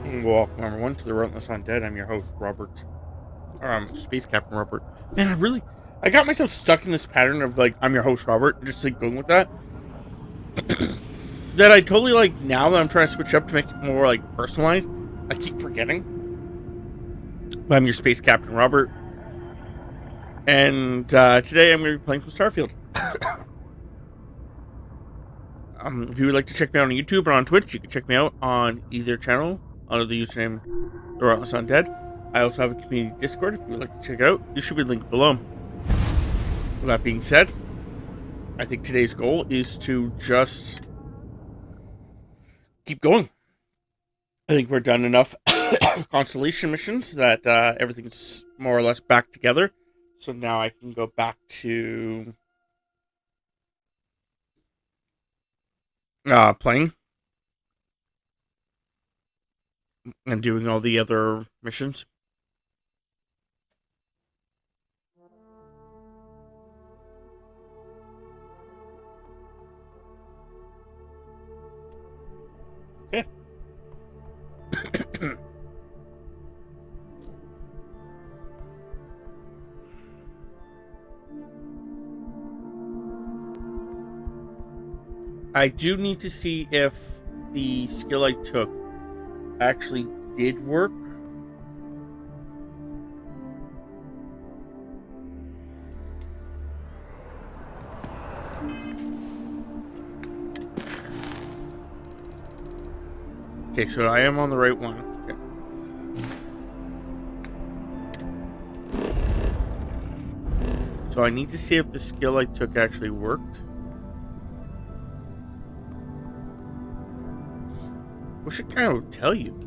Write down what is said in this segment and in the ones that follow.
Welcome everyone to the Relentless Undead. I'm your host, Robert. Space Captain Robert. Man, I got myself stuck in this pattern of like, I'm your host, Robert, and just like going with that. That I totally like now that I'm trying to switch up to make it more like personalized. I keep forgetting. But I'm your Space Captain Robert. And today I'm going to be playing some Starfield. If you would like to check me out on YouTube or on Twitch, you can check me out on either channel under the username The Relentless Undead. I also have a community Discord if you would like to check it out. It should be linked below. With that being said, I think today's goal is to just keep going. I think we're done enough constellation missions that everything's more or less back together. So now I can go back to playing and doing all the other missions. Okay. I do need to see if the skill I took actually did work. Okay, so I am on the right one. Okay. So I need to see if the skill I took actually worked. Wish it kind of tell you.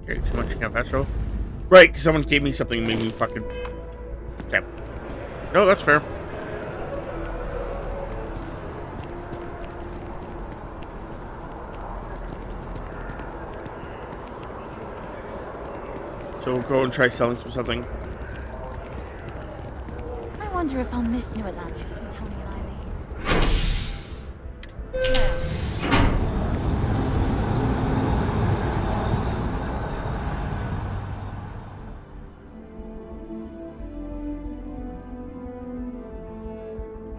Okay, too much camp astro. Right, because someone gave me something and made me fucking. Okay. No, that's fair. So we'll go and try selling something. I wonder if I'll miss New Atlantis when Tony and I leave.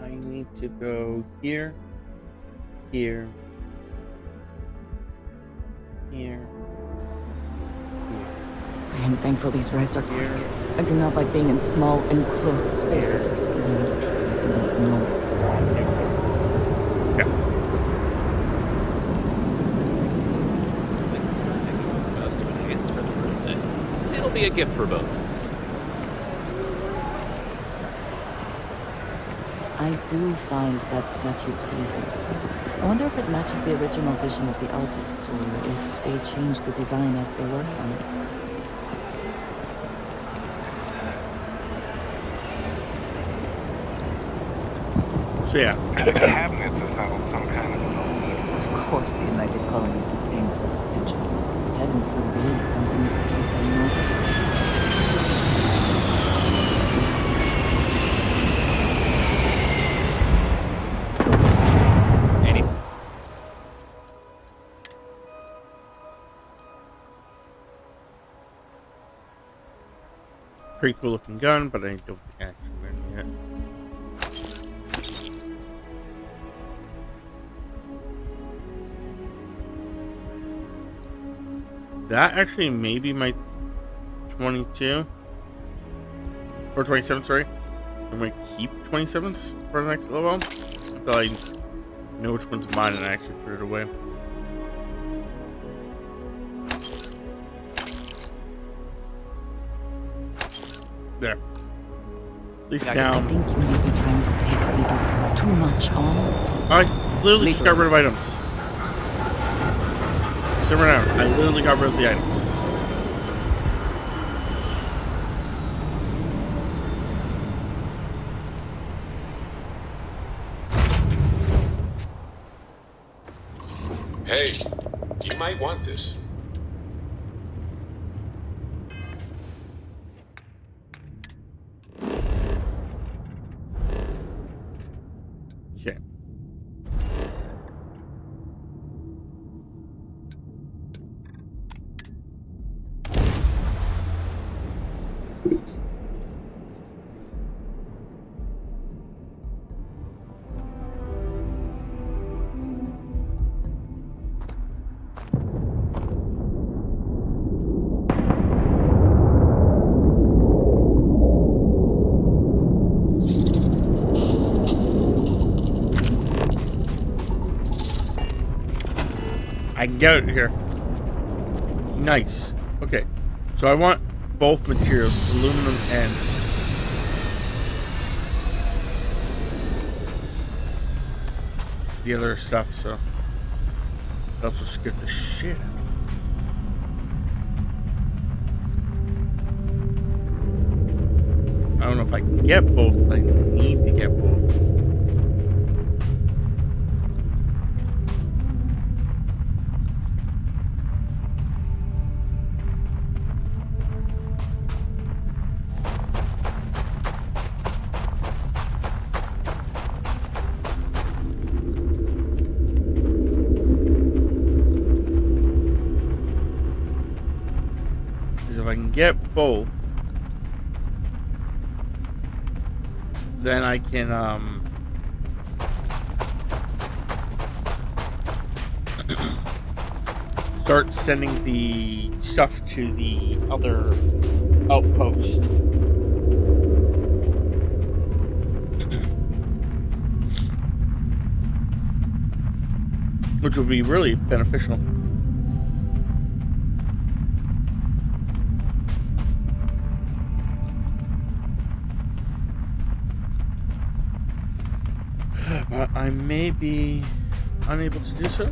I need to go here, here, here. I am thankful these rides are quick. I do not like being in small, enclosed spaces with many people I do not know. Yeah. Supposed to enhance for the birthday. It'll be a gift for both of us. I do find that statue pleasing. I wonder if it matches the original vision of the artist, or if they changed the design as they worked on it. So yeah. The cabinet's assembled some kind of anomaly. Of course the United Colonies is paying close attention. Heaven forbid something escape their notice. Pretty cool looking gun, but I don't think I actually wear it yet. That actually may be my 22 or 27, sorry. I'm gonna keep 27s for the next level until I know which one's mine and I actually put it away. There. At least now. I think you may be trying to take a little too much on. I literally just got rid of items. Simmer down. I literally got rid of the items. Hey, you might want this. Okay. I can get it here. Nice. Okay. So I want both materials, aluminum and the other stuff, so that also scared the shit out of me. I don't know if I can get both. I need to get both. If I can get both, then I can start sending the stuff to the other outpost. Which would be really beneficial. But I may be unable to do so.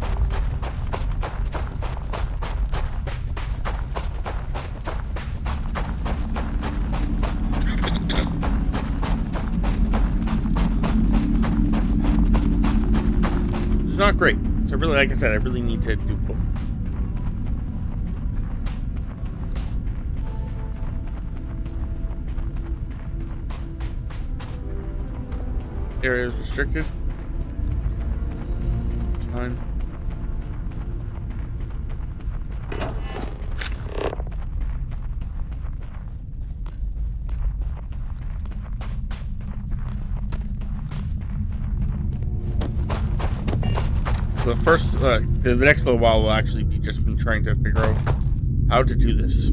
It's not great. So really, like I said, I really need to do both. Area is restricted. Fine. So the first, the next little while will actually be just me trying to figure out how to do this.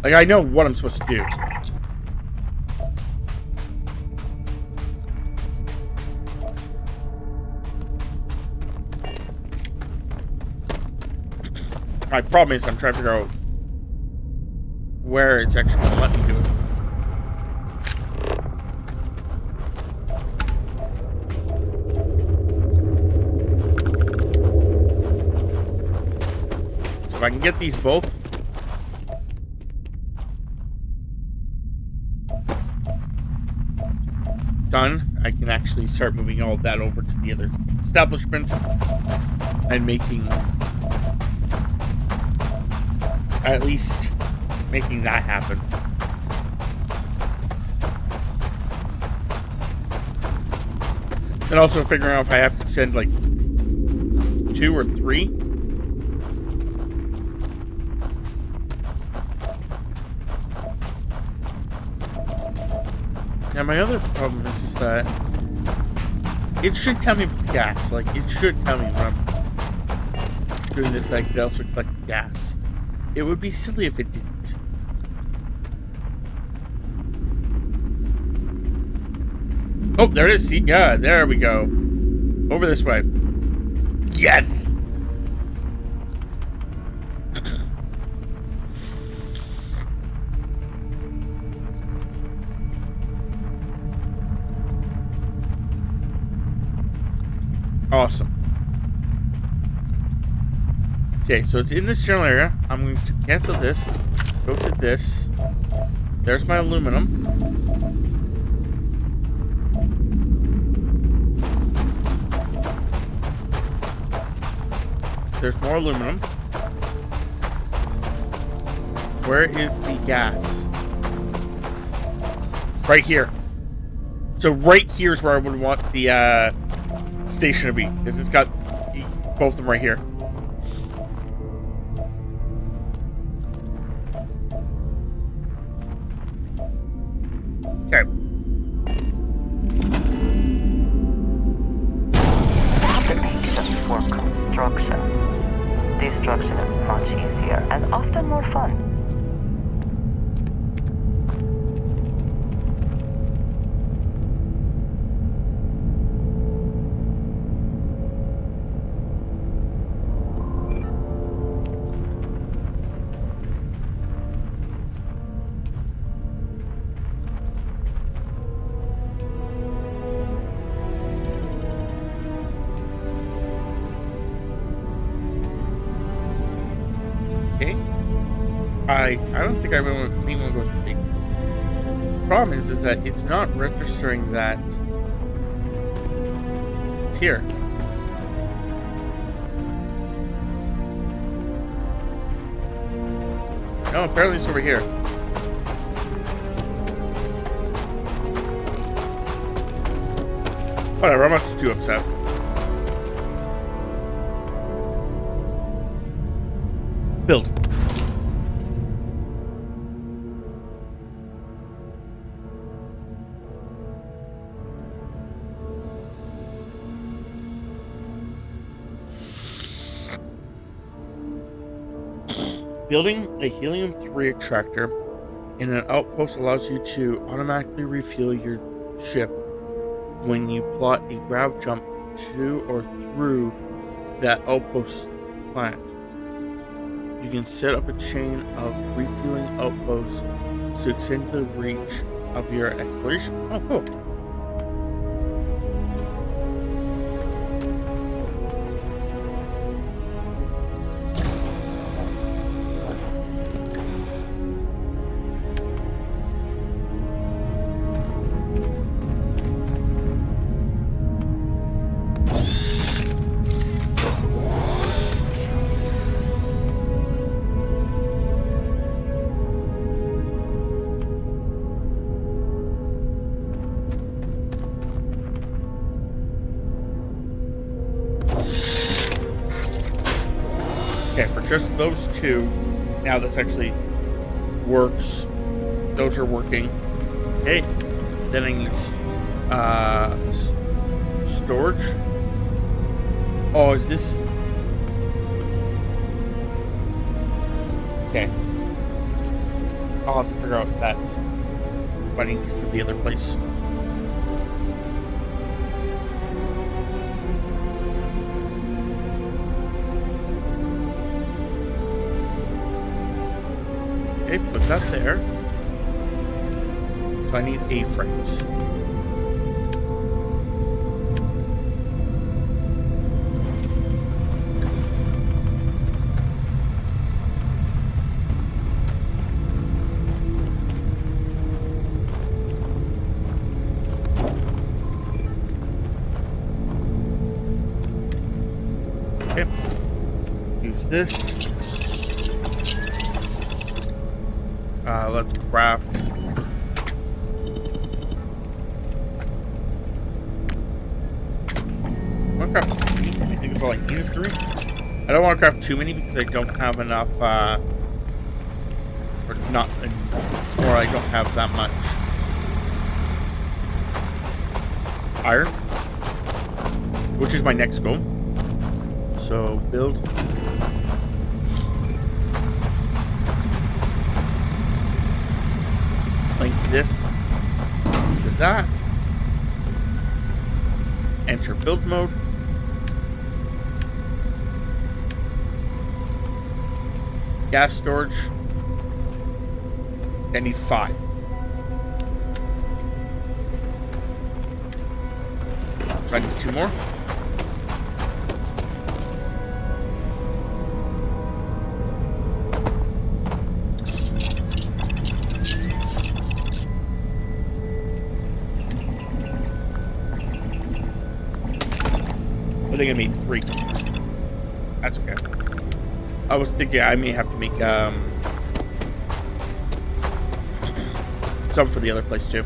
Like, I know what I'm supposed to do. My problem is I'm trying to figure out where it's actually going to let me do it. So if I can get these both. Done, I can actually start moving all of that over to the other establishment and making, at least making that happen. And also figuring out if I have to send like 2 or 3. Now my other problem is that it should tell me about the gas. Like, it should tell me when I'm doing this, like, it also collect the gas. It would be silly if it didn't. Oh, there it is. See? Yeah, there we go. Over this way. Yes! Awesome. Okay, so it's in this general area. I'm going to cancel this. Go to this. There's my aluminum. There's more aluminum. Where is the gas? Right here. So right here is where I would want the station to be, because it's got both of them right here. Okay. Applications for construction. Destruction is much easier and often more fun. Okay. I don't think I really want to go to the problem is that it's not registering that it's here. No, apparently it's over here. Whatever, I'm not too upset. Build. Building a helium-3 extractor in an outpost allows you to automatically refuel your ship when you plot a grav jump to or through that outpost plant. You can set up a chain of refueling outposts to extend the reach of your exploration. Oh, cool. Okay, for just those two, now this actually works. Those are working. Okay, then I need storage. Oh, is this? Okay, I'll have to figure out that's what I need for the other place. Okay, put that there. So I need A-frames. Okay. Use this. Let's craft. I want to craft 3. I think it's all I need is 3. I don't want to craft too many because I don't have enough, or not, or I don't have that much iron, which is my next goal. So, build. Link this to that. Enter build mode. Gas storage. I need 5. So I need 2 more. I think I made 3. That's okay. I was thinking I may have to make some for the other place too.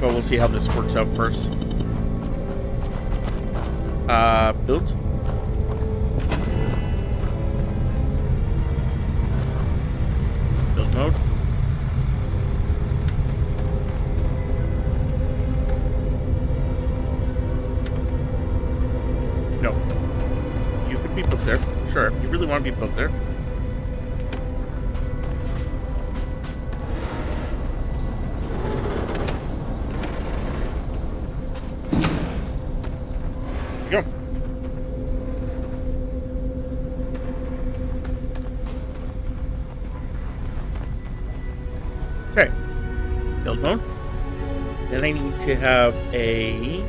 But we'll see how this works out first. Build. Build mode. No. You could be built there. Sure, if you really want to be built there. There you go. Okay. Build mode. Then I need to have a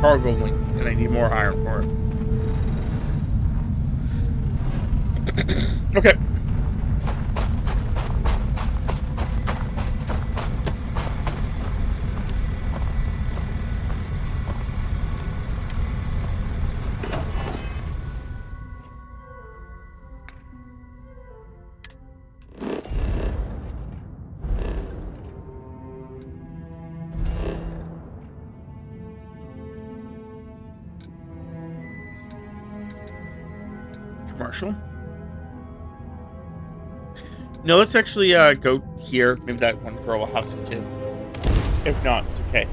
cargo link, and I need more iron for it. Okay. Commercial. No, let's actually go here. Maybe that one girl will have some too. If not, it's okay.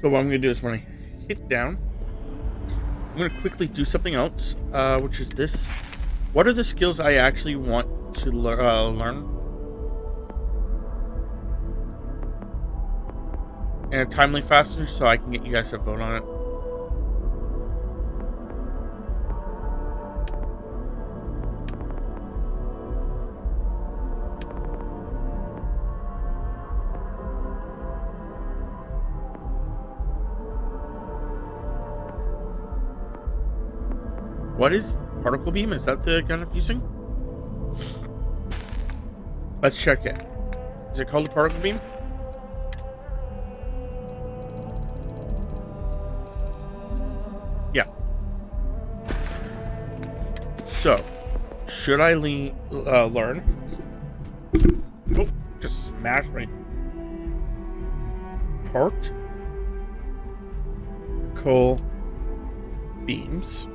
So what I'm going to do is when I hit down, I'm going to quickly do something else, which is this. What are the skills I actually want to learn? In a timely fashion so I can get you guys to vote on it. What is particle beam? Is that the gun I'm using? Let's check it. Is it called a particle beam? Yeah. So, should I learn? Oh, just smash right. Particle beams.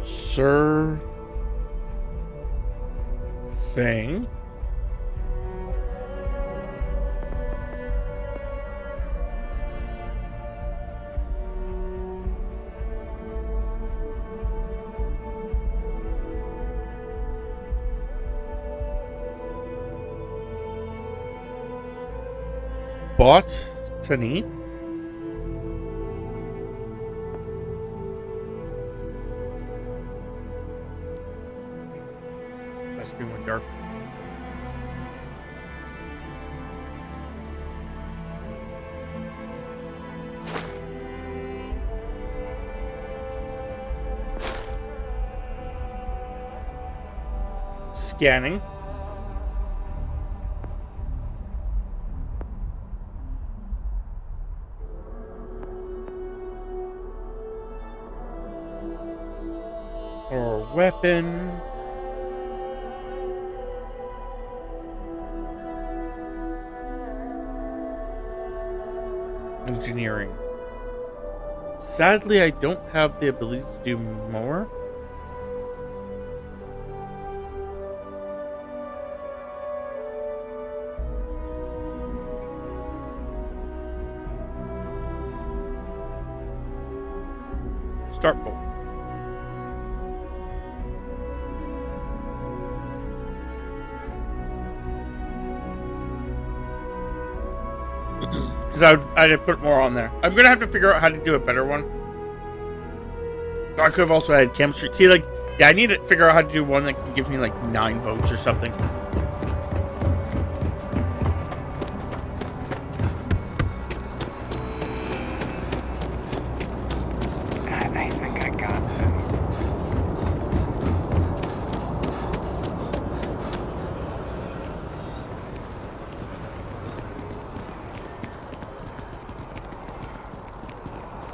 Surveying. Botany. My screen went dark. Scanning. Or weapon. Engineering. Sadly, I don't have the ability to do more. start bolt. Because I'd put more on there. I'm gonna have to figure out how to do a better one. I could have also had chemistry. See, like, yeah, I need to figure out how to do one that can give me like 9 votes or something. I think I got that.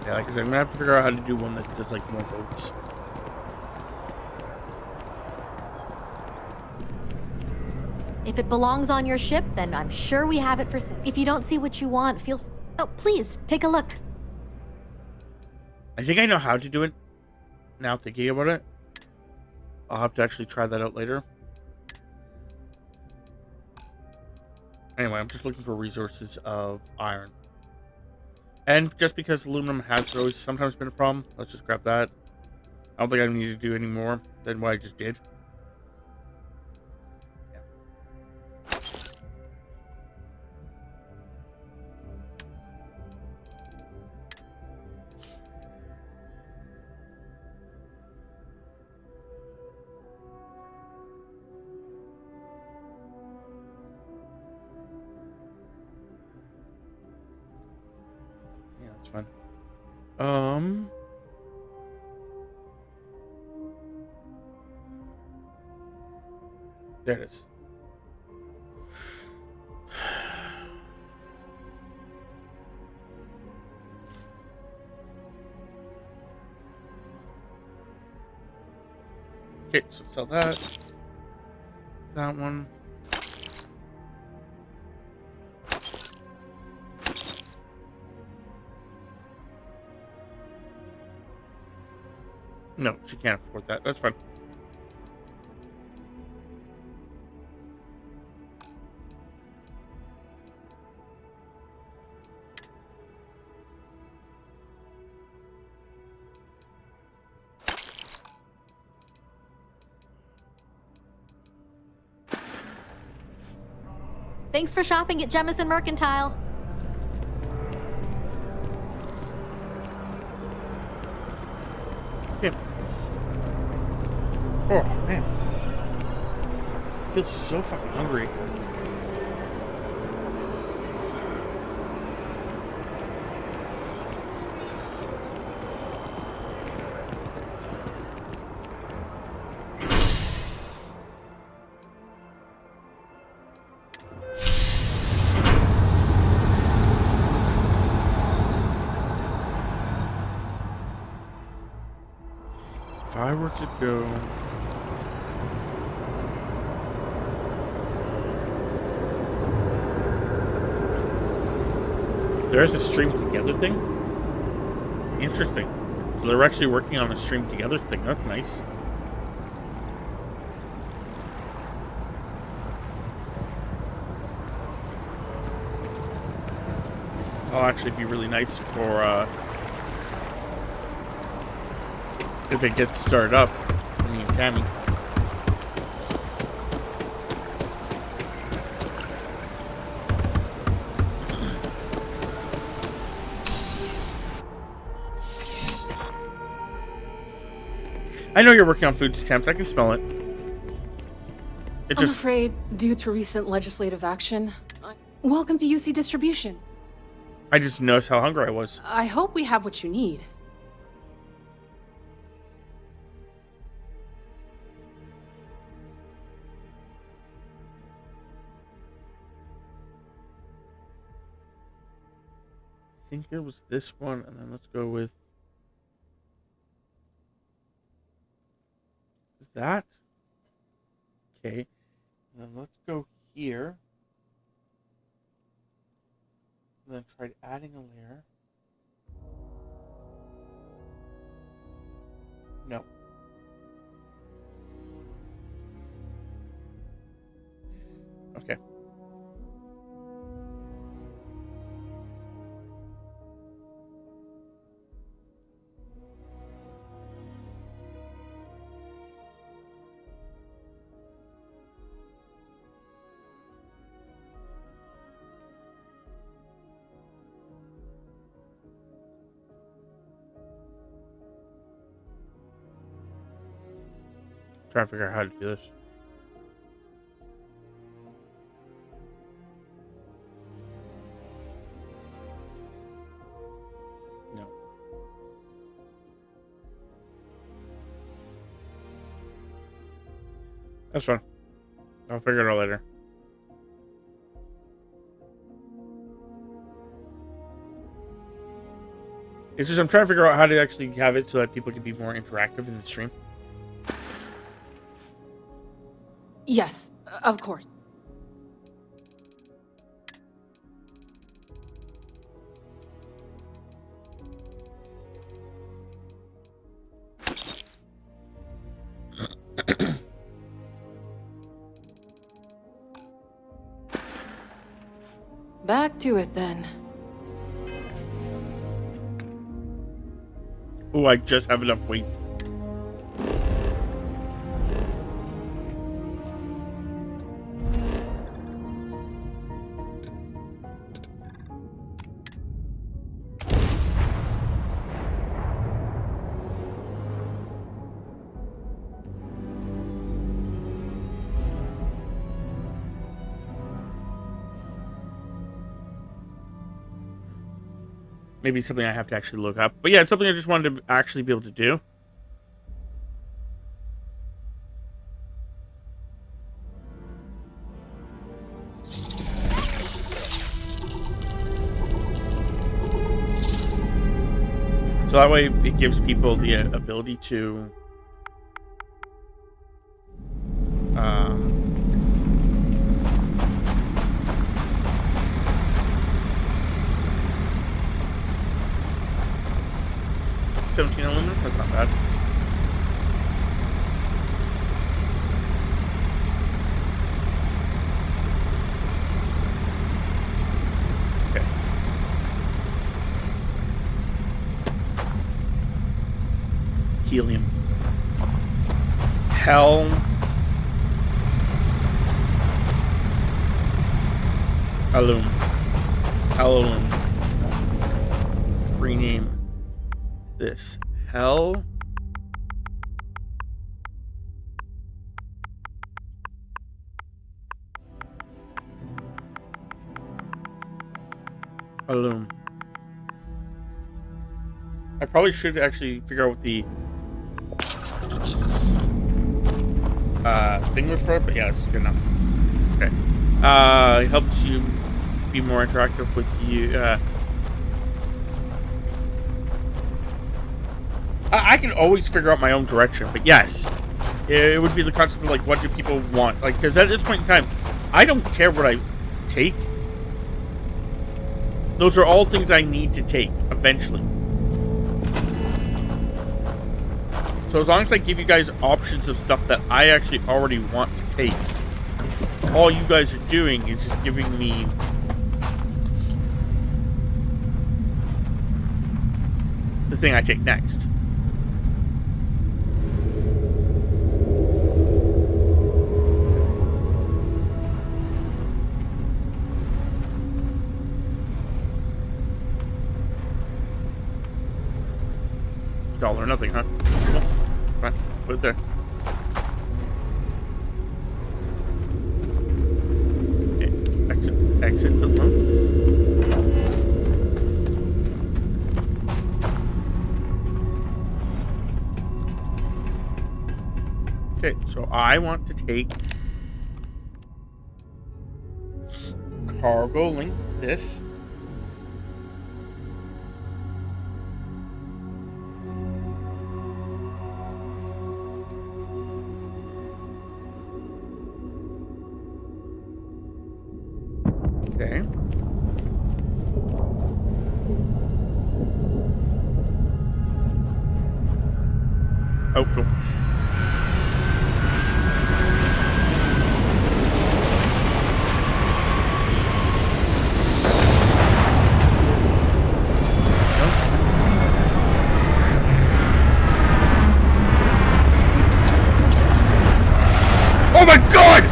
Yeah, like I said, I'm gonna have to figure out how to do one that does like more votes. If it belongs on your ship, then I'm sure we have it for sale. If you don't see what you want, feel... Oh, please, take a look. I think I know how to do it. Now thinking about it, I'll have to actually try that out later. Anyway, I'm just looking for resources of iron. And just because aluminum has always sometimes been a problem, let's just grab that. I don't think I need to do any more than what I just did. Yeah, that's fine. There it is. Okay, so sell that. That one. No, she can't afford that. That's fine. Thanks for shopping at Jemison Mercantile. Yeah. Oh, man. I feel so fucking hungry. If I were to go... There's a stream together thing? Interesting. So they're actually working on a stream together thing. That's nice. That'll actually be really nice for, if it gets started up, for me and Tammy. I know you're working on food stamps. I can smell it. I'm afraid, due to recent legislative action, welcome to UC Distribution. I just noticed how hungry I was. I hope we have what you need. I think there was this one, and then let's go with that. Okay, and then let's go here. And then try adding a layer. No. Okay. trying to figure out how to do this. No. That's fine. I'll figure it out later. It's just I'm trying to figure out how to actually have it so that people can be more interactive in the stream. Yes, of course. Back to it then. Oh, I just have enough weight. Maybe something I have to actually look up. But yeah, it's something I just wanted to actually be able to do. So that way it gives people the ability to $17 aluminum? That's not bad. Okay. Helium. Hell. Alum. Alum. Rename this hell alum. I probably should actually figure out what the thing was for, but yeah, it's good enough. Okay. It helps you be more interactive with you. I can always figure out my own direction, but yes, it would be the concept of like, what do people want? Like, because at this point in time, I don't care what I take. Those are all things I need to take eventually. So as long as I give you guys options of stuff that I actually already want to take, all you guys are doing is just giving me the thing I take next. All or nothing, huh? Right, put it there. Okay, exit the room. Okay, so I want to take cargo link this. Okay. Oh, cool. Oh my God!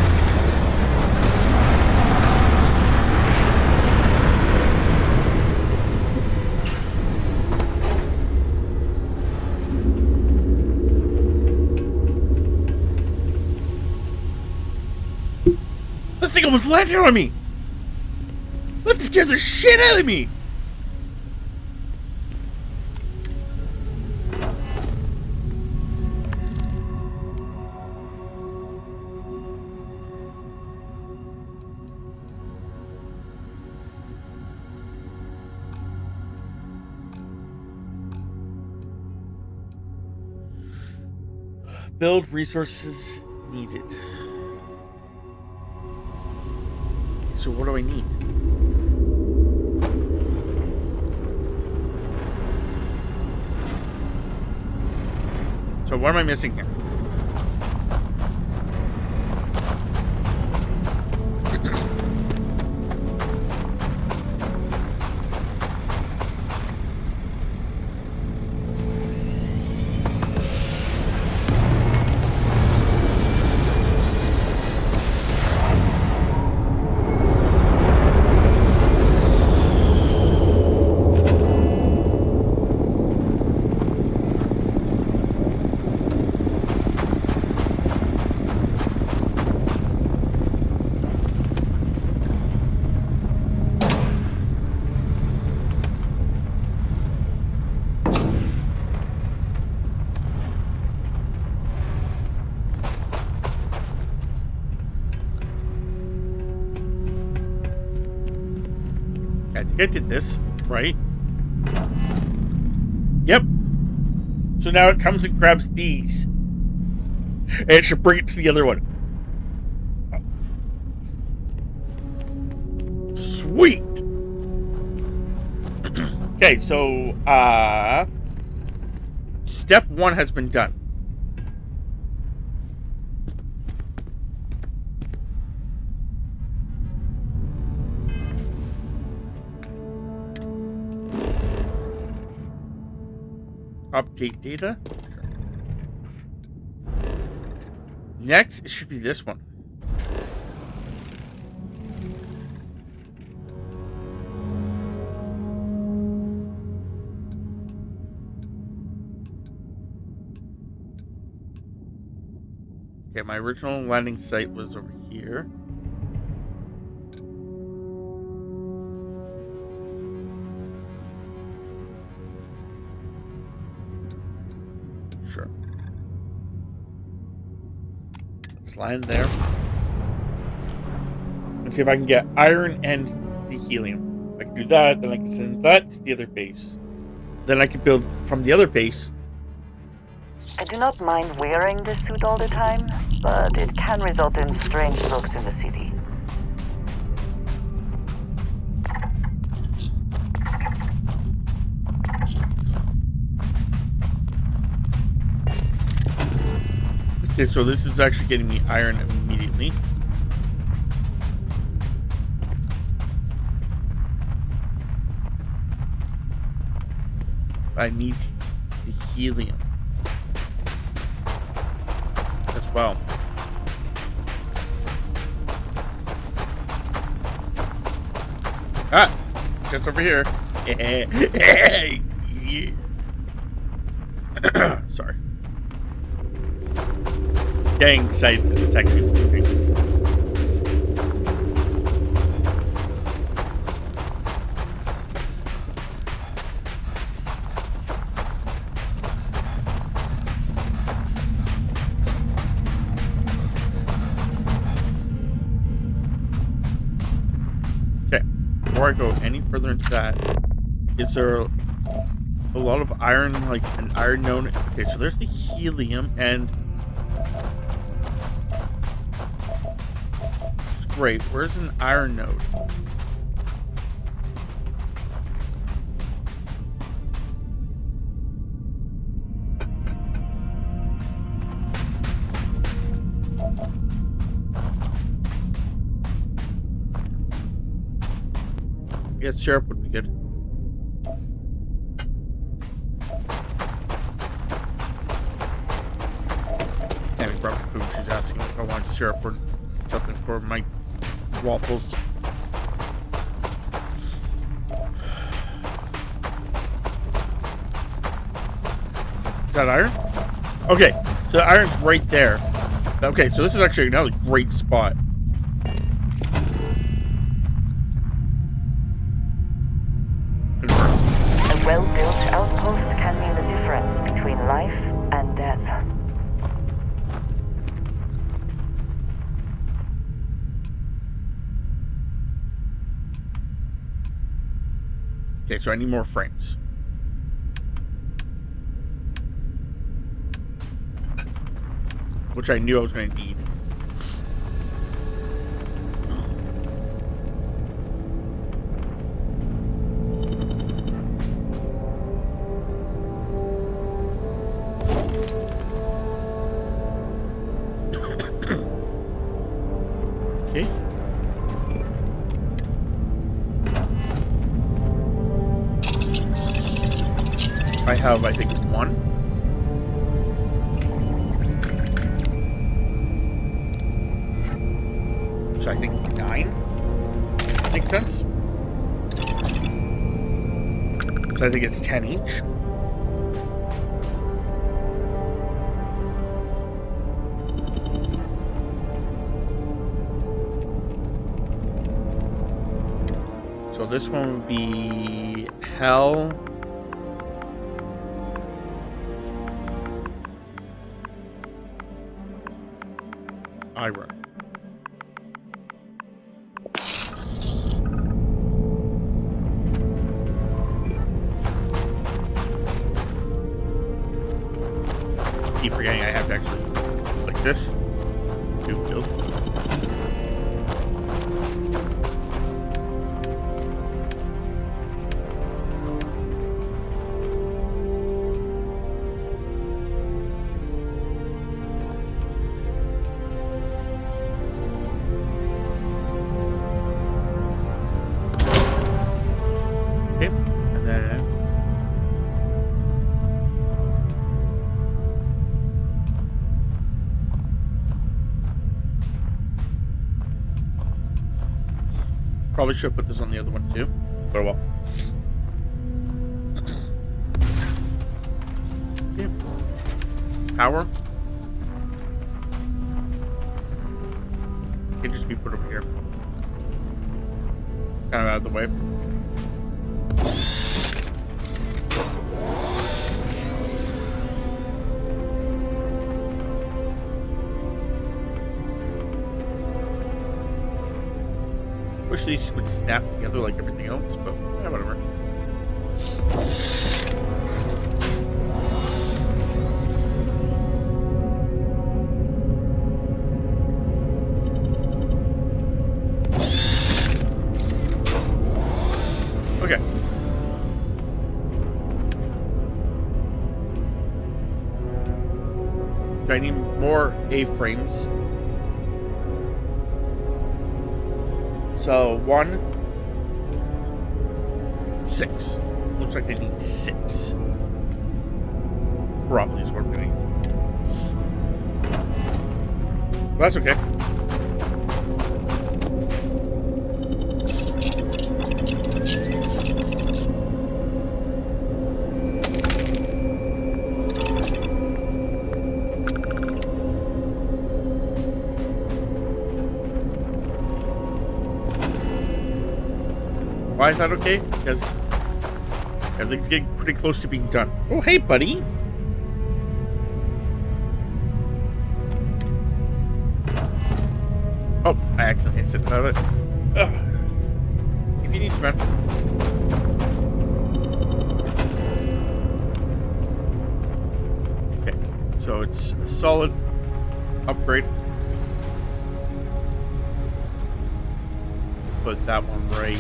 That thing almost landed on me! That scared the shit out of me! Build resources needed. So what do I need? So what am I missing here? I think I did this, right? Yep. So now it comes and grabs these. And it should bring it to the other one. Sweet! Okay, so, step 1 has been done. Update data. Sure. Next, it should be this one. Okay, my original landing site was over here. Sure. Let's land there. Let's see if I can get iron and the helium. I can do that, then I can send that to the other base. Then I can build from the other base. I do not mind wearing this suit all the time, but it can result in strange looks in the city. Okay, so this is actually getting me iron immediately. I need the helium as well. Ah, just over here. Sorry. Getting excited because it's actually working. Okay, before I go any further into that, is there a lot of iron, like an iron node? Okay, so there's the helium and great. Where's an iron node? I guess syrup would be good. Tammy brought me food. She's asking if I want syrup or something for my waffles. Is that iron? Okay, so the iron's right there. Okay, so this is actually another great spot. well-built outpost can mean the difference between life and death. Okay, so I need more frames. Which I knew I was going to need. Okay. I have, I think, one. So I think 9 makes sense. So I think it's 10 each. So this one would be hell. Iron. Keep forgetting I have to actually like this. Do build. Okay, and then probably should put this on the other one too, but well. Okay. Power can just be put over here, kind of out of the way. Wish these would snap together like everything else, but yeah, whatever. Okay. So I need more A-frames. So 1, 6. Looks like I need 6. Probably is what I'm getting. Well, that's okay. Why is that okay? Because everything's getting pretty close to being done. Oh, hey, buddy. Oh, I accidentally hit something out of it. Ugh. If you need to, man. Okay, so it's a solid upgrade. Put that one right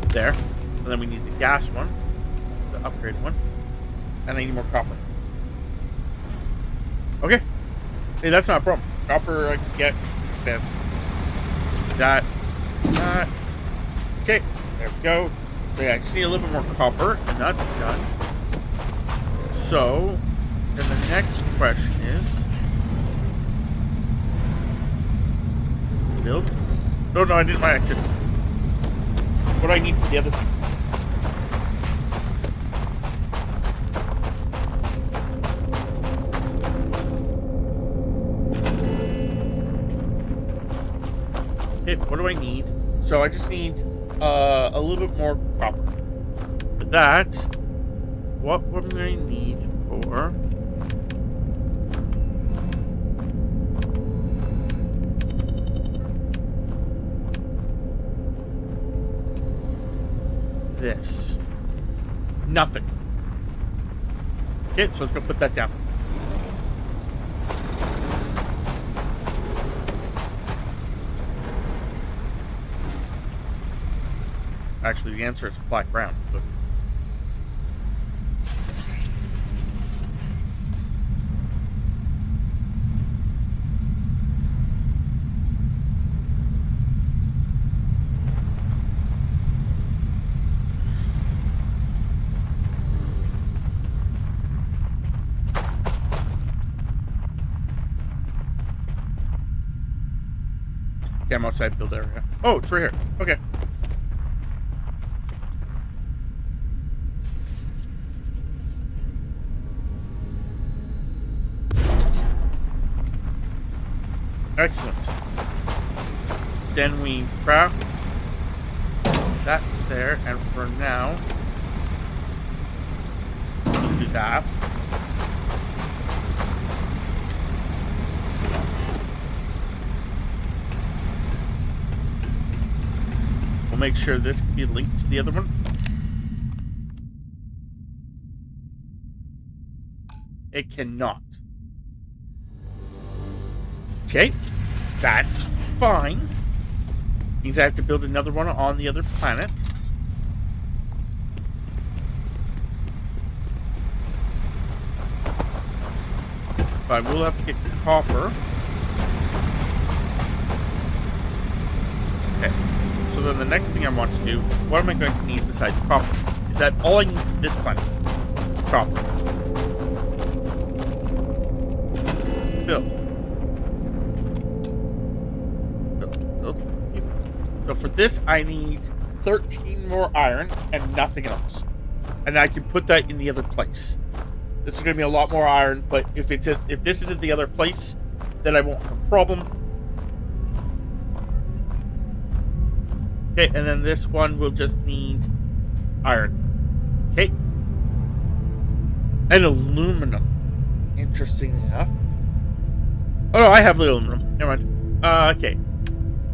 there. And then we need the gas one, the upgrade one, and I need more copper. Okay. Hey, that's not a problem. Copper I can get. That. Okay, there we go. So yeah, I just need a little bit more copper, and that's done. So then the next question is build. Oh no, I didn't my exit. What do I need for the other thing? what do I need? So I just need a little bit more copper. For that, what would I need for... this? Nothing. Okay, so let's go put that down. Actually, the answer is flat ground. But... okay, I'm outside build area. Oh, it's right here. Okay. Excellent. Then we craft that there, and for now, let's do that. We'll make sure this can be linked to the other one. It cannot. Okay, that's fine. Means I have to build another one on the other planet. But I will have to get copper. Okay, so then the next thing I want to do is what am I going to need besides copper? Is that all I need for this planet? It's copper. Build. So for this, I need 13 more iron and nothing else. And I can put that in the other place. This is going to be a lot more iron, but if this is at the other place, then I won't have a problem. Okay, and then this one will just need iron. Okay. And aluminum. Interesting enough. Oh no, I have the aluminum. Never mind. Okay.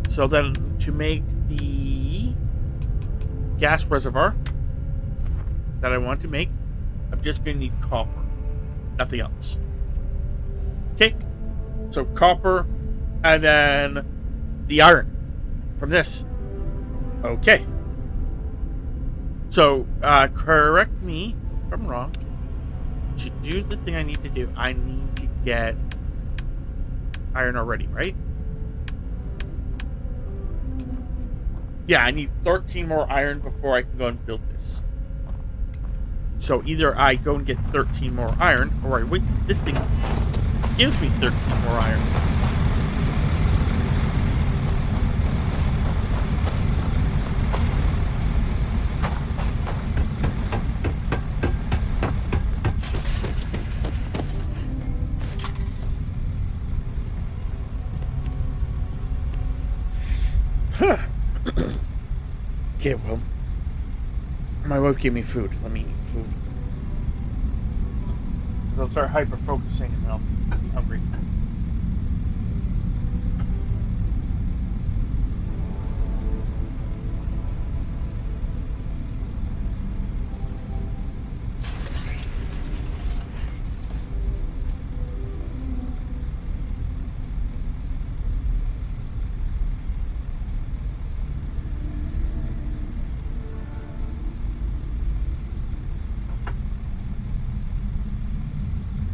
So then, to make the gas reservoir that I want to make, I'm just going to need copper. Nothing else. Okay. So copper, and then the iron from this. Okay. So, correct me if I'm wrong. To do the thing I need to do, I need to get iron already, right? Yeah, I need 13 more iron before I can go and build this. So either I go and get 13 more iron, or I wait till this thing gives me 13 more iron. Huh. Okay, well, my wife gave me food. Let me eat food. Because I'll start hyper-focusing and I'll be hungry.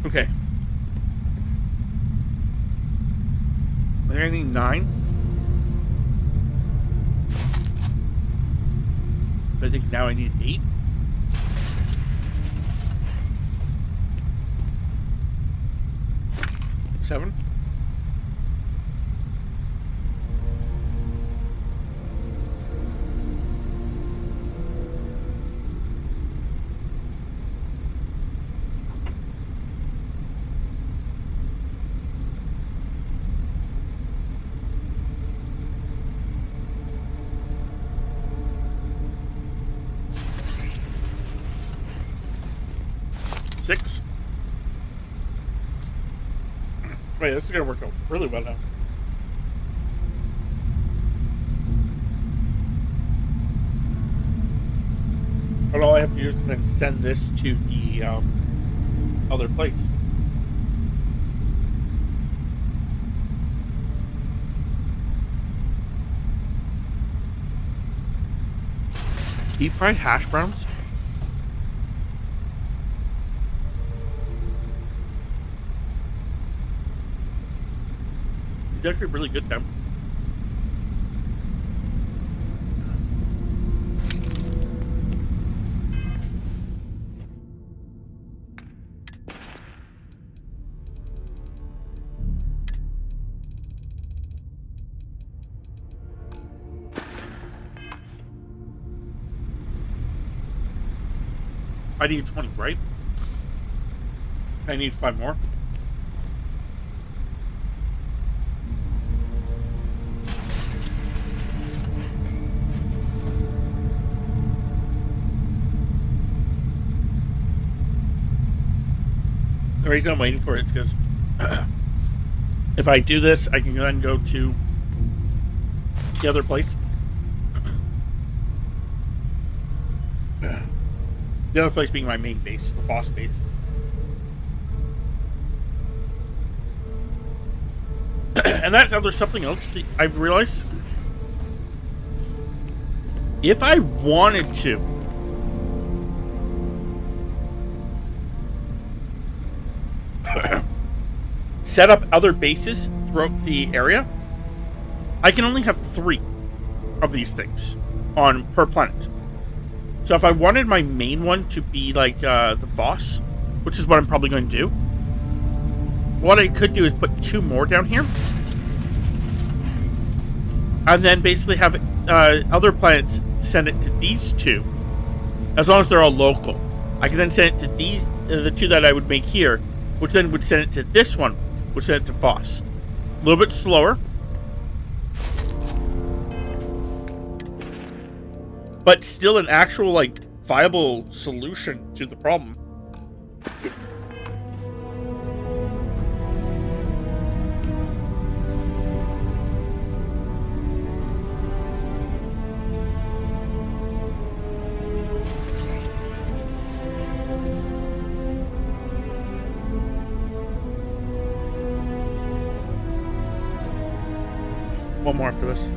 Okay. I think I need 9. I think now I need 8. Seven. 6. Wait, this is gonna work out really well now. But all I have to do is then send this to the other place. Deep fried hash browns? These are actually really good, them. I need 20, right? I need 5 more. The reason I'm waiting for it is because if I do this, I can then go to the other place. The other place being my main base, the boss base. And that's how there's something else that I've realized. If I wanted to, set up other bases throughout the area, I can only have 3 of these things on per planet. So if I wanted my main one to be like the Voss, which is what I'm probably going to do, what I could do is put 2 more down here, and then basically have other planets send it to these 2, as long as they're all local. I can then send it to these, the 2 that I would make here, which then would send it to this one, which send it to Voss. A little bit slower, but still an actual, like, viable solution to the problem. One more after this.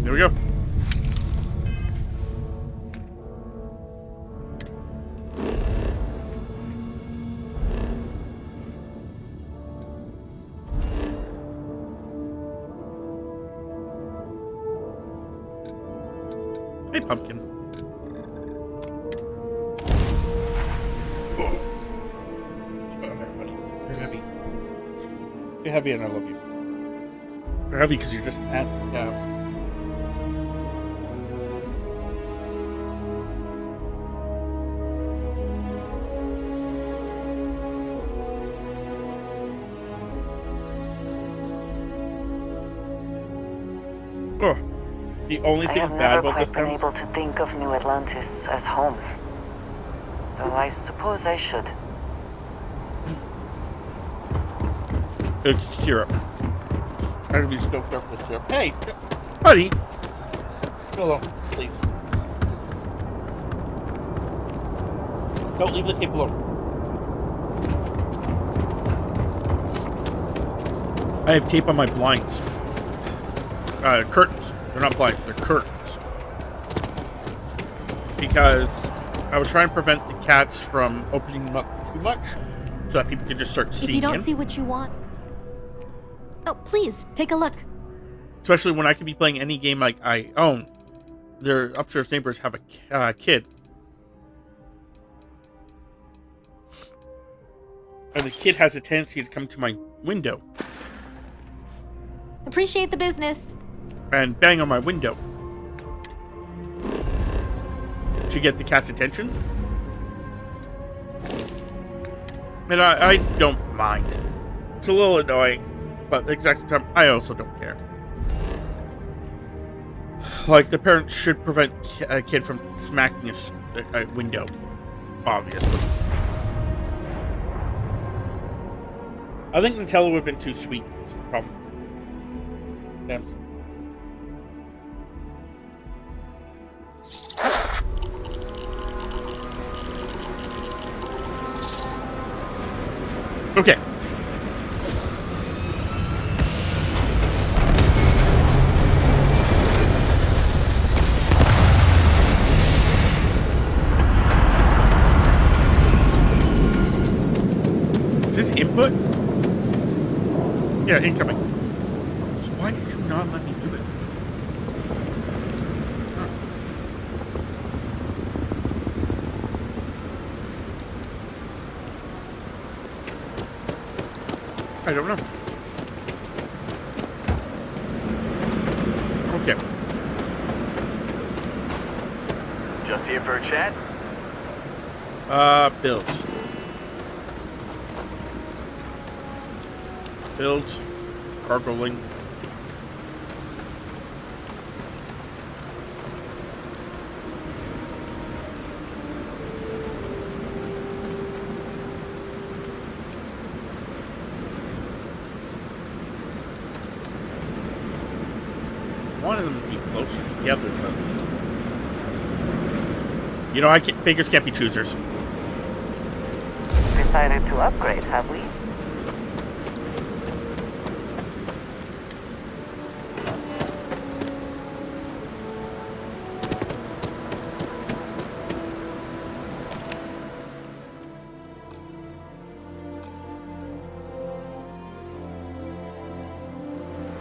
There we go. Hey, pumpkin. Oh, buddy. You're heavy. You're heavy and I love you. You're heavy because you're just asking down. Oh, the only thing bad about this I have never quite been able to think of New Atlantis as home. Though I suppose I should. It's syrup. I gotta be so careful with syrup. Hey, buddy. Go alone, please. Don't leave the tape alone. I have tape on my blinds. Curtains. They're not blinds, they're curtains. Because I was trying to prevent the cats from opening them up too much so that people could just start seeing If you don't in. see what you want... Oh, please, take a look. Especially when I could be playing any game like I own. Their upstairs neighbors have a kid. And the kid has a tendency to come to my window Appreciate the business. and bang on my window. to get the cat's attention. And I don't mind. It's a little annoying, but at the exact same time, I also don't care. Like, the parent should prevent a kid from smacking a window, obviously. I think Nutella would have been too sweet. That's the problem. Damn. Okay. Is this input? Yeah, incoming. So why did you not let me do it? Huh. I don't know. Okay. Just here for a chat? Build. Build. Cargo link. One of them would be closer together, but you know, beggars can't be choosers. Decided to upgrade, have we?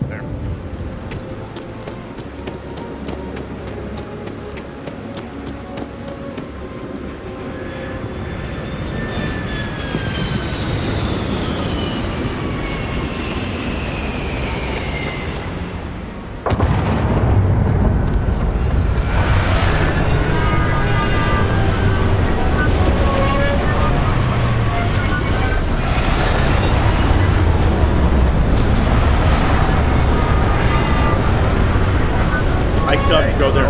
There. I still have to go there.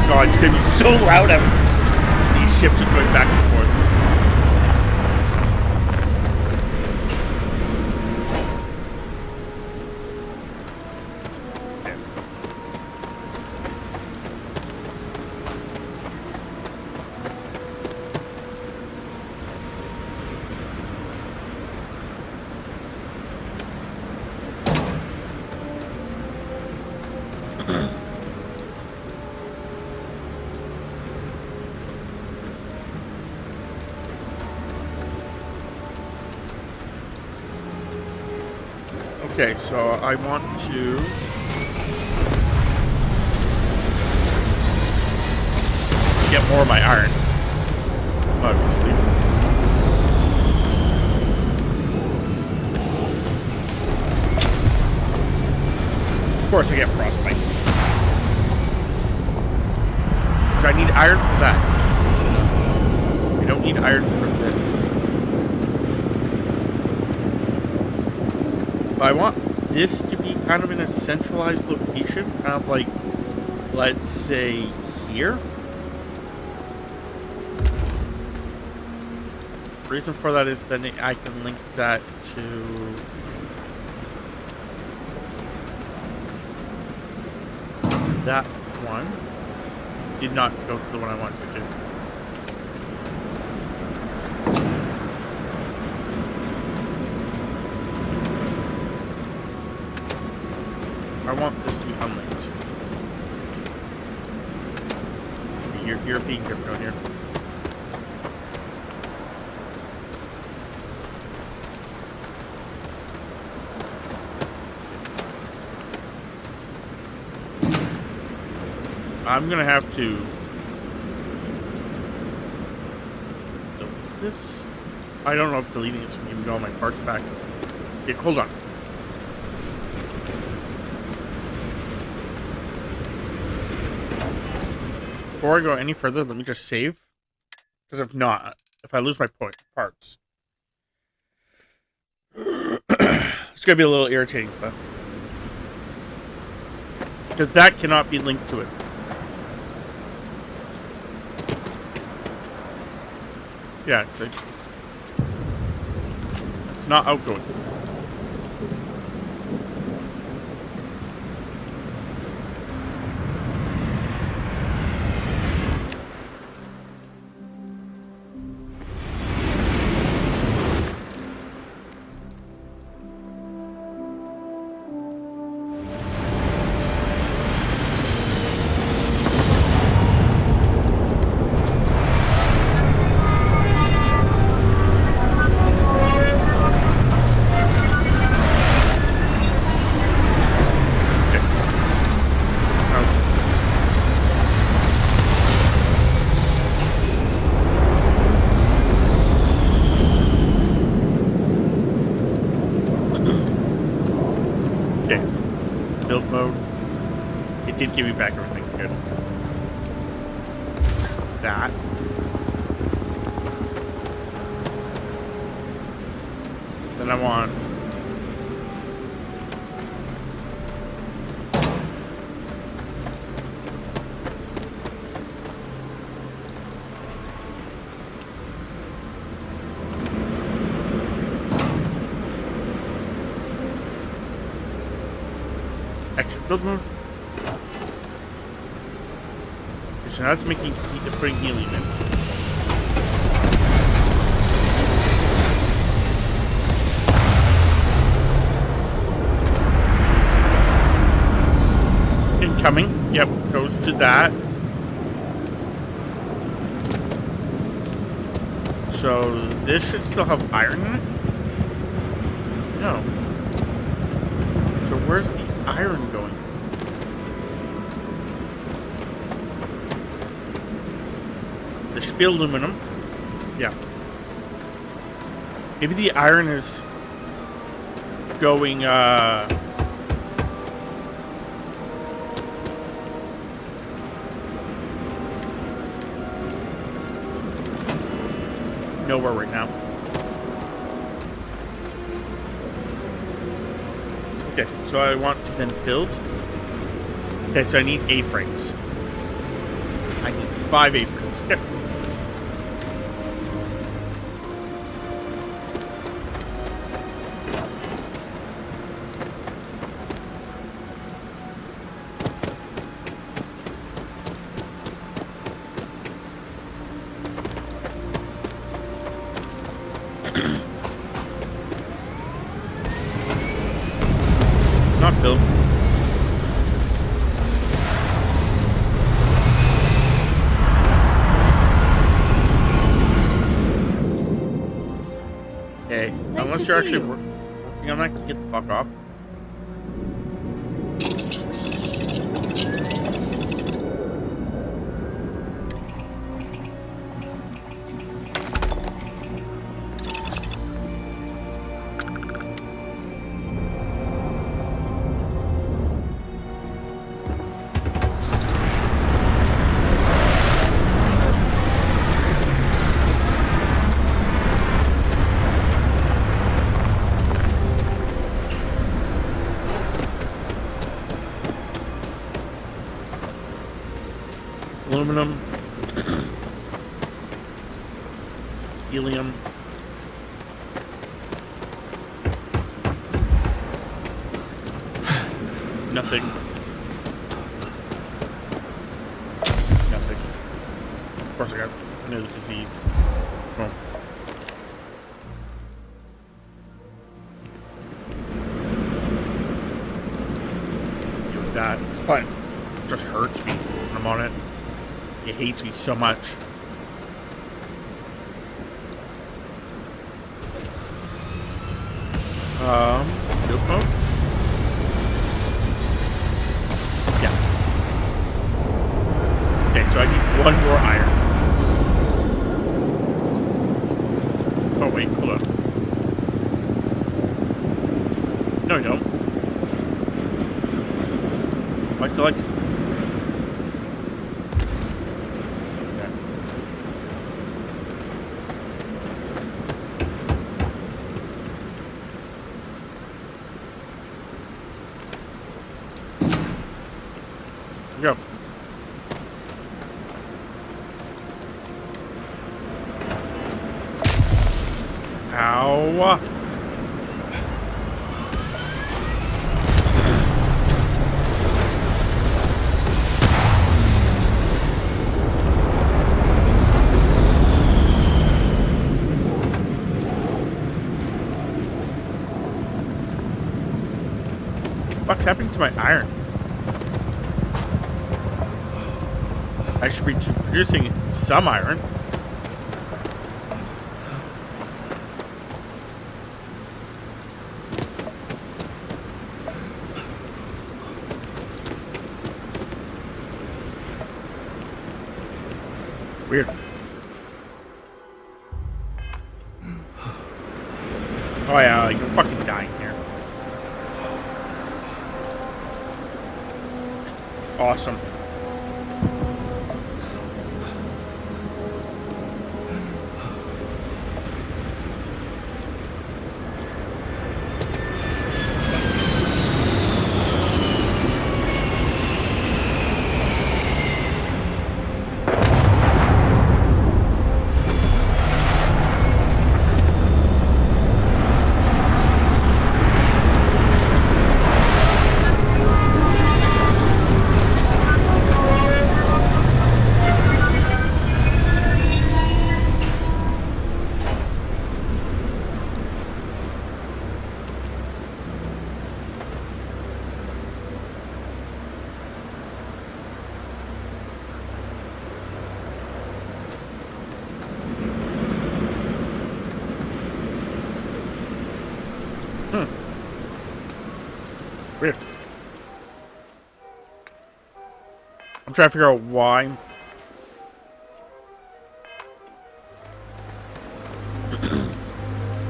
God, it's gonna be so loud out. These ships just going back and forth. Okay, so I want to get more of my iron, obviously. Of course, I get frostbite. So I need iron for that. I don't need iron for this. But I want this to be kind of in a centralized location, kind of like, let's say, here. The reason for that is then I can link that to that one. Did not go to the one I wanted to do. I want this to be unlinked. You're being crypto here. I'm gonna have to delete this. I don't know if deleting it's gonna give me all my parts back. Okay, hold on. before I go any further, let me just save. Because if not, if I lose my parts, it's gonna be a little irritating, but because that cannot be linked to it. Yeah, it's not outgoing. Did give me back everything good. That. Then I want exit build mode. So now it's making putting helium in. Incoming. Yep, goes to that. So this should still have iron in it? No. So where's the iron going? There should be aluminum. Yeah. Maybe the iron is going, nowhere right now. Okay, so I want to then build. Okay, so I need A-frames. I need 5 A-frames. Okay. Not build. Okay, Nice unless to you're see actually you. working on that, can you get the fuck off? Aluminum, helium, nothing, nothing. Of course I got another disease. Boom. Deal with that. It's fine. It just hurts me when I'm on it. It hates me so much. Build mode? Yeah. Okay, so I need 1 more iron. Oh wait, hold on. No, I don't. Like to Ow. What's happening to my iron? I should be producing some iron. Weird. Oh yeah, you're fucking dying here. Awesome. Weird. I'm trying to figure out why.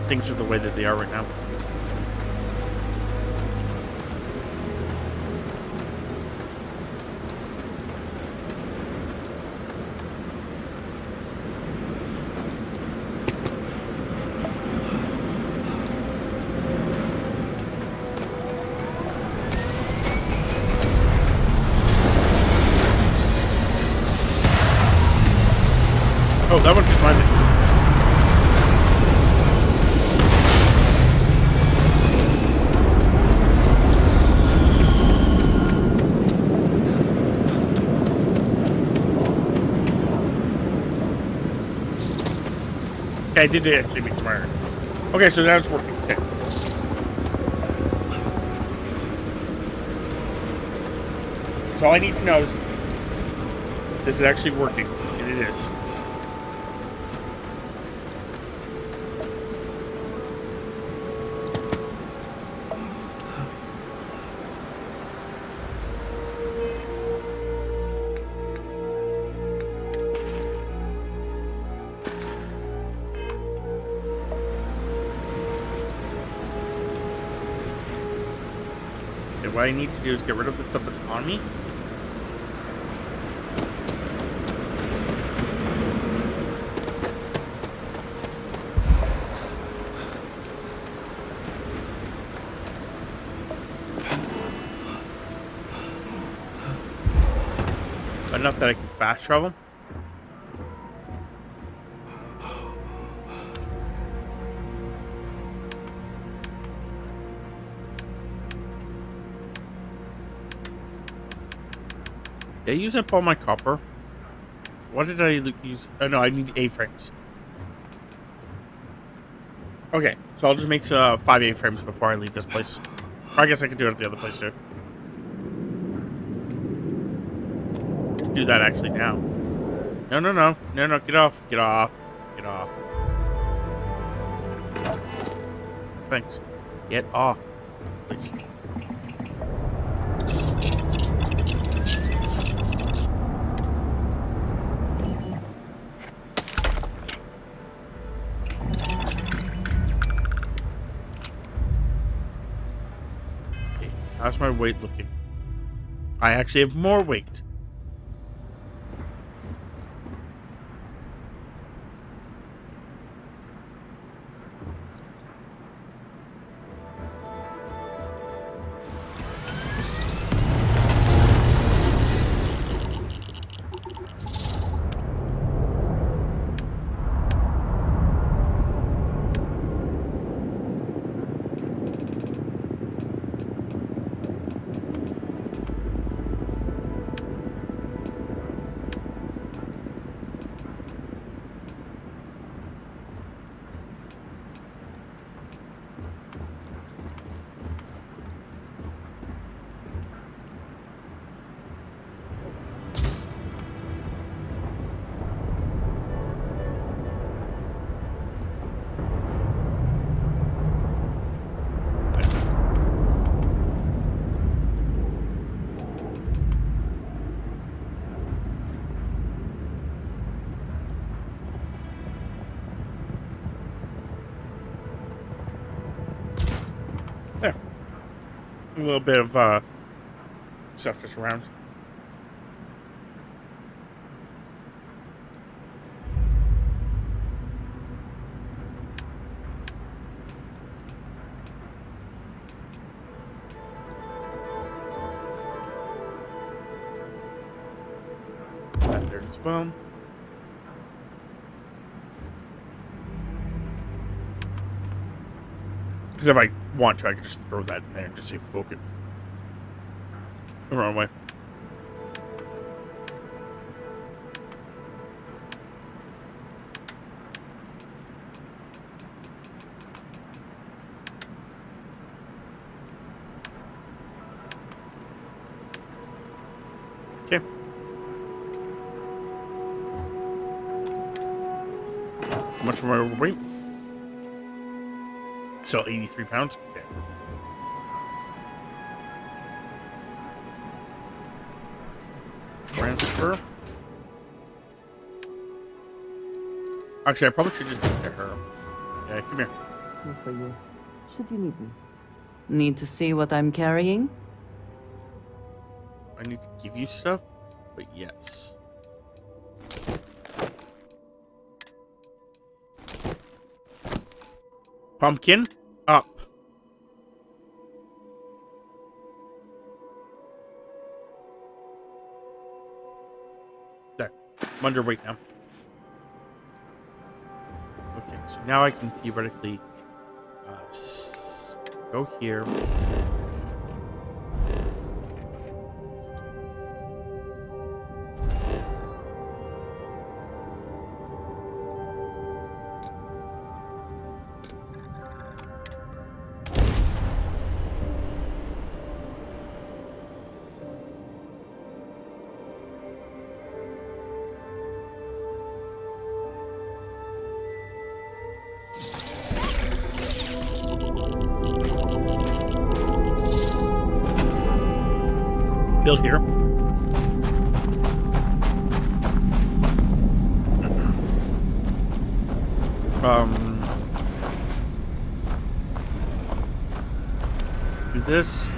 Things are the way that they are right now. Oh, that one just landed. Okay, I did actually make some iron. Okay, so now it's working. Okay. So all I need to know is this is actually working, and it is. What I need to do is get rid of the stuff that's on me. Enough that I can fast travel. Did I use up all my copper? What did I use? Oh no, I need A-frames. Okay, so I'll just make 5 A-frames before I leave this place. Or I guess I could do it at the other place too. Do that actually now. No, no, no. No, no, get off. Get off. Get off. Thanks. Get off. Please. How's my weight looking? I actually have more weight. A little bit of stuff just around. That there as well. Because if I want to, I can just throw that in there and just say focus. The wrong way. Okay. How much am I overweight? Still 83 pounds? Okay. Transfer. Actually, I probably should just give it to her. Yeah, come here. Here for you. Should you need me. Need to see what I'm carrying? I need to give you stuff, but yes. Pumpkin, up. There. I'm underweight now. Okay, so now I can theoretically go here. Build here. Do this.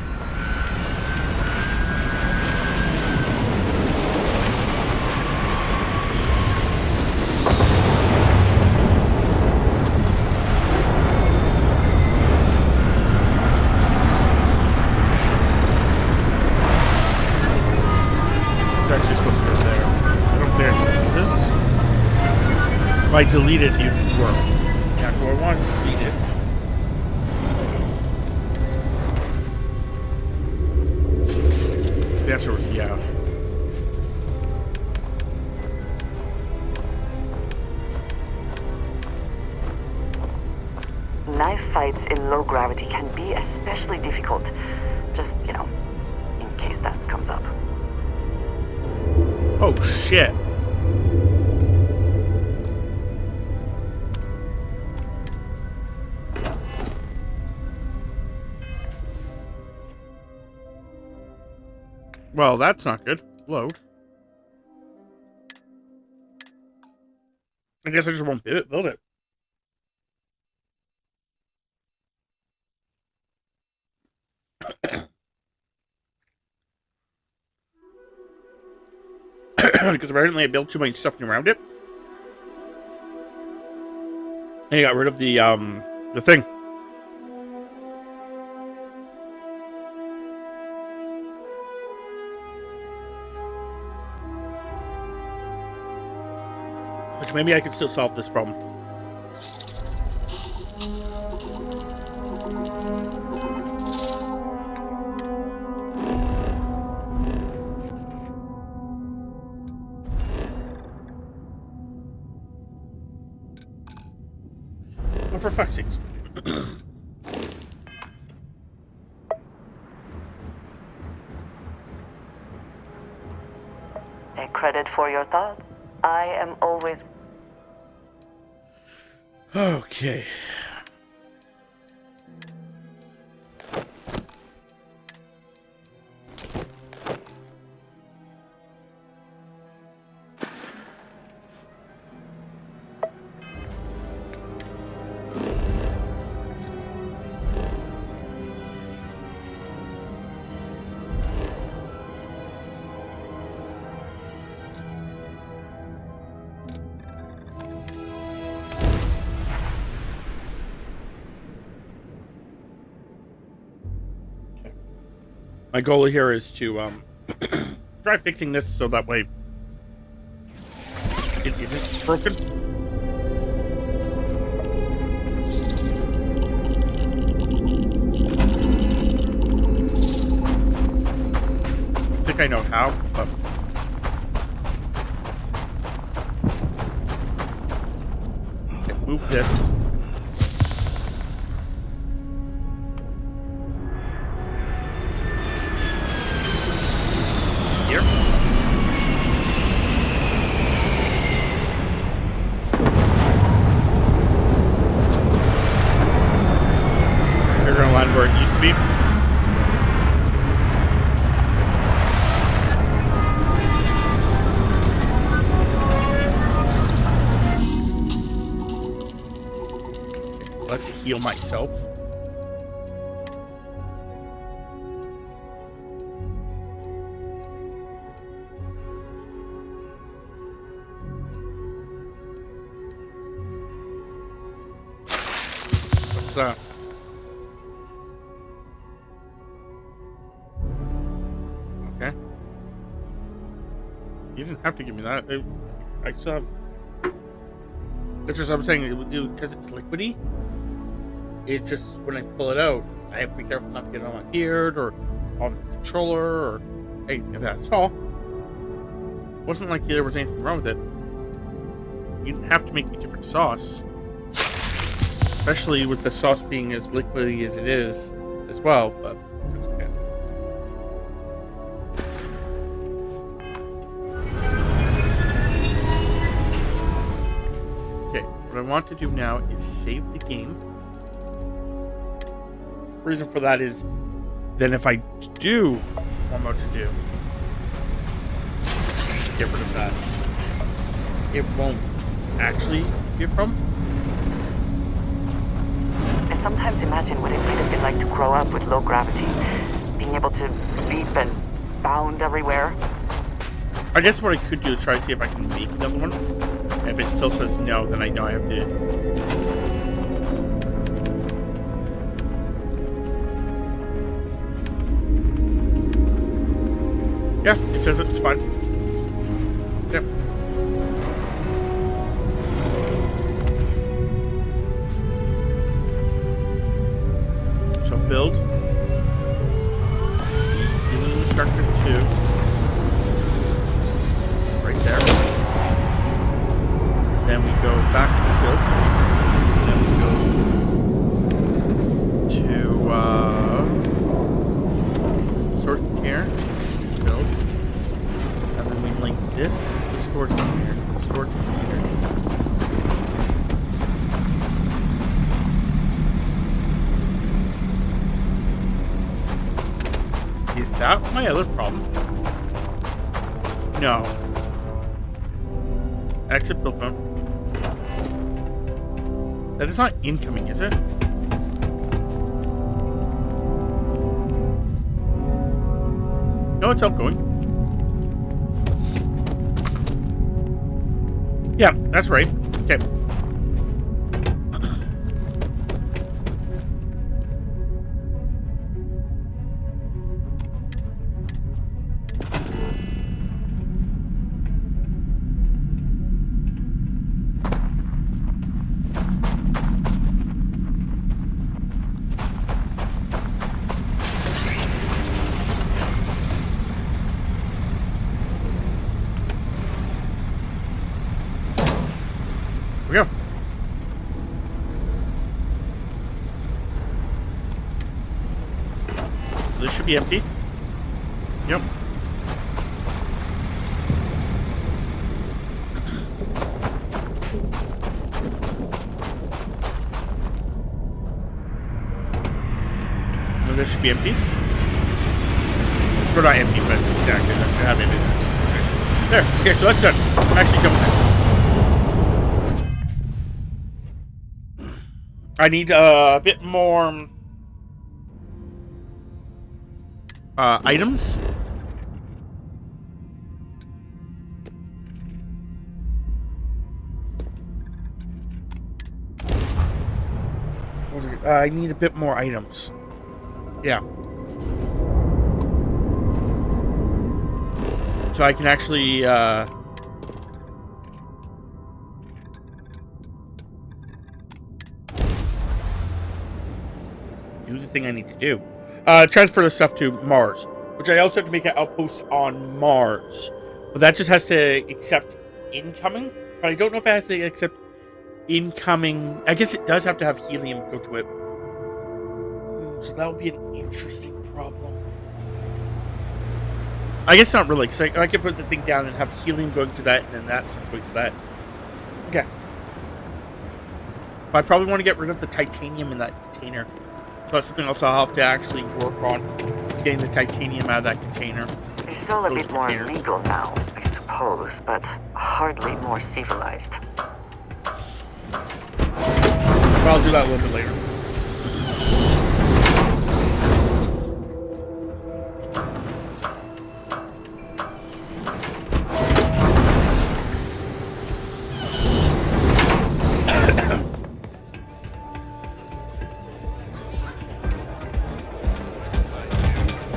If I delete it, it would work. Now, do I want to delete it? The answer was yeah. Knife fights in low gravity can be especially difficult. Just, you know, in case that comes up. Oh, shit. Well, that's not good. Load. I guess I just won't build it. Because apparently I built too much stuff around it. And I got rid of the thing. Which maybe I can still solve this problem. Oh, for fuck's sakes. A credit for your thoughts? I am always... Okay. My goal here is to try fixing this so that way it isn't broken. I think I know how, but okay, move this. Here. They're gonna land where it used to be. Let's heal myself. What's that? Okay. You didn't have to give me that. I still have. That's just what I'm saying. Because it's liquidy. It just, when I pull it out, I have to be careful not to get it on my beard or on the controller or anything like that. That's all. It wasn't like there was anything wrong with it. You didn't have to make me different sauce. Especially with the sauce being as liquidy as it is as well, but that's okay. Okay, what I want to do now is save the game. Reason for that is then if I do what I'm about to do, get rid of that, it won't actually be a problem. I sometimes imagine what it might have been like to grow up with low gravity, being able to leap and bound everywhere. I guess what I could do is try to see if I can make another one. And if it still says no, then I know I have to. Yeah, it says it's fine. Yeah. So build. Healing instructor 2. Right there. Then we go back to the build. Then we go to sort here. Build. And then we link this to the storage container, the storage container. Is that my other problem? No. Exit build mode. That is not incoming, is it? No, it's outgoing. Yeah, that's right. Okay. Here we go. This should be empty. Yep. No, this should be empty. Or not empty, but exactly. That should have empty. There. Okay, so that's done. I'm actually done with this. I need a bit more items. What was it? I need a bit more items. Yeah. So I can actually, do the thing I need to do. Transfer the stuff to Mars, which I also have to make an outpost on Mars. But that just has to accept incoming. But I don't know if it has to accept incoming. I guess it does have to have helium go to it. So that would be an interesting problem. I guess not really, because I could put the thing down and have helium going to that, and then that's going to that. Okay. But I probably want to get rid of the titanium in that container. So that's something else I'll have to actually work on. Is getting the titanium out of that container. It's all a bit more legal now, I suppose, but hardly more civilized. But I'll do that a little bit later.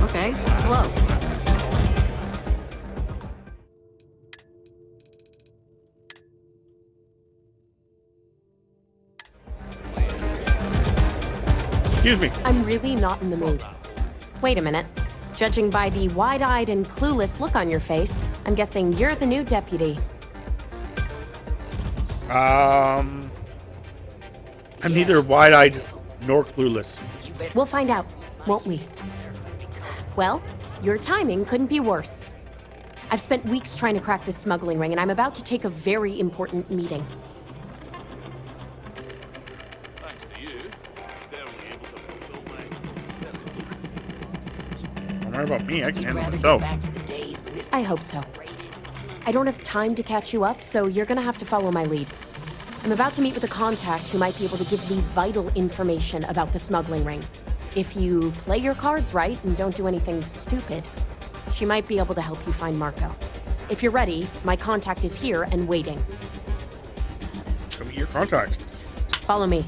Okay, hello. Excuse me. I'm really not in the mood. Wait a minute. Judging by the wide-eyed and clueless look on your face, I'm guessing you're the new deputy. I'm neither wide-eyed nor clueless. We'll find out, won't we? Well, your timing couldn't be worse. I've spent weeks trying to crack this smuggling ring, and I'm about to take a very important meeting. Thanks to you, they're only able to fulfill my... Don't worry about me, I can handle myself. I hope so. I don't have time to catch you up, so you're gonna have to follow my lead. I'm about to meet with a contact who might be able to give me vital information about the smuggling ring. If you play your cards right and don't do anything stupid, she might be able to help you find Marco. If you're ready, my contact is here and waiting. Show me your contact. Follow me.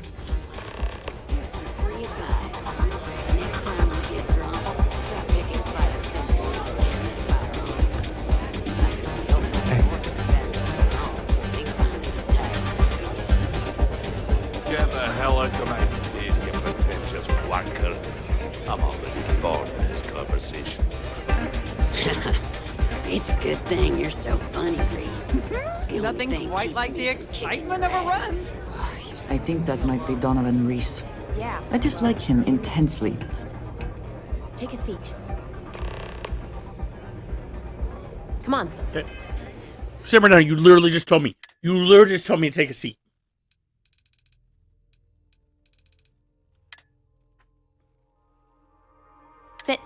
Get the hell out of my face, you pretentious wanker. I'm already bored with this conversation. It's a good thing you're so funny, Reese. Nothing quite like the excitement of a run. I think that might be Donovan Reese. Yeah. I dislike him intensely. Take a seat. Come on. Simmer down, you literally just told me. You literally just told me to take a seat. Sit.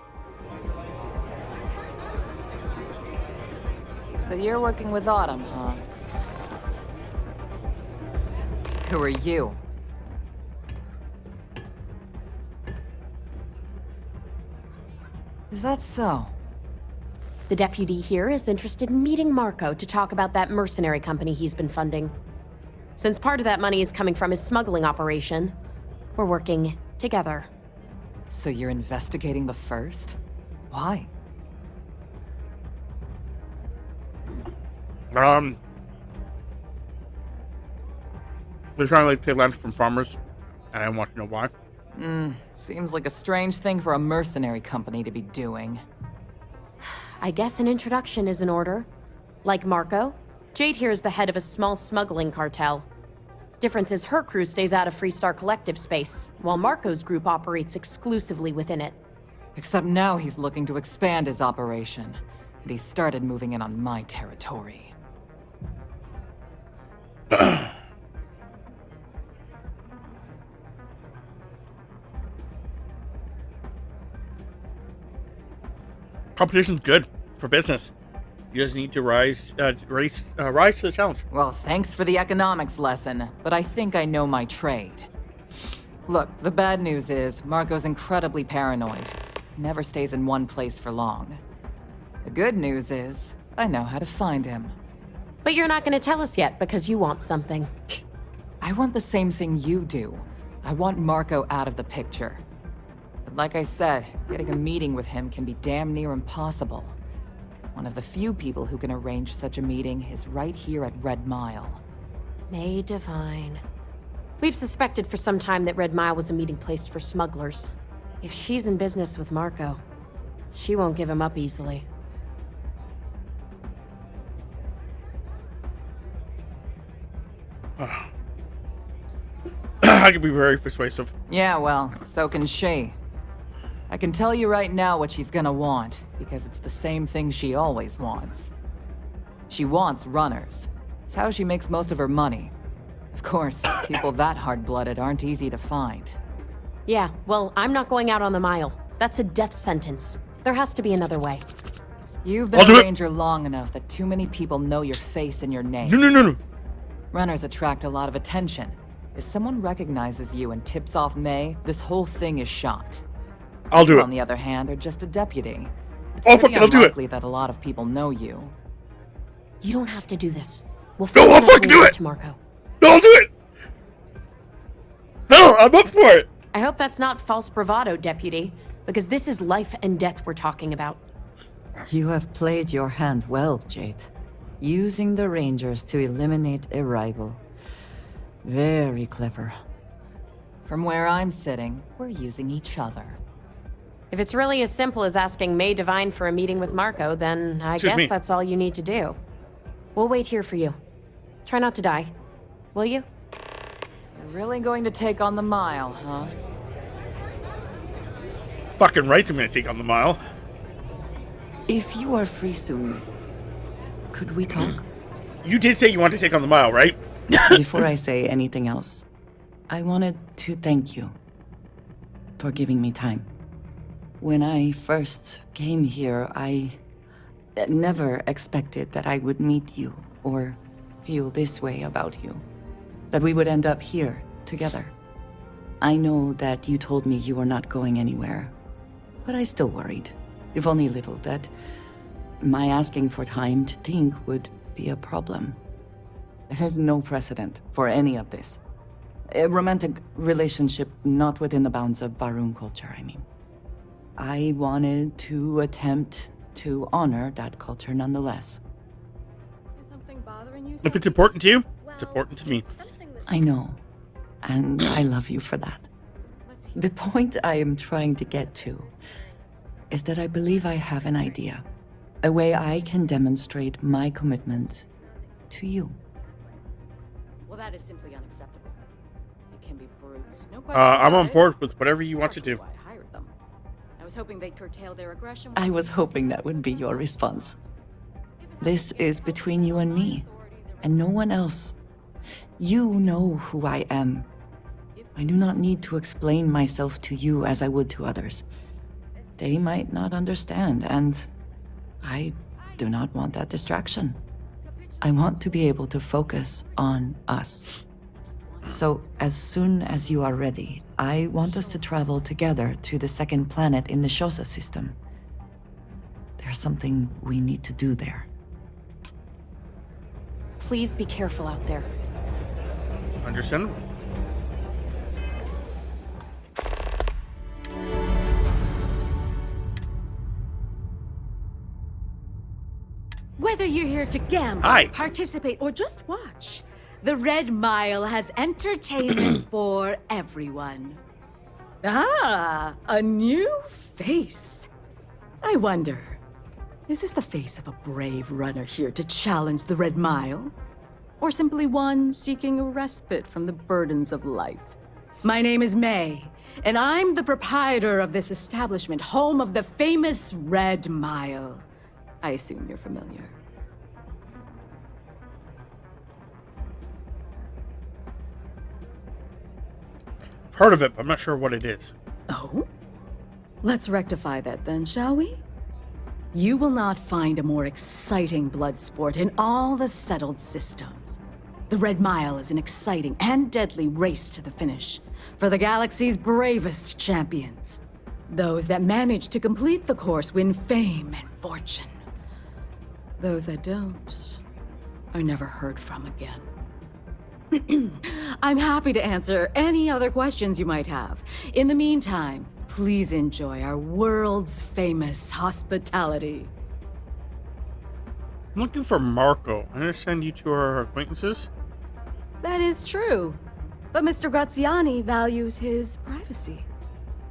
So you're working with Autumn, huh? Who are you? Is that so? The deputy here is interested in meeting Marco to talk about that mercenary company he's been funding. Since part of that money is coming from his smuggling operation, we're working together. So you're investigating the first? Why? They're trying to like take land from farmers, and I want to know why. Seems like a strange thing for a mercenary company to be doing. I guess an introduction is in order. Like Marco, Jade here is the head of a small smuggling cartel. Difference is her crew stays out of Freestar Collective space, while Marco's group operates exclusively within it. Except now he's looking to expand his operation, and he started moving in on my territory. Competition's good for business. You just need to rise to the challenge. Well, thanks for the economics lesson, but I think I know my trade. Look, the bad news is Marco's incredibly paranoid. Never stays in one place for long. The good news is I know how to find him. But you're not going to tell us yet because you want something. I want the same thing you do. I want Marco out of the picture. But like I said, getting a meeting with him can be damn near impossible. One of the few people who can arrange such a meeting is right here at Red Mile. May Divine. We've suspected for some time that Red Mile was a meeting place for smugglers. If she's in business with Marco, she won't give him up easily. I can be very persuasive. Yeah, well, so can she. I can tell you right now what she's gonna want, because it's the same thing she always wants. She wants runners. It's how she makes most of her money. Of course, people that hard-blooded aren't easy to find. Yeah, well, I'm not going out on the mile. That's a death sentence. There has to be another way. You've been a ranger long enough that too many people know your face and your name. No. Runners attract a lot of attention. If someone recognizes you and tips off May, this whole thing is shot. I'll do it. On the other hand, are just a deputy. It's Oh, pretty fuck it, I'll do it. unlikely that a lot of people know you. You don't have to do this. We'll No, find I'll another fucking way do back it! to Marco. No, I'll do it! No, I'm up for it! I hope that's not false bravado, deputy, because this is life and death we're talking about. You have played your hand well, Jade. Using the Rangers to eliminate a rival. Very clever. From where I'm sitting, we're using each other. If it's really as simple as asking May Divine for a meeting with Marco, then I guess that's all you need to do. We'll wait here for you. Try not to die. Will you? You're really going to take on the mile, huh? Fucking right, I'm gonna take on the mile. If you are free soon, could we talk? You did say you want to take on the mile, right? Before I say anything else, I wanted to thank you for giving me time. When I first came here, I never expected that I would meet you or feel this way about you. That we would end up here together. I know that you told me you were not going anywhere, but I still worried, if only a little, that my asking for time to think would be a problem. There is no precedent for any of this. A romantic relationship not within the bounds of Barun culture, I mean. I wanted to attempt to honor that culture nonetheless. Is something bothering you? If it's important to you, it's important to me. I know, and I love you for that. The point I am trying to get to is that I believe I have an idea. A way I can demonstrate my commitment to you. Well, that is simply unacceptable. It can be brutes. No I'm on board with whatever you want to do. I hired them. I was hoping they'd curtail their aggression. I was hoping that would be your response. This is between you and me, and no one else. You know who I am. I do not need to explain myself to you as I would to others. They might not understand, and I do not want that distraction. I want to be able to focus on us. So, as soon as you are ready, I want us to travel together to the second planet in the Shosa system. There's something we need to do there. Please be careful out there. Understandable. Whether you're here to gamble, participate, or just watch, the Red Mile has entertainment for everyone. Ah, a new face. I wonder, is this the face of a brave runner here to challenge the Red Mile? Or simply one seeking a respite from the burdens of life? My name is May, and I'm the proprietor of this establishment, home of the famous Red Mile. I assume you're familiar. I've heard of it, but I'm not sure what it is. Oh? Let's rectify that then, shall we? You will not find a more exciting blood sport in all the settled systems. The Red Mile is an exciting and deadly race to the finish for the galaxy's bravest champions. Those that manage to complete the course win fame and fortune. Those that don't are never heard from again. I'm happy to answer any other questions you might have. In the meantime, please enjoy our world's famous hospitality. I'm looking for Marco. I understand you two are acquaintances? That is true. But Mr. Graziani values his privacy.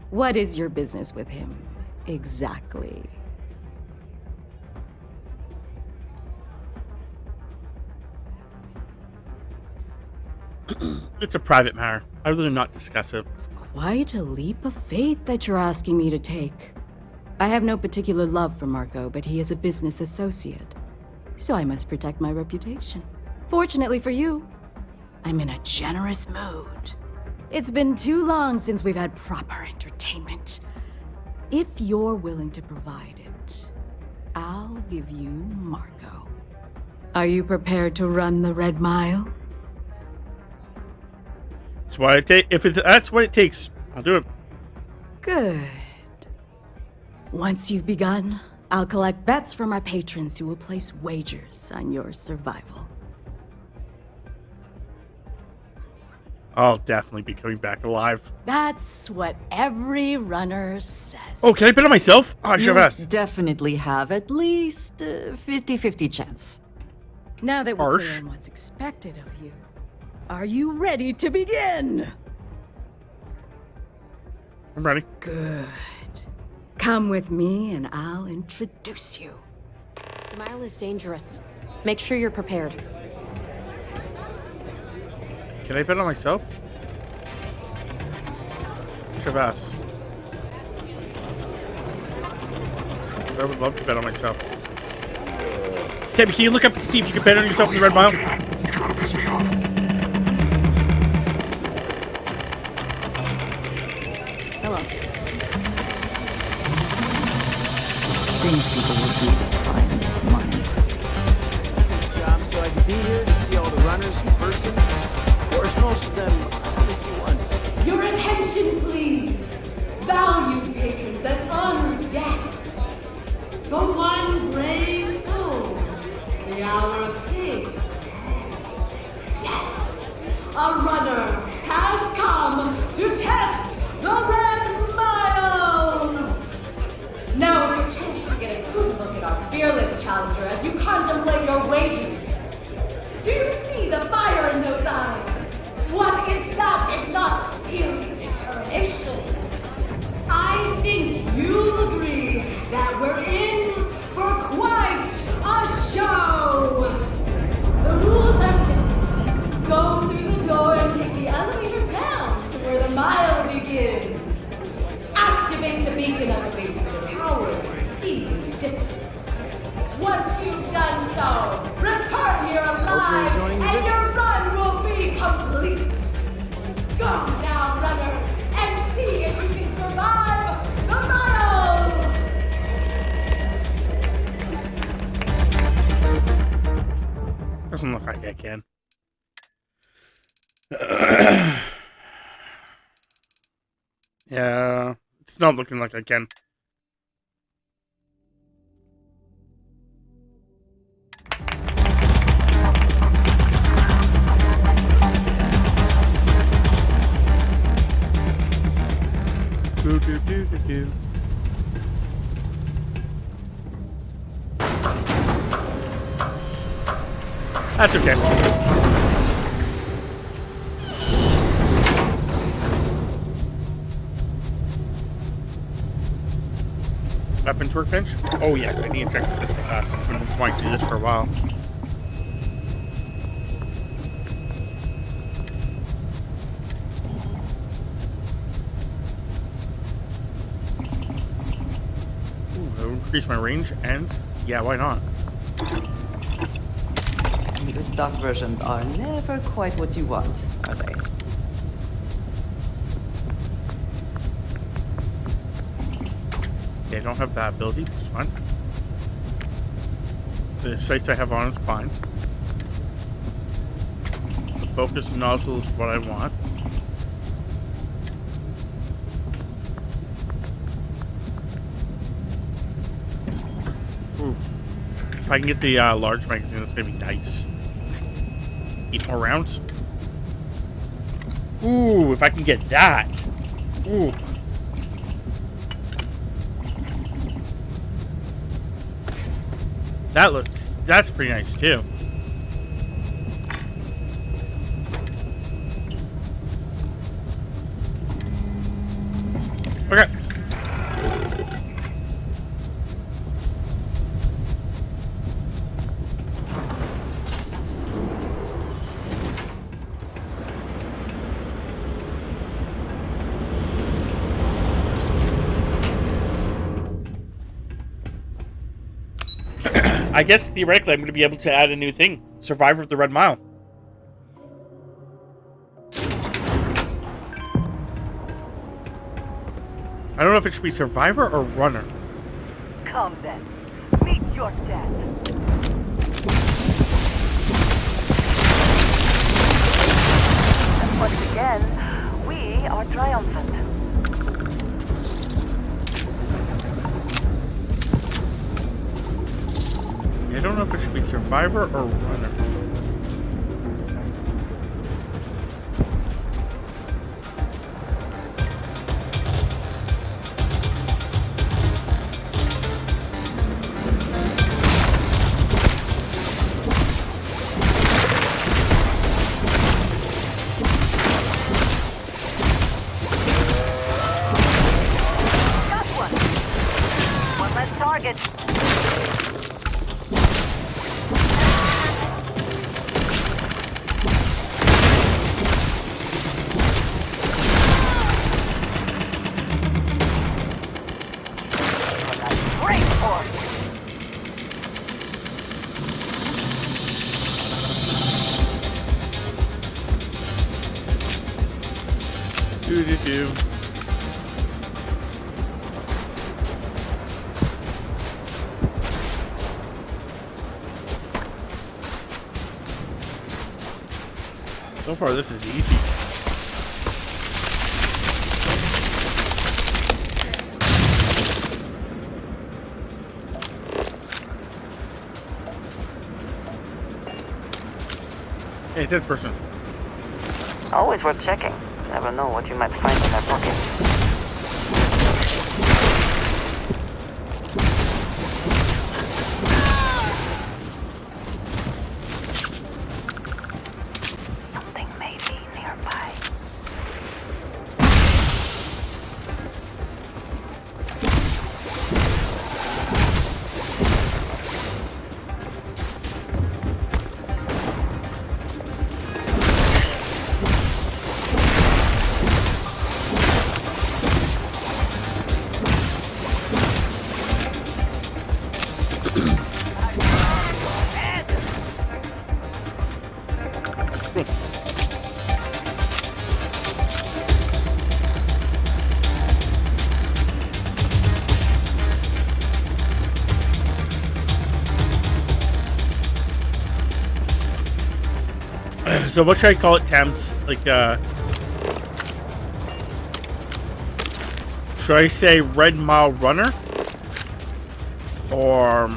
What is your business with him, exactly? It's a private matter. I'd rather not discuss it. It's quite a leap of faith that you're asking me to take. I have no particular love for Marco, but he is a business associate. So I must protect my reputation. Fortunately for you, I'm in a generous mood. It's been too long since we've had proper entertainment. If you're willing to provide it, I'll give you Marco. Are you prepared to run the Red Mile? That's what that's what it takes. I'll do it. Good. Once you've begun, I'll collect bets from our patrons who will place wagers on your survival. I'll definitely be coming back alive. That's what every runner says. Oh, can I bet on myself? Oh, I should have asked. Definitely have at least 50-50 chance. Now that we're clear on what's expected of you, are you ready to begin? I'm ready. Good. Come with me and I'll introduce you. The mile is dangerous. Make sure you're prepared. Can I bet on myself? Should have asked. I would love to bet on myself. Tammy, can you look up to see if you can bet on yourself in the Red Mile? You trying to piss me off? Hello. Things people will do to find money. Job so I can be here to see all the runners in person. Of course, most of them I only see once. Your attention, please. Valued patrons and honored guests. For one brave soul, the hour of hate is ahead. Yes! A runner has come to test the Red Mile! Now is your chance to get a good look at our fearless challenger as you contemplate your wagers. Do you see the fire in those eyes? What is that if not steely determination? I think you'll agree that we're in for quite a show! The rules are simple. Go through the door and take the elevator down to where the mile begins. Activate the beacon at the base of the tower and see in the distance. Once you've done so, return here alive and your run will be complete. Go now, runner, and see if you can survive the mile! Doesn't look like I can. Yeah, it's not looking like I can. Do. That's okay. Weapons workbench? Oh yes, I need to check this class. I've been wanting to do this for a while. Ooh, that'll increase my range, and yeah, why not? The stock versions are never quite what you want, are they? Yeah, I don't have that ability, which is fine. The sights I have on is fine. The focus nozzle is what I want. Ooh. If I can get the large magazine, that's gonna be nice. 8 more rounds. Ooh, if I can get that. Ooh. That looks That's pretty nice too. Okay. I guess theoretically I'm going to be able to add a new thing. Survivor of the Red Mile. I don't know if it should be Survivor or Runner. Come then. Meet your death. And once again, we are triumphant. I don't know if it should be Survivor or Runner. Got one. One less target. Do. So far, this is easy. Hey, dead person. Always worth checking. Never know what you might find in their pocket. Something may be nearby. So what should I call it, Thames? Like, should I say Red Mile Runner? Or...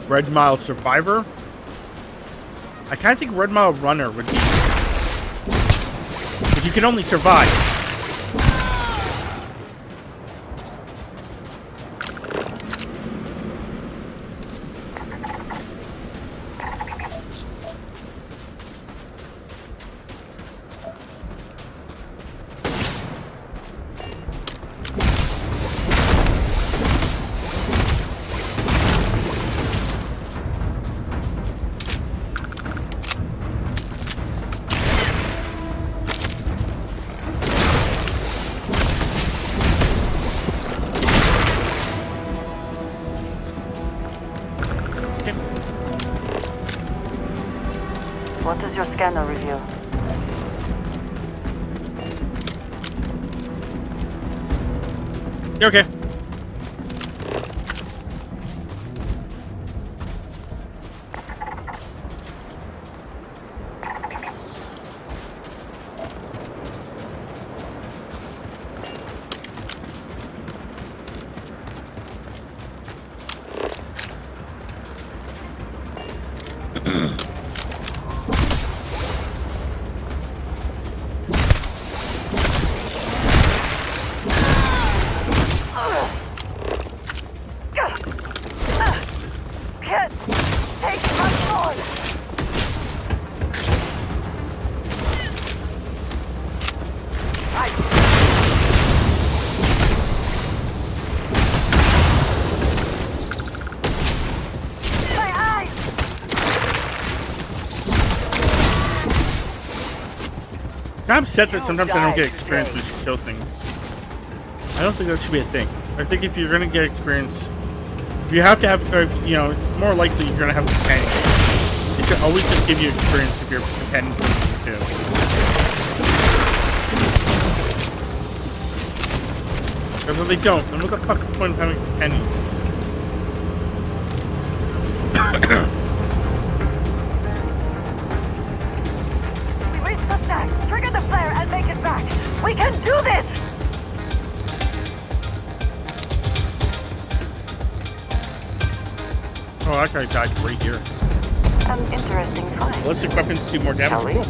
Red Mile Survivor? I kind of think Red Mile Runner would be... because you can only survive. What does your scanner reveal? Okay. I'm upset that sometimes I don't get experience when you kill things. I don't think that should be a thing. I think if you're gonna get experience, if you have to have, or if, you know, it's more likely you're gonna have a companion. It should always just give you experience if your companion kills you too. Because if they don't, then what the fuck's the point of having a companion? Trigger the flare and make it back. We can do this! Oh, that guy died right here. An interesting find. Ballistic weapons do more damage. Cool.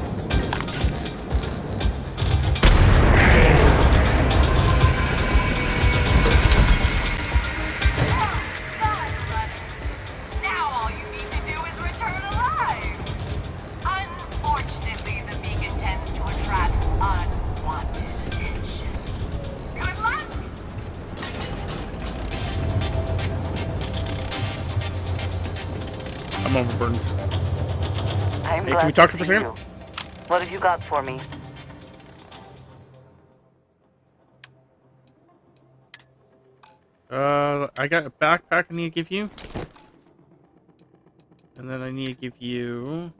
Now all you need to do is return alive. Unfortunately, the beacon tends to attract unwanted attention. Good luck! I'm overburdened. I'm Hey, glad can we talk to for a see second? you. What have you got for me? I got a backpack I need to give you. And then I need to give you...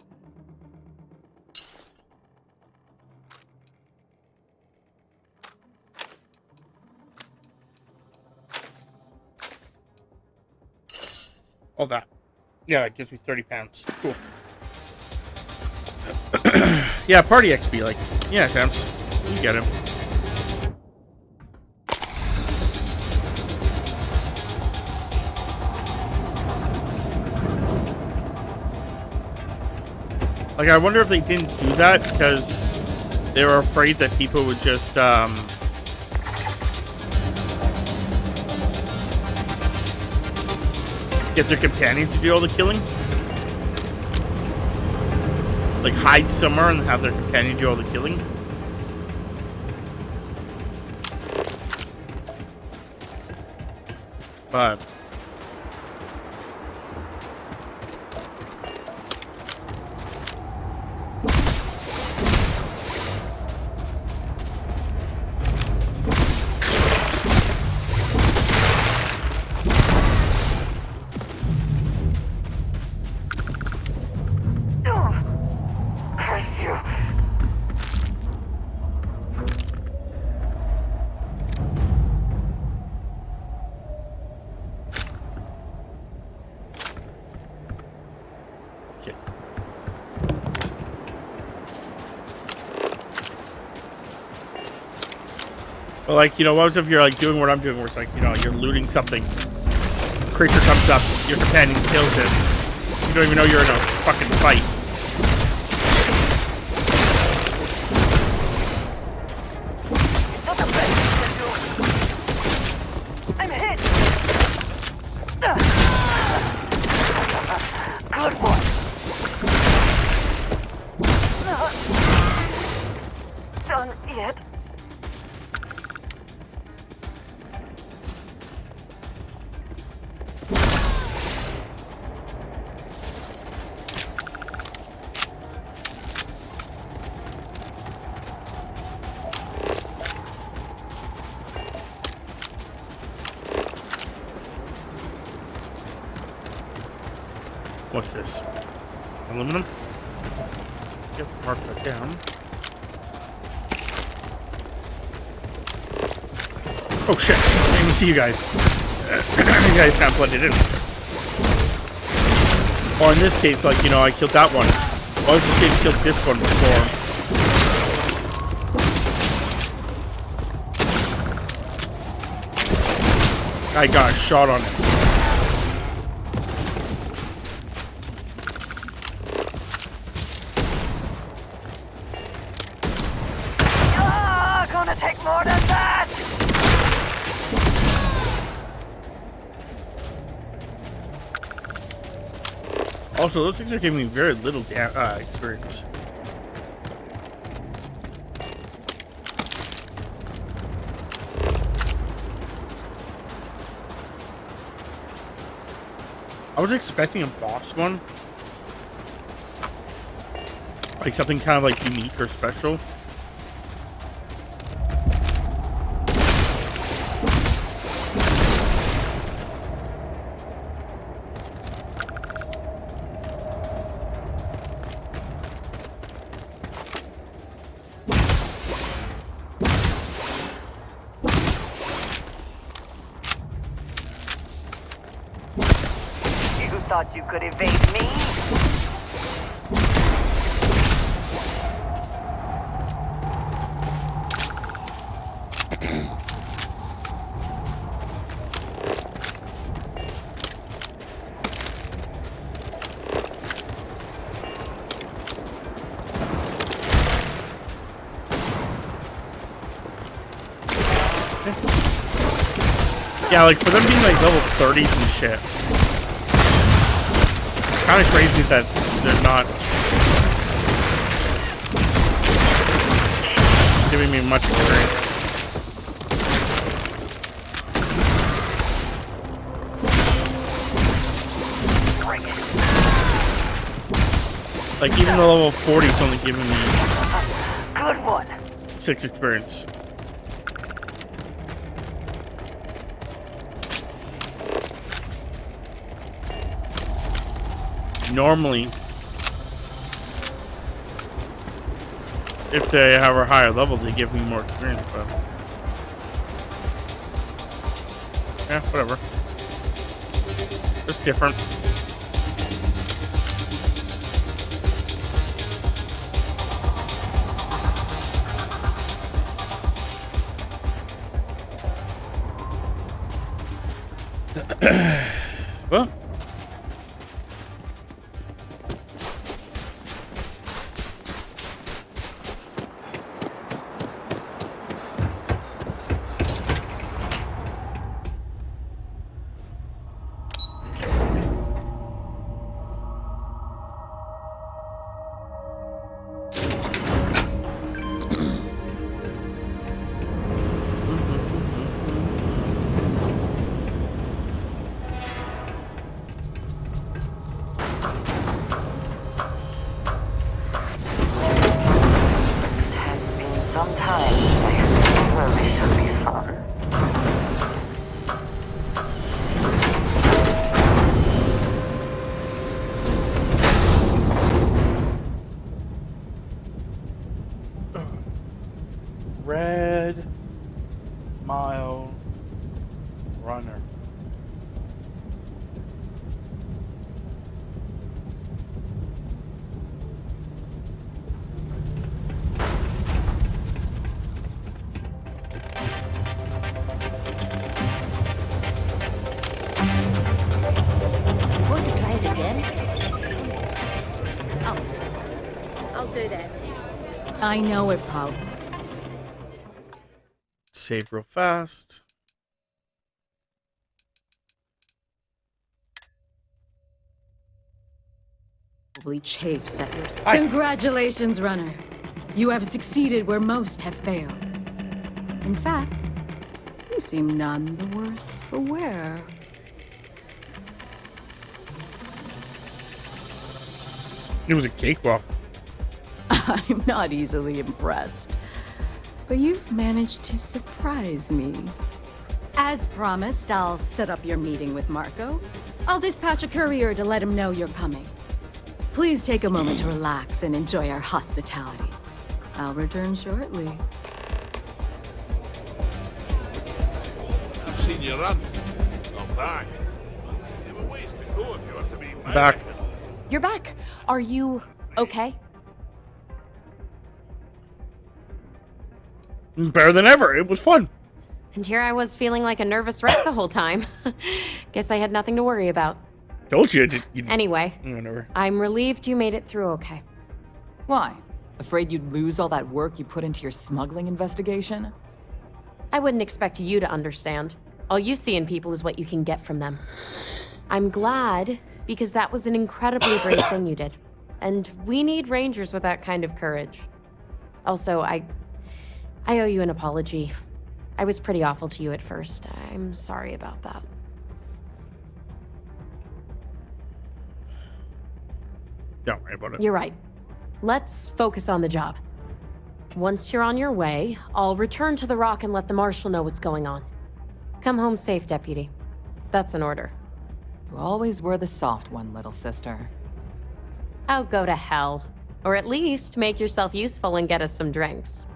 all that. Yeah, it gives me 30 pounds. Cool. Yeah, party XP, like, yeah, Tams. You get him. Like, I wonder if they didn't do that because they were afraid that people would just, get their companion to do all the killing. Like, hide somewhere and have their companion do all the killing. But... But like, you know, what if you're like doing what I'm doing, where it's like, you know, you're looting something, creature comes up, your companion kills it, you don't even know you're in a fucking fight. I'm hit! Good boy! Done yet? What's this? Aluminum? Yep, mark that down. Oh shit, I didn't even see you guys. You guys kind of blended in. Or in this case, like, you know, I killed that one. Well, I was just kidding, killed this one before. I got a shot on it. Gonna take more than that! Also, those things are giving me very little experience. I was expecting a boss one. Like something kind of like unique or special. Thought you could evade me? Yeah, like for them being like level 30s and shit. Kind of crazy that they're not giving me much experience. Like even the level 40 is only giving me good one. 6 experience. Normally, if they have a higher level, they give me more experience, but yeah, whatever. Just different. Well. Red Mile Runner. Want to try it again? I'll do that. I know it, Pop. Save real fast. Probably chafes at your... Congratulations, runner. You have succeeded where most have failed. In fact, you seem none the worse for wear. It was a cakewalk. I'm not easily impressed. But you've managed to surprise me. As promised, I'll set up your meeting with Marco. I'll dispatch a courier to let him know you're coming. Please take a moment to relax and enjoy our hospitality. I'll return shortly. I've seen you run. I'm back. You have a ways to go if you want to be back. You're back. Are you okay? Better than ever. It was fun. And here I was feeling like a nervous wreck the whole time. Guess I had nothing to worry about. Told you. Anyway, whatever. I'm relieved you made it through okay. Why? Afraid you'd lose all that work you put into your smuggling investigation? I wouldn't expect you to understand. All you see in people is what you can get from them. I'm glad, because that was an incredibly brave thing you did. And we need rangers with that kind of courage. Also, I owe you an apology. I was pretty awful to you at first. I'm sorry about that. Don't worry about it. You're right. Let's focus on the job. Once you're on your way, I'll return to the Rock and let the Marshal know what's going on. Come home safe, Deputy. That's an order. You always were the soft one, little sister. Oh, go to hell. Or at least make yourself useful and get us some drinks.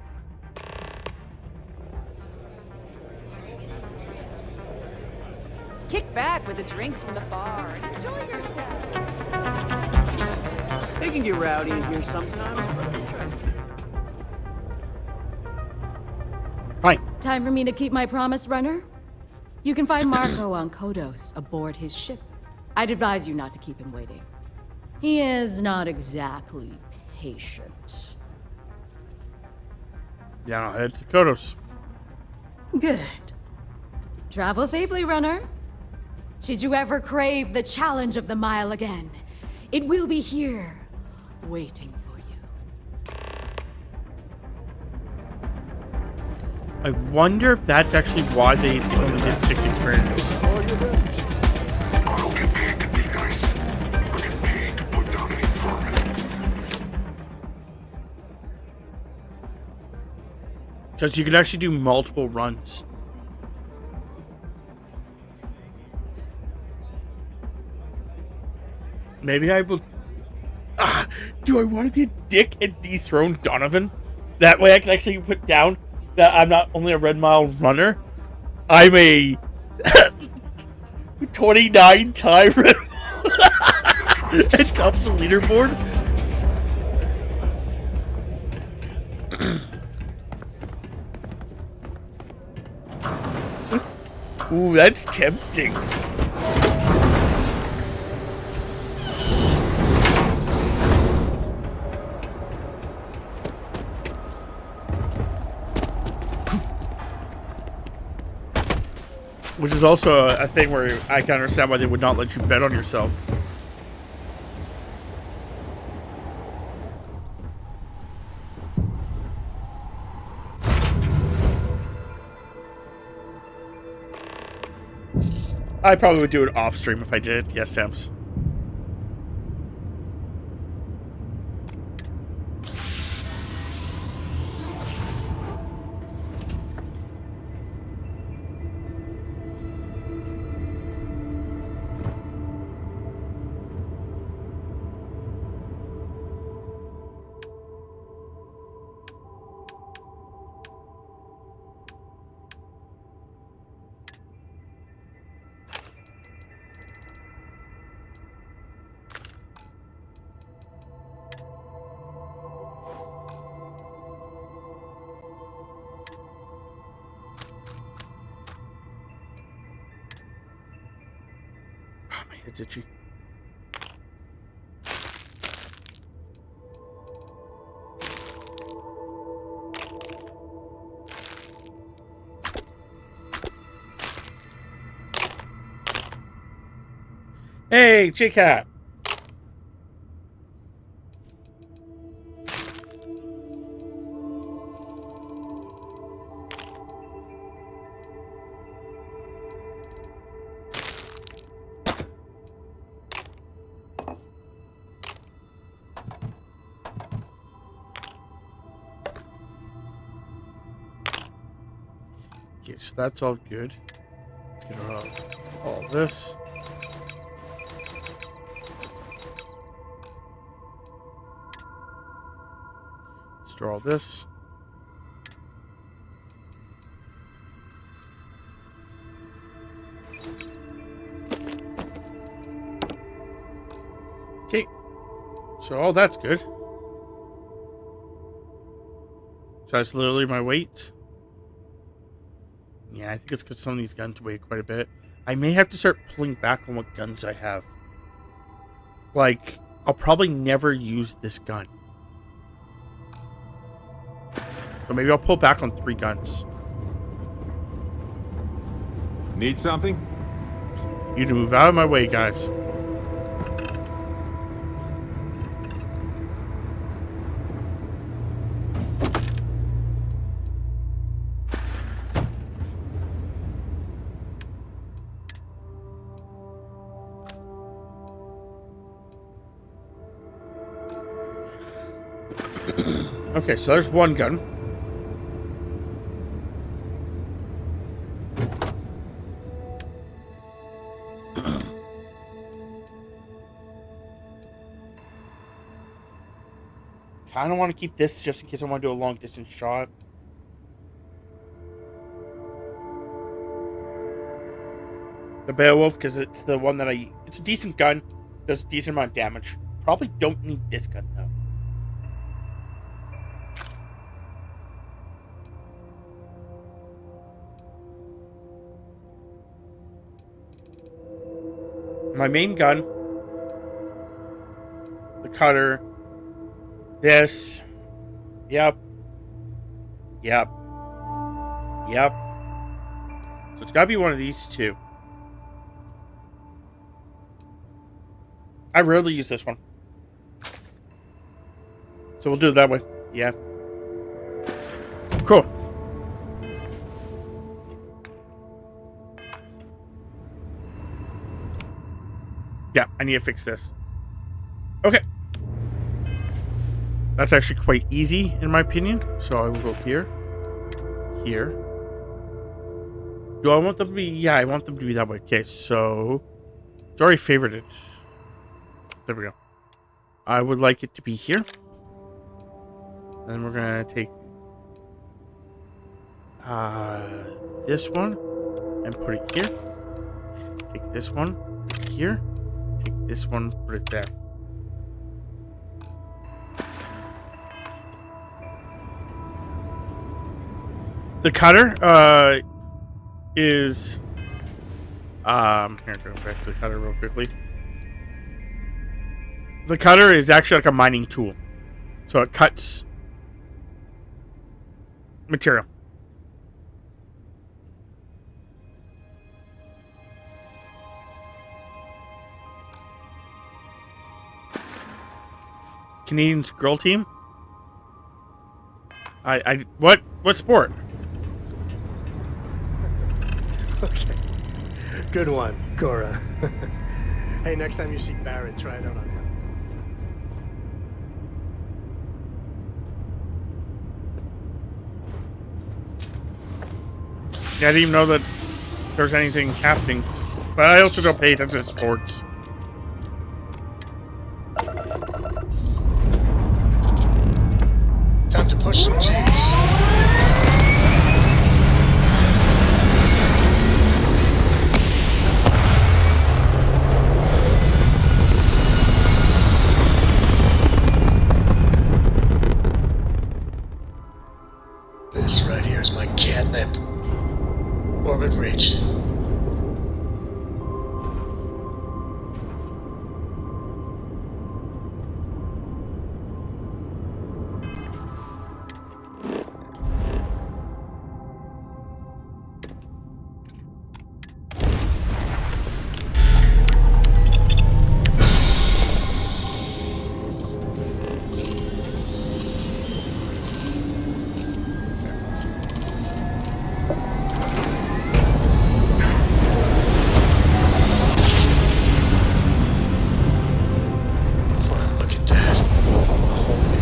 Kick back with a drink from the bar and enjoy yourself. They can get rowdy in here sometimes, but they try to keep. Right. Time for me to keep my promise, runner? You can find Marco on Kodos aboard his ship. I'd advise you not to keep him waiting. He is not exactly patient. Then I'll head to Kodos. Good. Travel safely, runner. Should you ever crave the challenge of the mile again, it will be here, waiting for you. I wonder if that's actually why they only did 6 experiments. I don't get paid to be nice. I get paid to put down any vermin. Because you could actually do multiple runs. Maybe I will... do I want to be a dick and dethrone Donovan? That way I can actually put down that I'm not only a Red Mile runner, I'm a 29-time Red Mile at top of the leaderboard. Ooh, that's tempting. Which is also a thing where I can understand why they would not let you bet on yourself. I probably would do it off stream if I did it. Yes, Sams. It's itchy. Hey, J-Cat. Okay, so that's all good. Let's get rid of all this. Store all this. Okay, so all that's good. So that's literally my weight. Yeah, I think it's because some of these guns weigh quite a bit. I may have to start pulling back on what guns I have. Like, I'll probably never use this gun. So maybe I'll pull back on 3 guns. Need something? You need to move out of my way, guys. Okay, so there's one gun. Kind of want to keep this just in case I want to do a long distance shot. The Beowulf, because it's the one that it's a decent gun, does a decent amount of damage. Probably don't need this gun though. My main gun, the cutter, this, yep. So it's gotta be one of these two. I rarely use this one. So we'll do it that way. Yeah. Cool. Yeah, I need to fix this. Okay. That's actually quite easy, in my opinion. So I will go here. Here. Do I want them to be... Yeah, I want them to be that way. Okay, so... It's already favorited. There we go. I would like it to be here. Then we're going to take... this one. And put it here. Take this one. Put it here. Take this one. Put it there. The cutter, is... Here, go back to the cutter real quickly. The cutter is actually like a mining tool. So it cuts material. Canadians girl team? What sport? Okay. Good one, Cora. Hey, next time you see Barrett, try it out on him. Yeah, I didn't even know that there's anything happening. But I also don't pay attention to sports. Time to push some G's. This right here is my catnip. Orbit reached.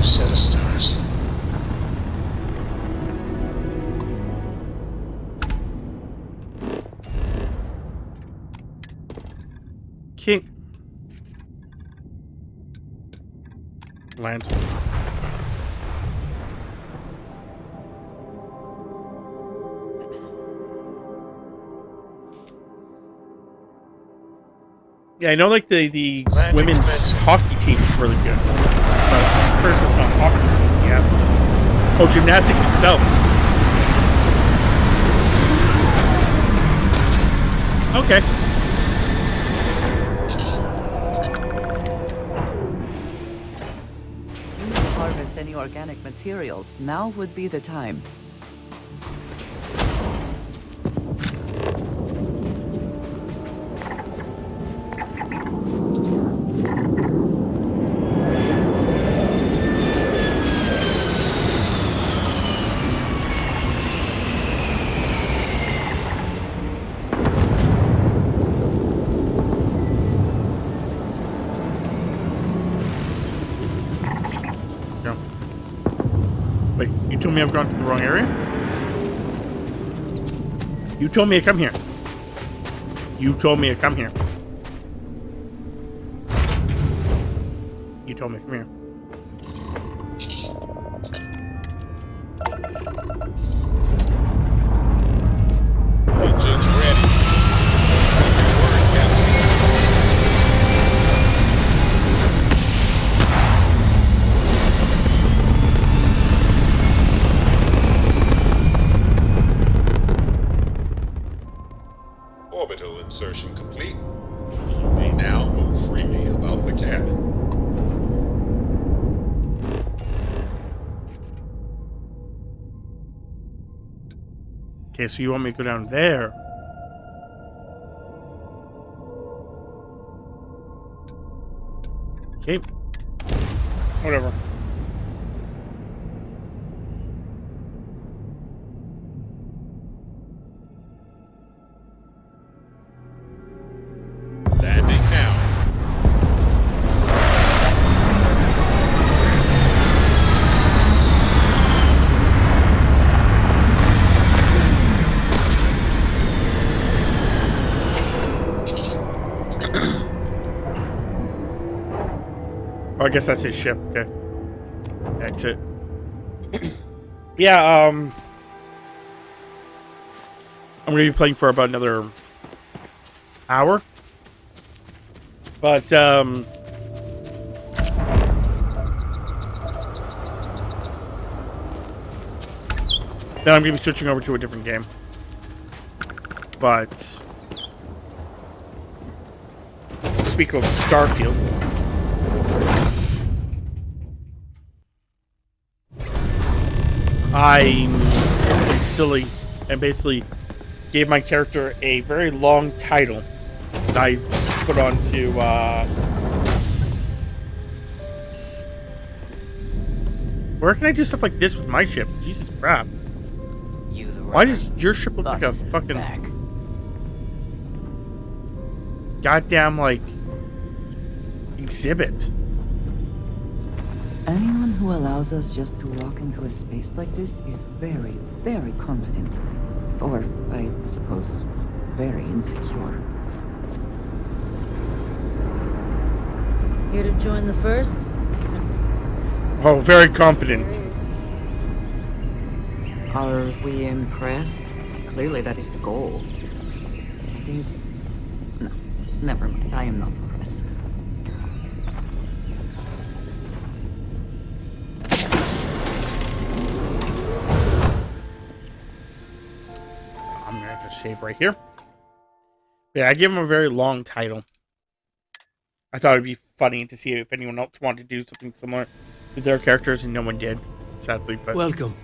Set of stars. King. Land. Yeah, I know like the women's hockey team is really good. But first it's not hockey season yet. Oh, gymnastics itself. Okay. You need to harvest any organic materials. Now would be the time. me I've gone to the wrong area? You told me to come here. You told me to come here. You told me to come here. Engines ready. Word, Captain. Orbital insertion complete. You may now move freely about the cabin. Okay, so you want me to go down there? Okay. Whatever. Landing now. Oh, I guess that's his ship. Okay. Exit. Yeah, I'm gonna be playing for about another hour. But, then I'm gonna be switching over to a different game. But, speak of Starfield. I'm basically silly and basically gave my character a very long title that I put onto where can I do stuff like this with my ship? Jesus crap. Why does your ship look like a fucking goddamn like exhibit? Anyone who allows us just to walk into a space like this is very, very confident. Or, I suppose, very insecure. Here to join the first? Oh, very confident. Are we impressed? Clearly that is the goal. No, never mind. I am not impressed. I'm gonna have to save right here. Yeah, I gave him a very long title. I thought it'd be funny to see if anyone else wanted to do something similar with their characters, and no one did, sadly. But welcome.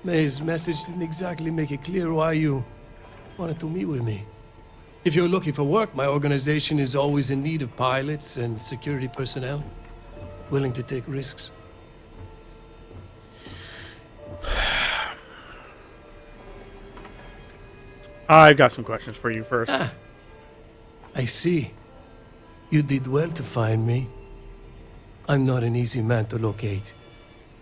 May's message didn't exactly make it clear why you wanted to meet with me. If you're looking for work, my organization is always in need of pilots and security personnel, willing to take risks. I've got some questions for you first. I see. You did well to find me. I'm not an easy man to locate.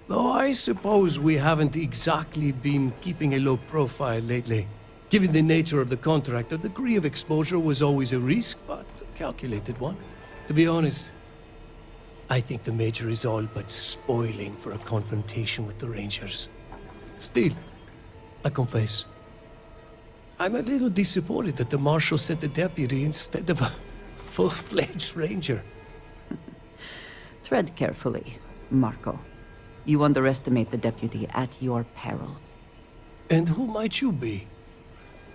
Though I suppose we haven't exactly been keeping a low profile lately. Given the nature of the contract, a degree of exposure was always a risk, but a calculated one. To be honest, I think the Major is all but spoiling for a confrontation with the Rangers. Still, I confess, I'm a little disappointed that the Marshal sent a deputy instead of a full-fledged Ranger. Tread carefully, Marco. You underestimate the deputy at your peril. And who might you be?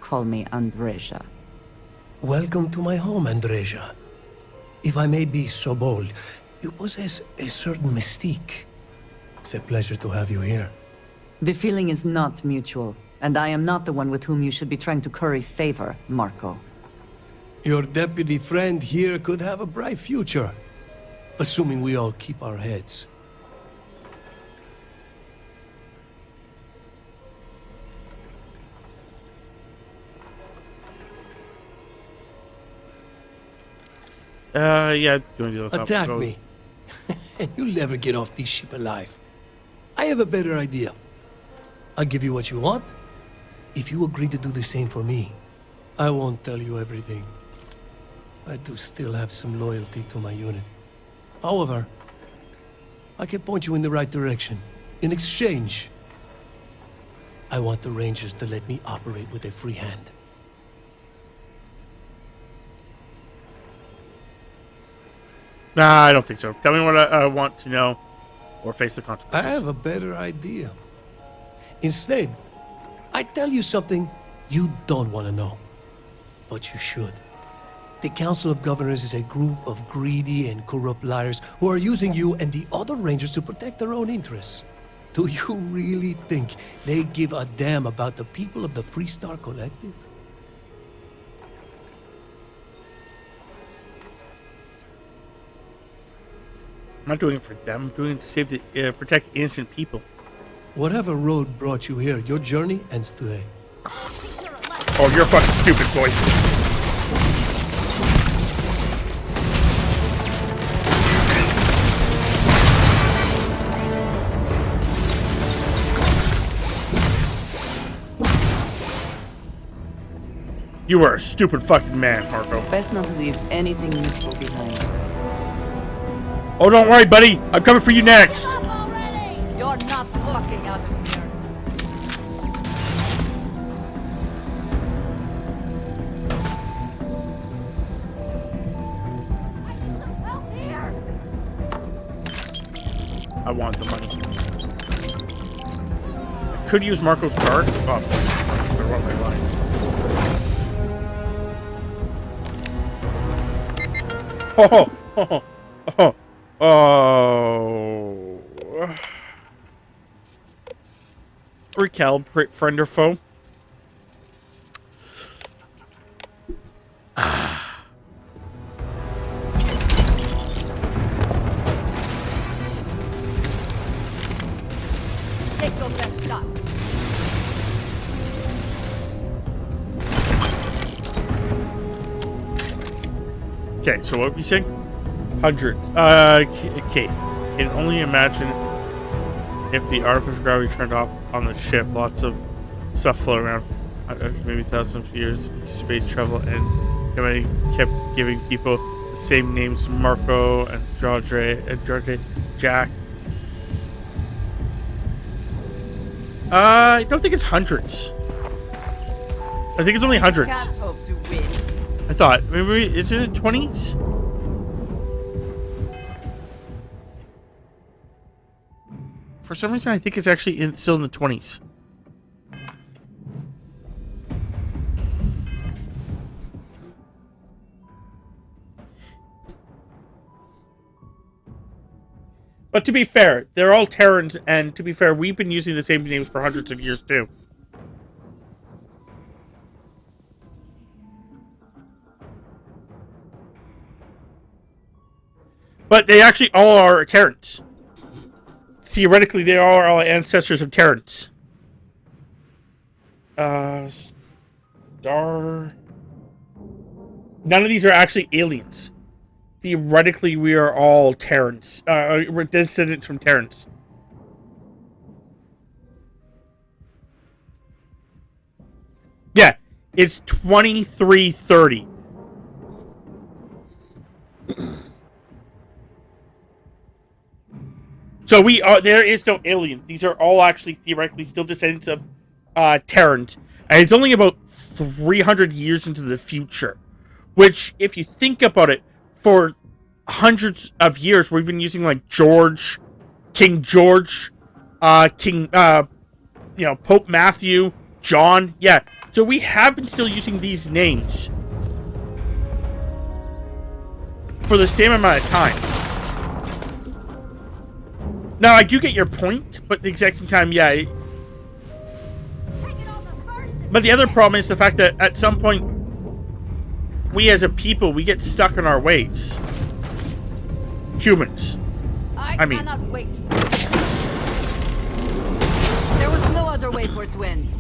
Call me Andreja. Welcome to my home, Andreja. If I may be so bold, you possess a certain mystique. It's a pleasure to have you here. The feeling is not mutual, and I am not the one with whom you should be trying to curry favor, Marco. Your deputy friend here could have a bright future, assuming we all keep our heads. Yeah, you want to do the Attack me, and you'll never get off this ship alive. I have a better idea. I'll give you what you want if you agree to do the same for me. I won't tell you everything. I do still have some loyalty to my unit. However, I can point you in the right direction. In exchange, I want the Rangers to let me operate with a free hand. Nah, I don't think so. Tell me what I want to know, or face the consequences. I have a better idea. Instead, I tell you something you don't want to know, but you should. The Council of Governors is a group of greedy and corrupt liars who are using you and the other Rangers to protect their own interests. Do you really think they give a damn about the people of the Freestar Collective? I'm not doing it for them. I'm doing it to save the protect innocent people. Whatever road brought you here, your journey ends today. Oh, you're fucking stupid, boy. You are a stupid fucking man, Marco. Best not to leave anything useful behind. Oh, don't worry, buddy. I'm coming for you next. You're not walking out of here. I want the money. I could use Marco's card. Oh, I wrote my line. Oh. Recalibrate friend or foe. Take your best shots. Okay, so what were we saying? 100. Okay. Can only imagine if the artificial gravity turned off on the ship. Lots of stuff floating around. Maybe thousands of years into space travel, and humanity kept giving people the same names: Marco and George, Jack. I don't think it's hundreds. I think it's only hundreds. Cats hope to win. I thought maybe it's in the 20s. For some reason, I think it's actually still in the 20s. But to be fair, they're all Terrans, and to be fair, we've been using the same names for hundreds of years too. But they actually all are Terrans. Theoretically, they all are ancestors of Terrans. Star... None of these are actually aliens. Theoretically, we are all Terrans. We're descendants from Terrans. Yeah, it's 2330. So we are. There is no alien. These are all actually theoretically still descendants of Terrans, and it's only about 300 years into the future. Which, if you think about it, for hundreds of years we've been using like George, King George, Pope Matthew, John. Yeah, so we have been still using these names for the same amount of time. Now, I do get your point, but at the exact same time, yeah. But the other problem is the fact that at some point, we as a people, we get stuck in our ways. Humans. I mean. Cannot wait. There was no other way for it to end.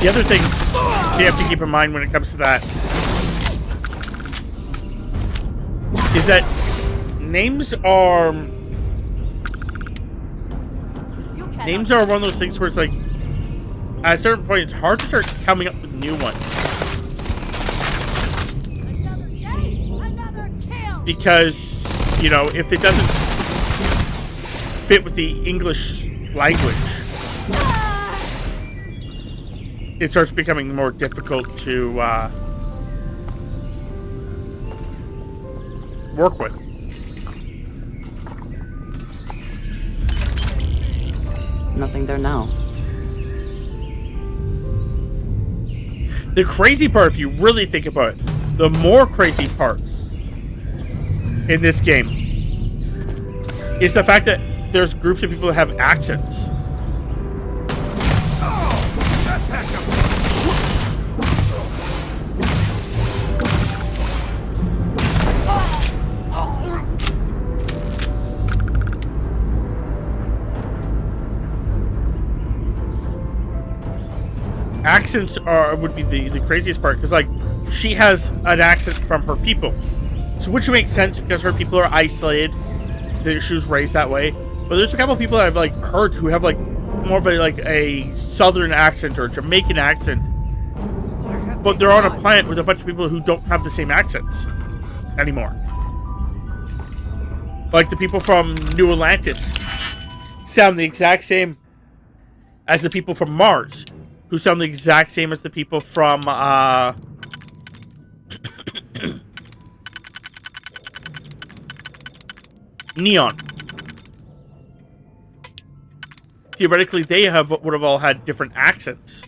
The other thing you have to keep in mind when it comes to that is that names are one of those things where it's like, at a certain point, it's hard to start coming up with new ones. Because, you know, if it doesn't fit with the English language, it starts becoming more difficult to work with. Nothing there now. The crazy part, if you really think about it, the more crazy part in this game is the fact that there's groups of people that have accents. Accents would be the craziest part, because like she has an accent from her people, so which makes sense because her people are isolated. She was raised that way. But there's a couple of people that I've like heard who have like more of a southern accent or a Jamaican accent, but they're on a planet with a bunch of people who don't have the same accents anymore. Like the people from New Atlantis sound the exact same as the people from Mars, who sound the exact same as the people from, Neon. Theoretically, they would have all had different accents.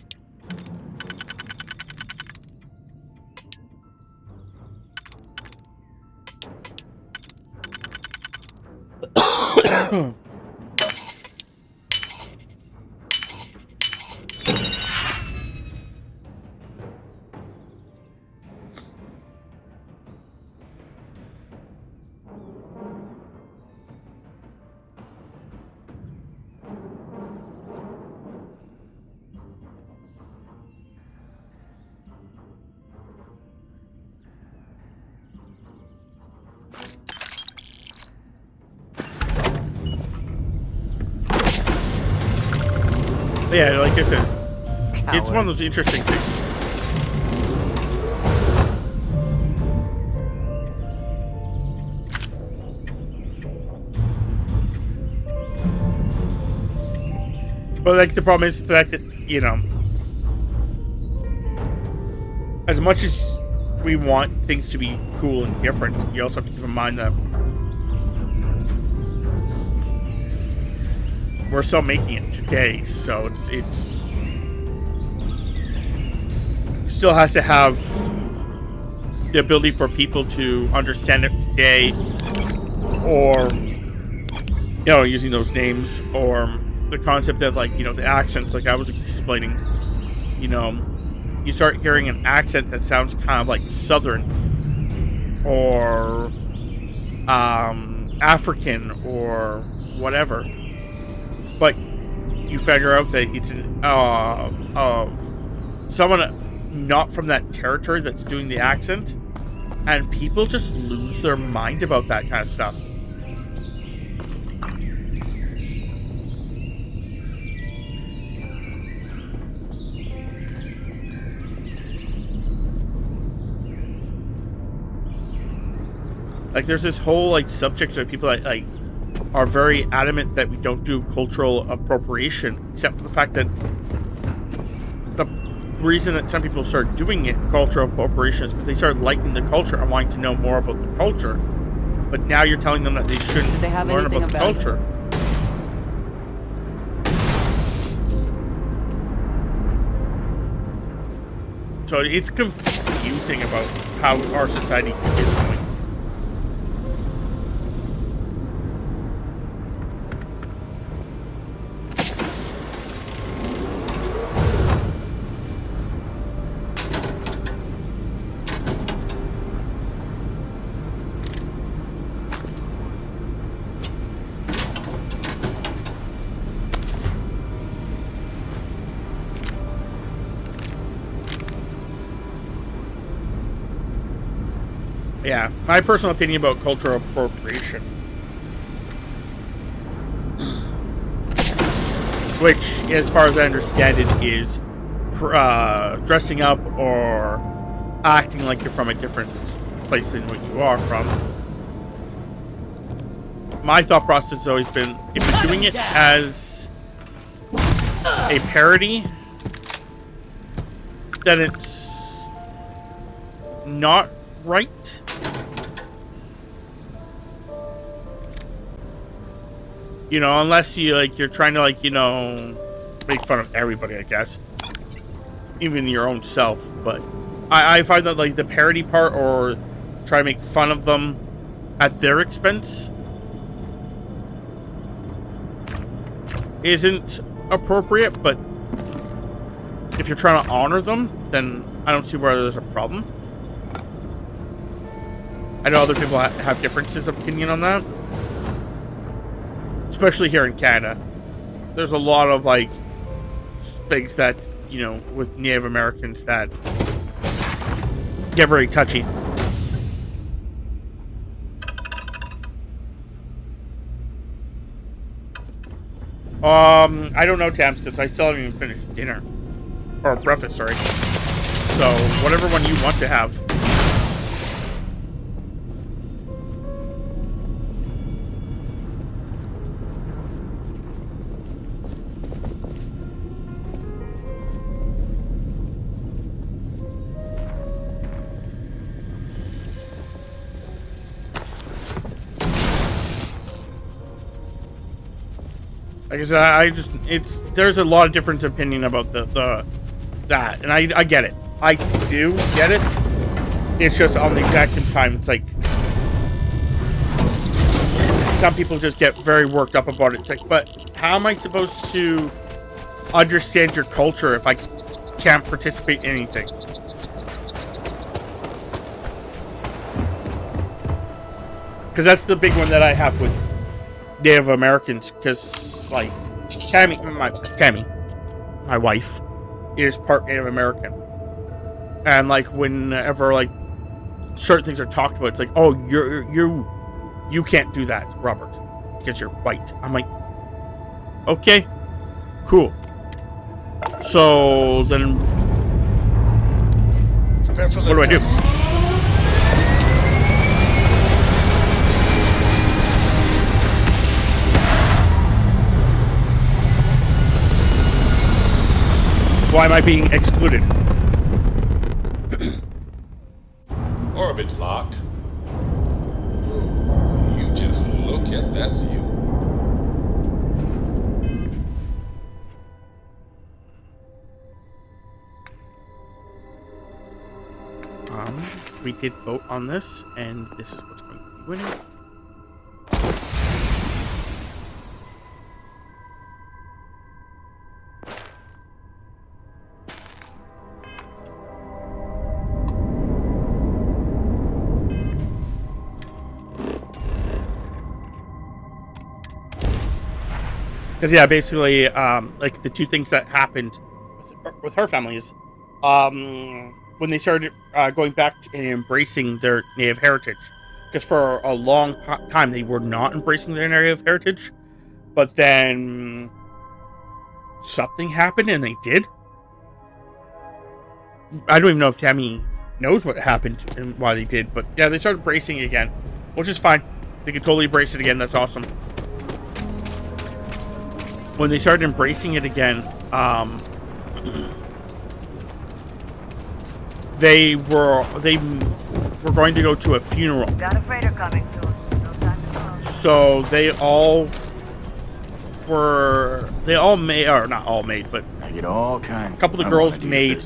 Yeah, like I said, it's one of those interesting things. But like the problem is the fact that, you know, as much as we want things to be cool and different, you also have to keep in mind that we're still making it today, so it's still has to have the ability for people to understand it today, or, you know, using those names, or the concept of, like, you know, the accents, like I was explaining. You know, you start hearing an accent that sounds kind of like Southern, or African, or whatever. But you figure out that it's someone not from that territory that's doing the accent, and people just lose their mind about that kind of stuff. Like, there's this whole, like, subject of people that, like, are very adamant that we don't do cultural appropriation, except for the fact that the reason that some people start doing it, cultural appropriation, is because they start liking the culture and wanting to know more about the culture. But now you're telling them that they shouldn't learn about the culture. So it's confusing about how our society is going. Yeah, my personal opinion about cultural appropriation, which, as far as I understand it, is dressing up or acting like you're from a different place than what you are from. My thought process has always been, if you're doing it as a parody, then it's not right. You know, unless you're trying to make fun of everybody, I guess. Even your own self. But I find that the parody part, or try to make fun of them at their expense, isn't appropriate. But if you're trying to honor them, then I don't see where there's a problem. I know other people have differences of opinion on that. Especially here in Canada. There's a lot of, things that, with Native Americans that get very touchy. I don't know, Tams, because I still haven't even finished dinner. Or breakfast, sorry. So, whatever one you want to have. Like I said, there's a lot of different opinion about that, and I get it. I do get it. It's just on the exact same time, it's like some people just get very worked up about it. It's like, but how am I supposed to understand your culture if I can't participate in anything? Because that's the big one that I have with Native Americans, because Tammy, my wife, is part Native American, and whenever certain things are talked about, it's like, oh, you can't do that, Robert, because you're white. I'm like, okay, cool. So then, what do I do? Why am I being excluded? Orbit locked. You just look at that view. We did vote on this, and this is what's going to be winning. Because, yeah, basically, the two things that happened with her family is, when they started going back and embracing their native heritage. Because for a long time, they were not embracing their native heritage. But then something happened and they did. I don't even know if Tammy knows what happened and why they did. But, yeah, they started embracing it again, which is fine. They could totally embrace it again. That's awesome. When they started embracing it again, they were going to go to a funeral. Got a freighter coming soon. No time to close. So they all made, or not all made, but I get all kinds. A couple of the girls made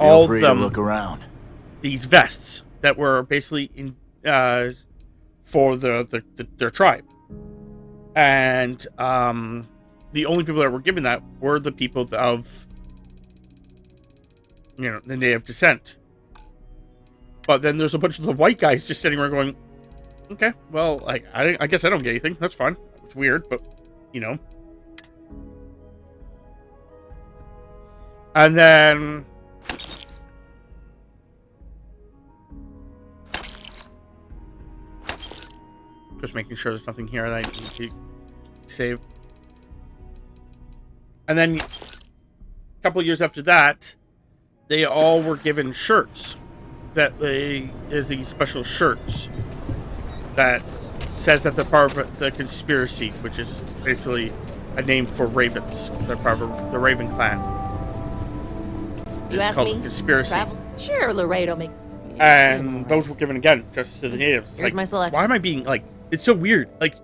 all of them look around. These vests that were basically for their tribe, and the only people that were given that were the people of, the native descent. But then there's a bunch of the white guys just sitting around going, okay, well, I guess I don't get anything. That's fine. It's weird, but, And then Just making sure there's nothing here that I need to save. And then a couple years after that, they all were given shirts. There's these special shirts that says that they're part of the conspiracy, which is basically a name for ravens. They're part of the Raven clan. You It's ask called me? the conspiracy. Travel? Sure, Laredo make. And those were given again just to the natives. Here's Like, my selection. why am I being like? It's so weird. Like,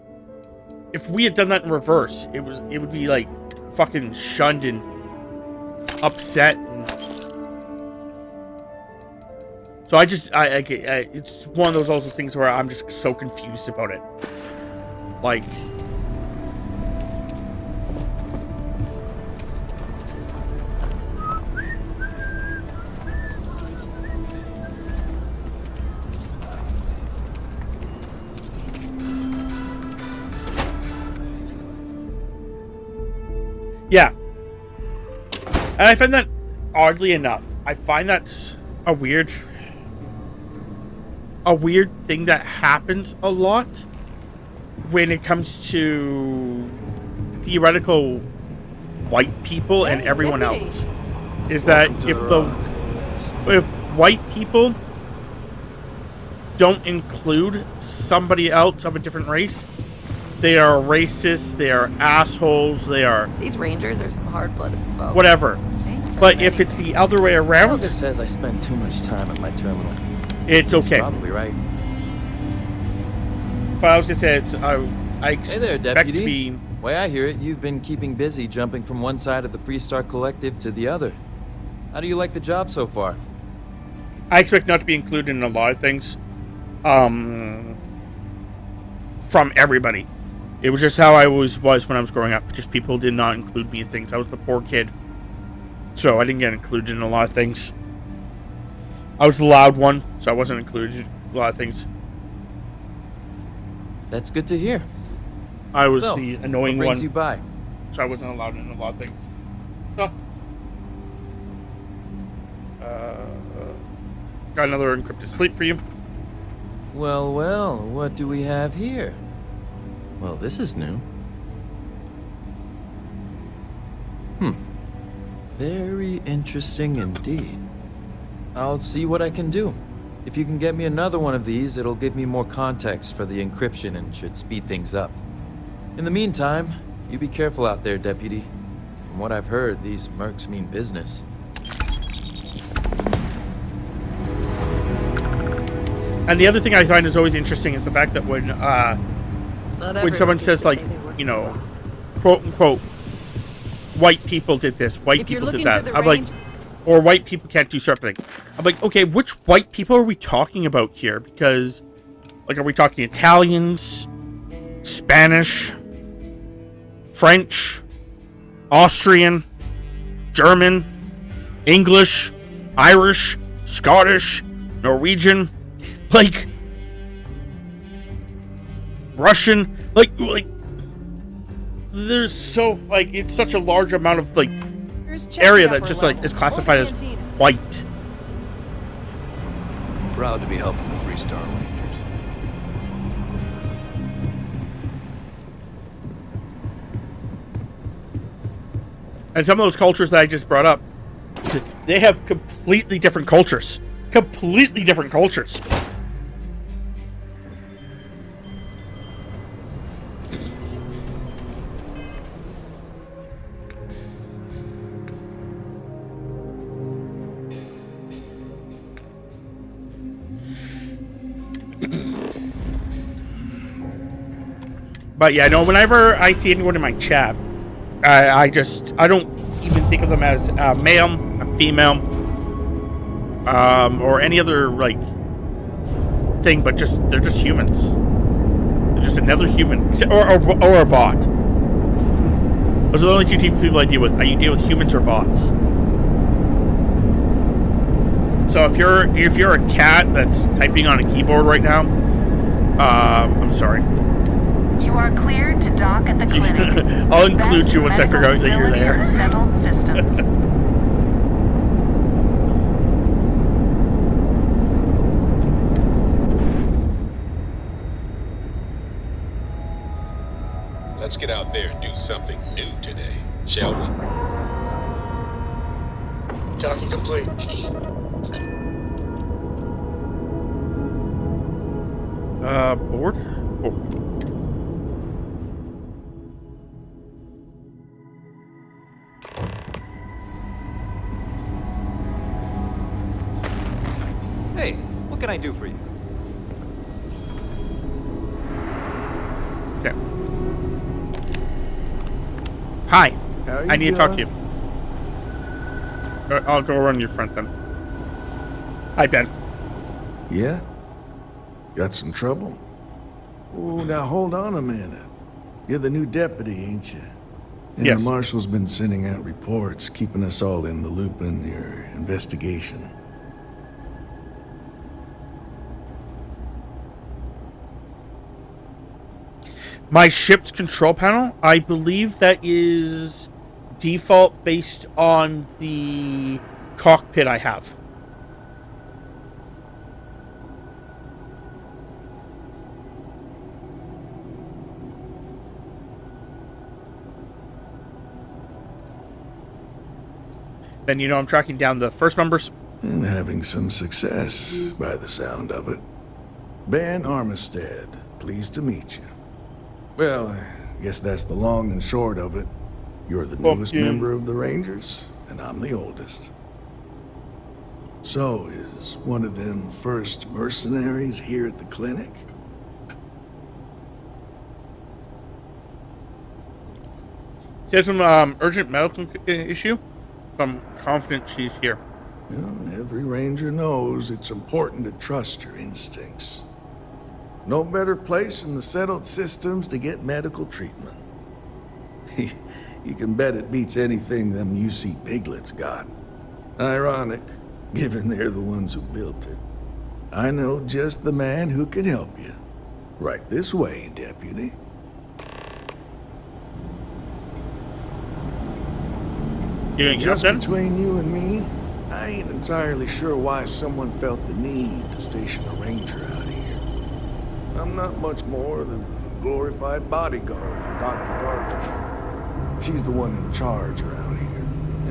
if we had done that in reverse, it would be like fucking shunned and upset. And so it's one of those also things where I'm just so confused about it. Like. Yeah. And I find that, oddly enough, I find that's a weird thing that happens a lot when it comes to theoretical white people and everyone else. Is that if white people don't include somebody else of a different race, they are racist, they are assholes, they are... These rangers are some hard-blooded folk. Whatever. But if it's the other way around... This says I spend too much time at my terminal. It's okay. He's probably right. But I was going to say, it's... I Hey there, expect Deputy. to be... Way I hear it, you've been keeping busy jumping from one side of the Freestar Collective to the other. How do you like the job so far? I expect not to be included in a lot of things. From everybody. It was just how I was when I was growing up. Just people did not include me in things. I was the poor kid. So I didn't get included in a lot of things. I was the loud one, so I wasn't included in a lot of things. That's good to hear. I was So, the annoying what brings one. you by? So I wasn't allowed in a lot of things. So. Got another encrypted sleep for you. Well, well, what do we have here? Well, this is new. Very interesting indeed. I'll see what I can do. If you can get me another one of these, it'll give me more context for the encryption and should speed things up. In the meantime, you be careful out there, Deputy. From what I've heard, these mercs mean business. And the other thing I find is always interesting is the fact that when someone says, like, you know, quote unquote, white people did this, white people did that, I'm like, or white people can't do something. I'm like, okay, which white people are we talking about here? Because, like, are we talking Italians, Spanish, French, Austrian, German, English, Irish, Scottish, Norwegian, like, Russian, like, there's so, like, it's such a large amount of, like, area that just, like, is classified as white. Proud to be helping the Freestar Rangers. And some of those cultures that I just brought up, they have completely different cultures. Completely different cultures. But yeah, no, whenever I see anyone in my chat, I don't even think of them as a male, a female, or any other, like, thing, but they're just humans. They're just another human, or a bot. Those are the only two types of people I deal with. I deal with humans or bots. So if you're a cat that's typing on a keyboard right now, I'm sorry. You are cleared to dock at the clinic. I'll include you once I figure out that you're there. Settled system. Let's get out there and do something new today, shall we? Talking complete. Board? Oh. Hey, what can I do for you? Okay. Hi. I need to talk to you. I'll go run your front then. Hi, Ben. Yeah? Got some trouble? Oh, now hold on a minute. You're the new deputy, ain't you? And yes. The marshal's been sending out reports, keeping us all in the loop in your investigation. My ship's control panel, I believe that is default based on the cockpit I have. Then you know I'm tracking down the first members. And having some success, by the sound of it. Ben Armistead, pleased to meet you. Well, I guess that's the long and short of it. You're the newest member of the Rangers, and I'm the oldest. So, is one of them first mercenaries here at the clinic? There's some urgent medical issue. I'm confident she's here. Well, every Ranger knows it's important to trust your instincts. No better place in the settled systems to get medical treatment. You can bet it beats anything them UC piglets got. Ironic, given they're the ones who built it. I know just the man who can help you. Right this way, Deputy. Just between you and me, I ain't entirely sure why someone felt the need to station a Ranger out here. I'm not much more than a glorified bodyguard for Dr. Darvish. She's the one in charge around here,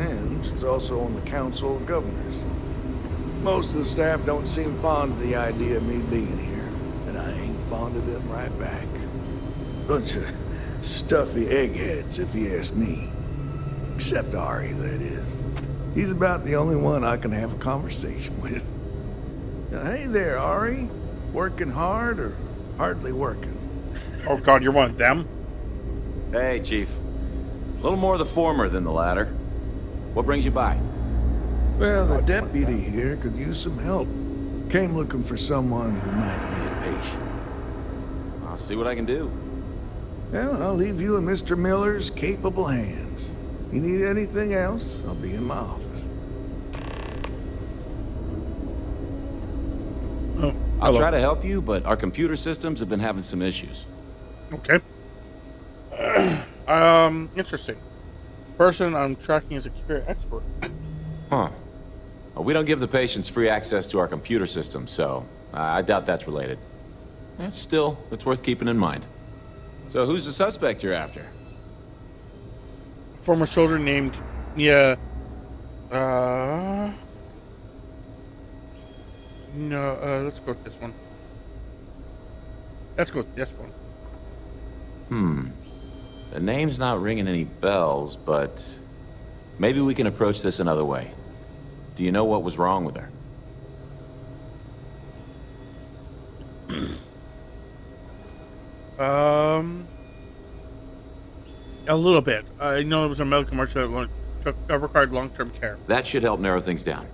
and she's also on the Council of Governors. Most of the staff don't seem fond of the idea of me being here, and I ain't fond of them right back. Bunch of stuffy eggheads, if you ask me. Except Ari, that is. He's about the only one I can have a conversation with. Now, hey there, Ari. Working hard or hardly working? Oh God, you're one of them? Hey, Chief. A little more the former than the latter. What brings you by? Well, the deputy here could use some help. Came looking for someone who might be a patient. I'll see what I can do. Well, I'll leave you in Mr. Miller's capable hands. You need anything else, I'll be in my office. Oh, I'll try to help you, but our computer systems have been having some issues. Okay. Interesting. Person I'm tracking is a computer expert. Huh. Well, we don't give the patients free access to our computer system, so I doubt that's related. Still, it's worth keeping in mind. So who's the suspect you're after? Former soldier named no, let's go with this one. Let's go with this one. The name's not ringing any bells, but maybe we can approach this another way. Do you know what was wrong with her? A little bit. I know it was a medical emergency that required long-term care. That should help narrow things down.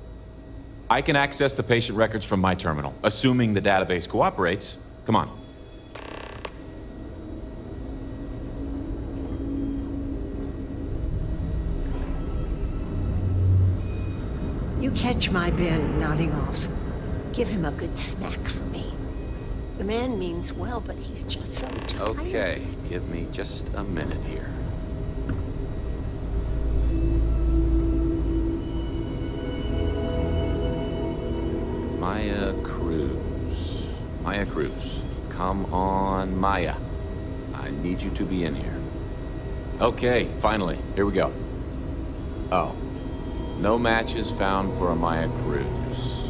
I can access the patient records from my terminal, assuming the database cooperates. Come on. You catch my Ben nodding off. Give him a good smack for me. The man means well, but he's just so tired. Okay, give me just a minute here. Maya Cruz. Maya Cruz. Come on, Maya. I need you to be in here. Okay, finally. Here we go. Oh. No matches found for a Maya cruise.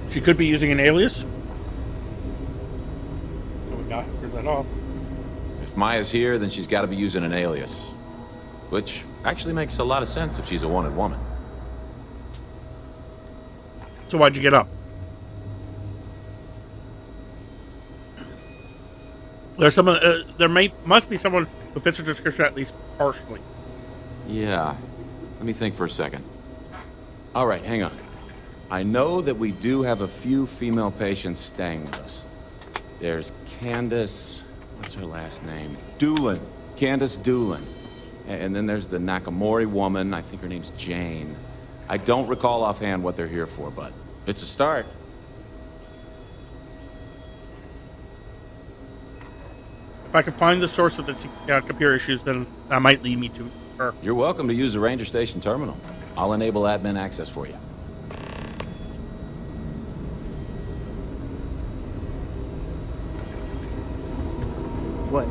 She could be using an alias. Oh, we got that off. If Maya's here, then she's got to be using an alias. Which actually makes a lot of sense if she's a wanted woman. So why'd you get up? There's someone. Must be someone who fits the description at least partially. Yeah. Let me think for a second. All right, hang on. I know that we do have a few female patients staying with us. There's Candace... What's her last name? Doolin. Candace Doolin. And then there's the Nakamori woman. I think her name's Jane. I don't recall offhand what they're here for, but it's a start. If I can find the source of the computer issues, then that might lead me to her. You're welcome to use the Ranger Station terminal. I'll enable admin access for you. What?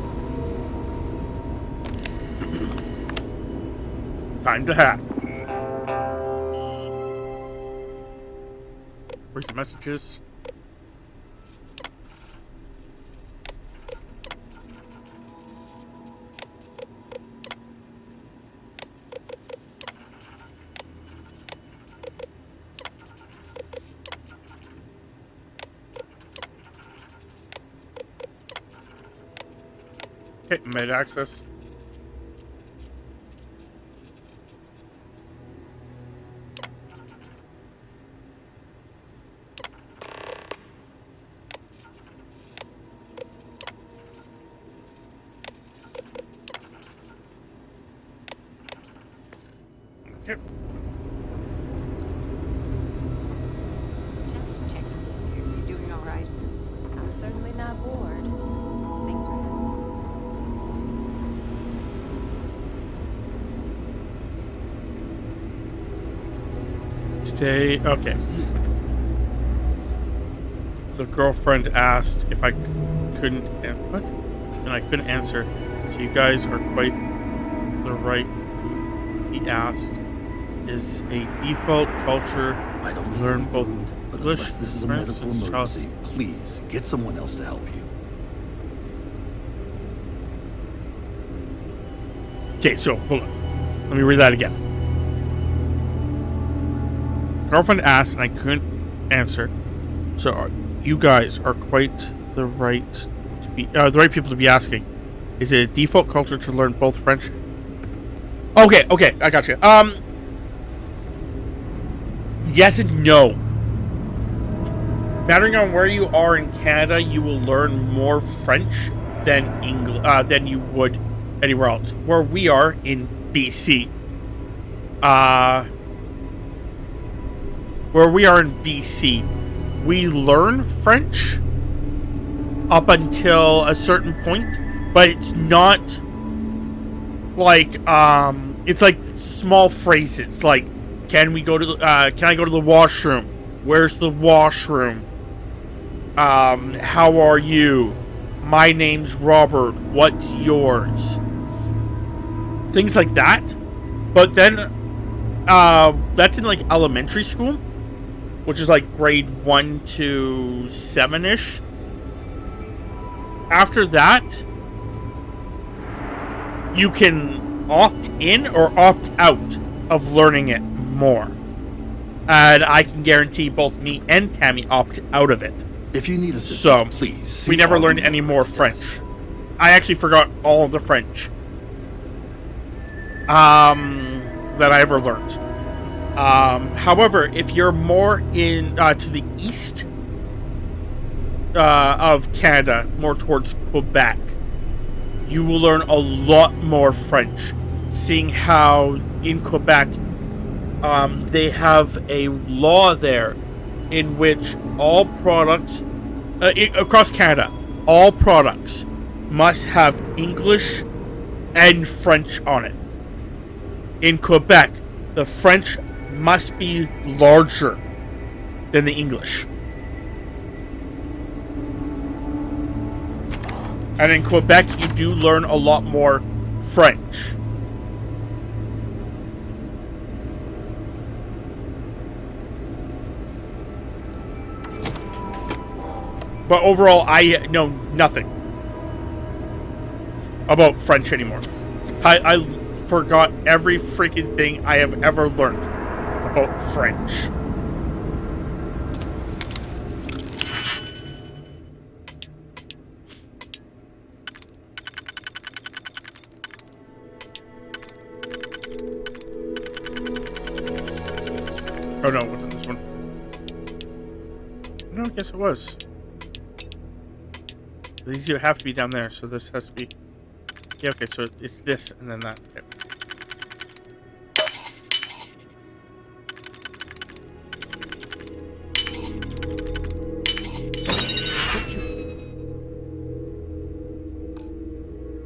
Time to hack. Where's the messages? Okay, made access. Okay. Just checking. You're doing all right. I'm certainly not bored. Thanks for Today, okay. The girlfriend asked if I couldn't, what? And I couldn't answer. So you guys are quite the right. He asked, is a default culture I don't to learn both but English, unless this is a French, medical and emergency, please get someone else to help you. Okay, so hold on. Let me read that again. Girlfriend asked, and I couldn't answer. So you guys are quite the right to be the right people to be asking. Is it a default culture to learn both French? Okay, I got you. Yes and no. Mattering on where you are in Canada, you will learn more French than than you would anywhere else. Where we are in BC, we learn French up until a certain point, but it's not like it's like small phrases like can I go to the washroom? Where's the washroom? How are you? My name's Robert. What's yours? Things like that. But then that's in like elementary school, which is like grade 1 to 7-ish. After that, you can opt in or opt out of learning it more. And I can guarantee both me and Tammy opt out of it. If you need assistance, so, please. We never learned any more French. I actually forgot all of the French that I ever learned. However, if you're more in to the east of Canada, more towards Quebec, you will learn a lot more French, seeing how in Quebec they have a law there in which all products across Canada, all products must have English and French on it. In Quebec, the French must be larger than the English. And in Quebec, you do learn a lot more French. But overall, I know nothing about French anymore. I forgot every freaking thing I have ever learned about French. Oh no, was it this one? No, I guess it was. These have to be down there, so this has to be... Yeah, okay, so it's this and then that. Okay.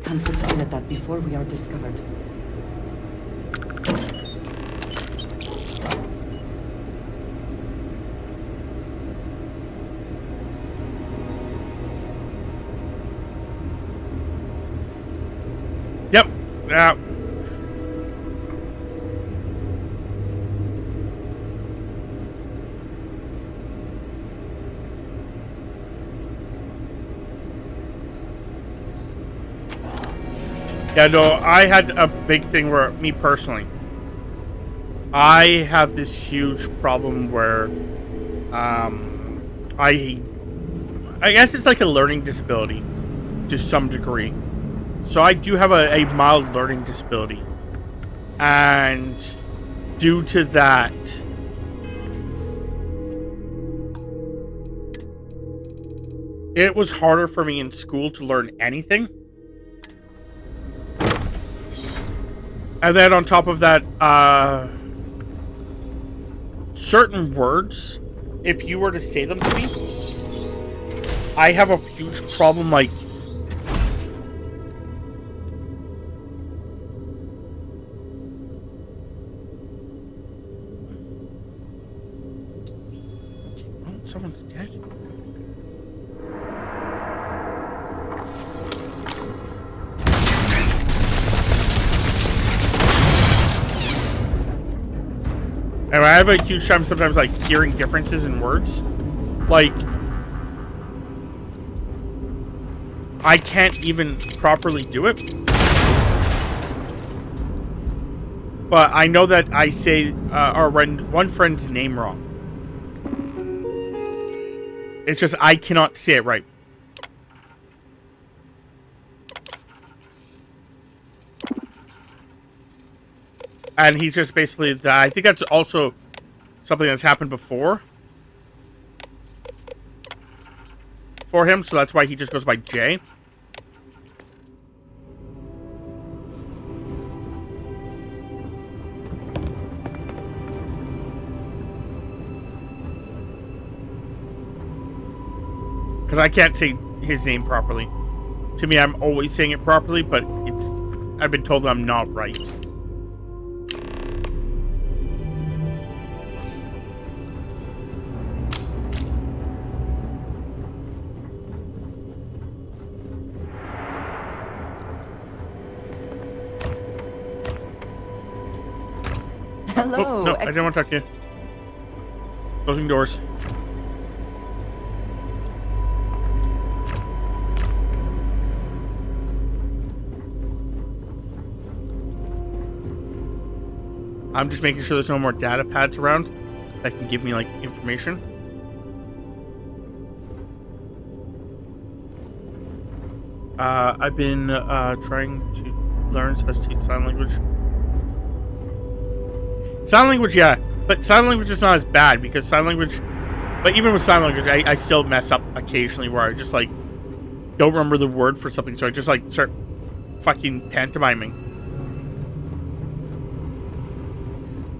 And succeed at that before we are discovered. Yep. Yeah. Yeah, no, I had a big thing where, me personally, I have this huge problem where, I guess it's like a learning disability to some degree. So I do have a mild learning disability. And due to that, it was harder for me in school to learn anything. And then on top of that, certain words, if you were to say them to me, I have a huge problem, like, oh, someone's dead. Anyway, I have a huge time sometimes, like, hearing differences in words. Like, I can't even properly do it. But I know that I say one friend's name wrong. It's just I cannot say it right. And he's just basically that. I think that's also something that's happened before for him, so that's why he just goes by Jay. Because I can't say his name properly. To me, I'm always saying it properly, but I've been told I'm not right. Hello. Oh, no, I didn't want to talk to you. Closing doors. I'm just making sure there's no more data pads around that can give me, like, information. I've been trying to learn how to teach sign language. Sign language, yeah, but sign language is not as bad because sign language, but even with sign language, I still mess up occasionally where I just, like, don't remember the word for something, so I just, like, start fucking pantomiming.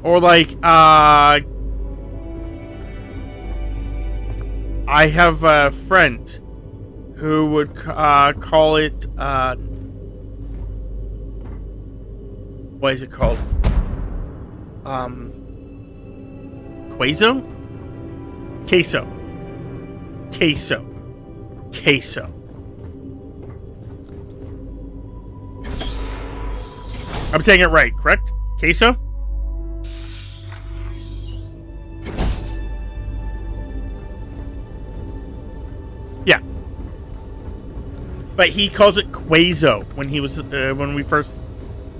Or, like, I have a friend who would call it, what is it called? Queso? Queso. Queso. Queso. I'm saying it right, correct? Queso? Yeah. But he calls it Quazo when we first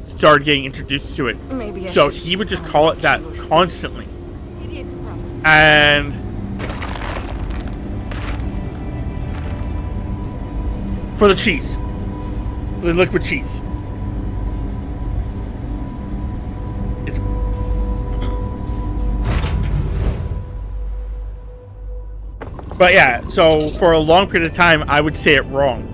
started getting introduced to it. Maybe so he would just call it that constantly. And for the cheese. The liquid cheese. It's But yeah, so for a long period of time I would say it wrong.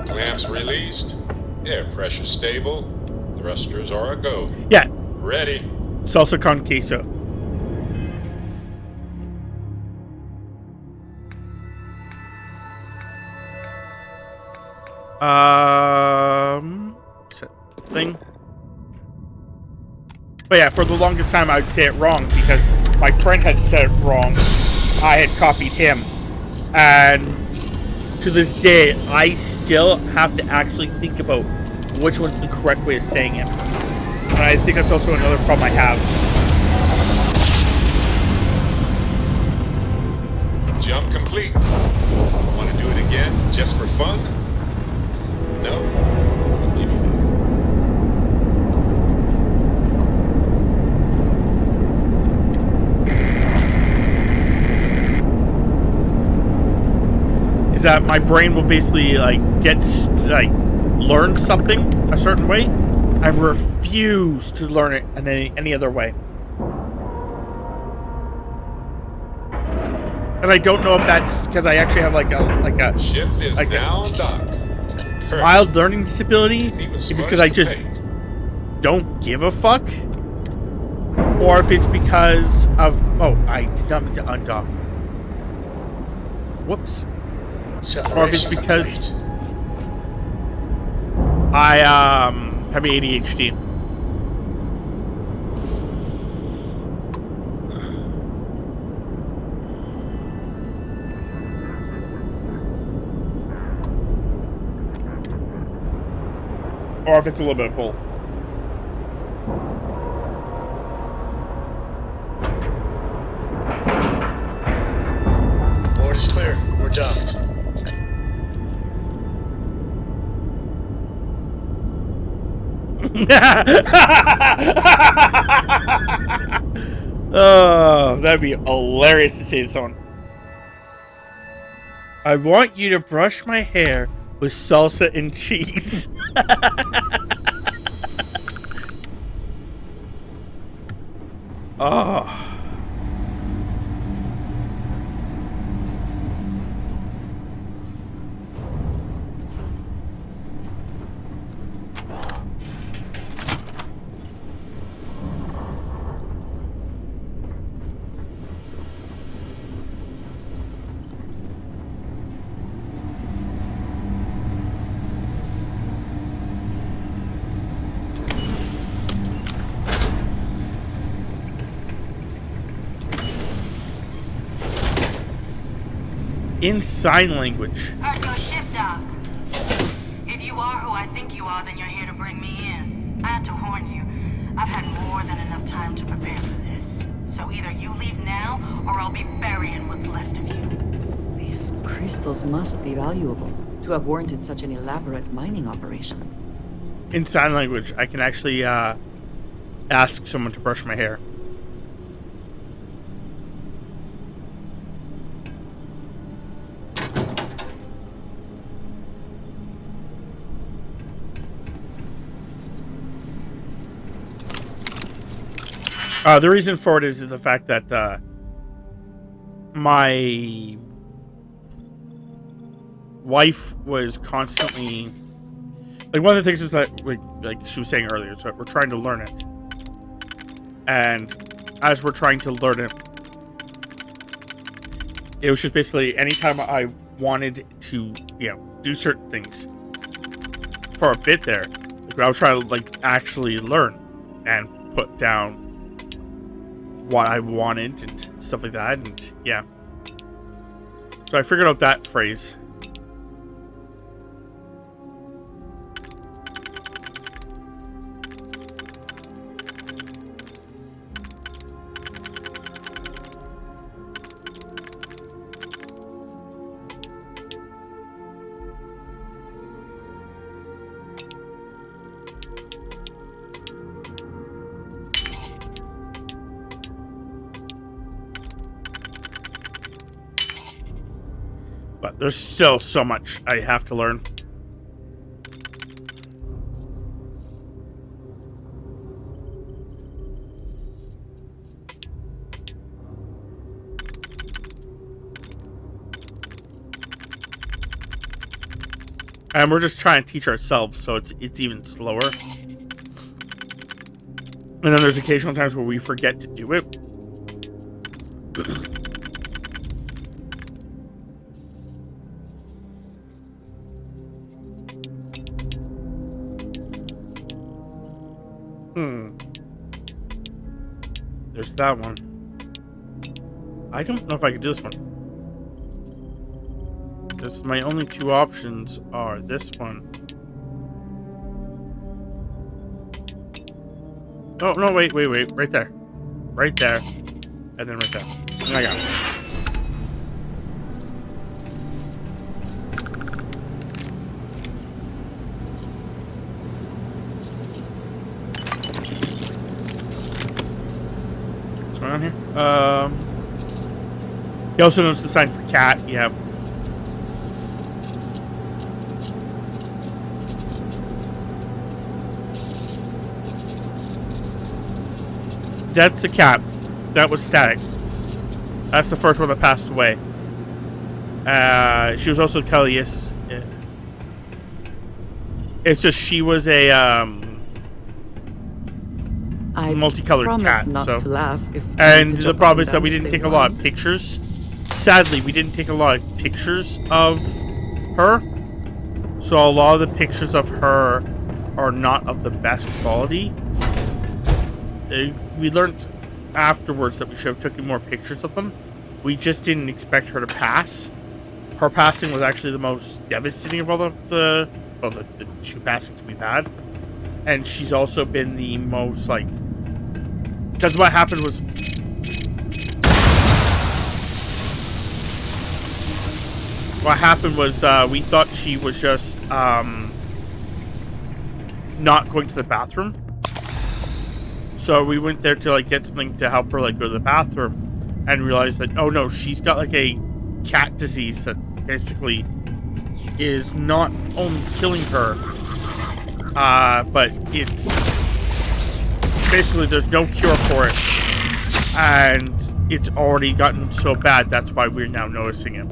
Clamps released. Air pressure stable. Thrusters are a go. Yeah. Ready. Salsa con queso. Thing. But yeah, for the longest time I would say it wrong because my friend had said it wrong. I had copied him. And to this day, I still have to actually think about which one's the correct way of saying it. And I think that's also another problem I have. Jump complete. Want to do it again just for fun? No? Is that my brain will basically learn something a certain way. I refuse to learn it in any other way. And I don't know if that's because I actually have like a ship is now docked. Mild learning disability. If it's because I just don't give a fuck, or if it's because of I did not mean to undock. Whoops. Or if it's because I have ADHD. Or if it's a little bit of both. Board is clear. We're docked. Oh, that'd be hilarious to say to someone. I want you to brush my hair with salsa and cheese. Oh. In sign language. Ergo ship dock. If you are who I think you are, then you're here to bring me in. I had to warn you. I've had more than enough time to prepare for this. So either you leave now, or I'll be burying what's left of you. These crystals must be valuable to have warranted such an elaborate mining operation. In sign language, I can actually ask someone to brush my hair. The reason for it is the fact that my wife was constantly one of the things is that like she was saying earlier, so we're trying to learn it, and as we're trying to learn it, it was just basically anytime I wanted to do certain things for a bit there, I was trying to actually learn and put down what I wanted and stuff like that, and yeah. So I figured out that phrase. But there's still so much I have to learn. And we're just trying to teach ourselves, so it's even slower. And then there's occasional times where we forget to do it. There's that one. I don't know if I could do this one. Because my only two options are this one. Oh, no, wait. Right there. Right there. And then right there. And I got it. What's going on here? He also knows the sign for cat. Yeah. That's a cat. That was Static. That's the first one that passed away. She was also Callius. Yeah. It's just she was a multicolored cat. Not so, to laugh if and the problem is that we didn't take a lot of pictures. Sadly, we didn't take a lot of pictures of her. So a lot of the pictures of her are not of the best quality. We learned afterwards that we should have taken more pictures of them. We just didn't expect her to pass. Her passing was actually the most devastating of all the two passings we've had. And she's also been the most, like... Because what happened was... What happened was we thought she was just not going to the bathroom. So we went there to like get something to help her like go to the bathroom, and realized that oh no, she's got like a cat disease that basically is not only killing her, but it's basically there's no cure for it, and it's already gotten so bad. That's why we're now noticing it.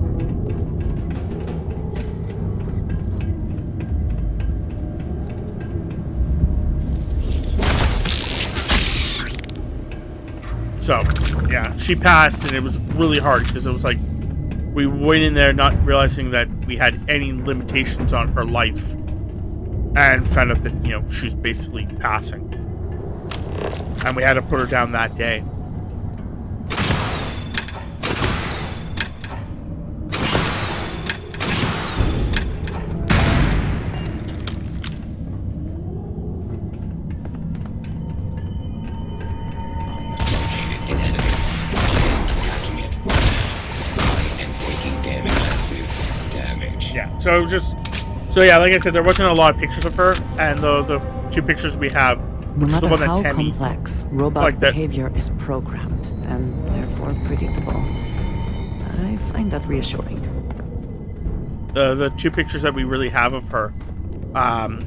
So, yeah, she passed, and it was really hard because it was like we went in there not realizing that we had any limitations on her life, and found out that, you know, she's basically passing. And we had to put her down that day. So yeah, like I said, there wasn't a lot of pictures of her, and the two pictures we have, which is the one that how Tammy, complex robot like that, behavior is programmed and therefore predictable, I find that reassuring. The two pictures that we really have of her,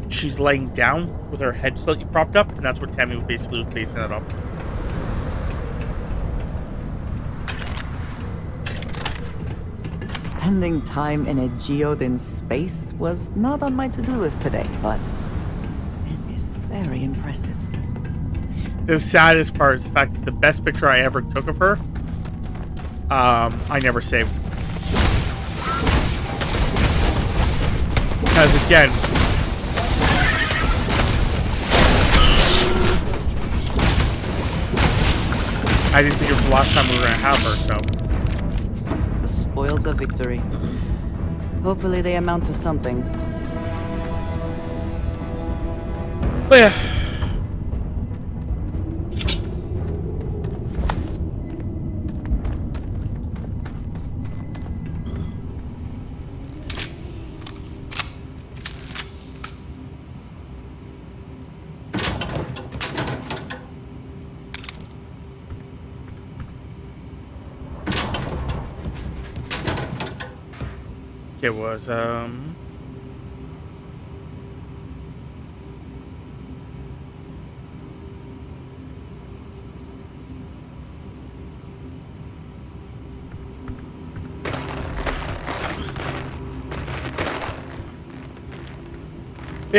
she's laying down with her head slightly propped up, and that's what Tammy basically was basing that off. Spending time in a geode in space was not on my to-do list today, but it is very impressive. The saddest part is the fact that the best picture I ever took of her, I never saved. Because again, I didn't think it was the last time we were gonna have her, so. The spoils of victory. Hopefully they amount to something. But yeah. It was, yeah,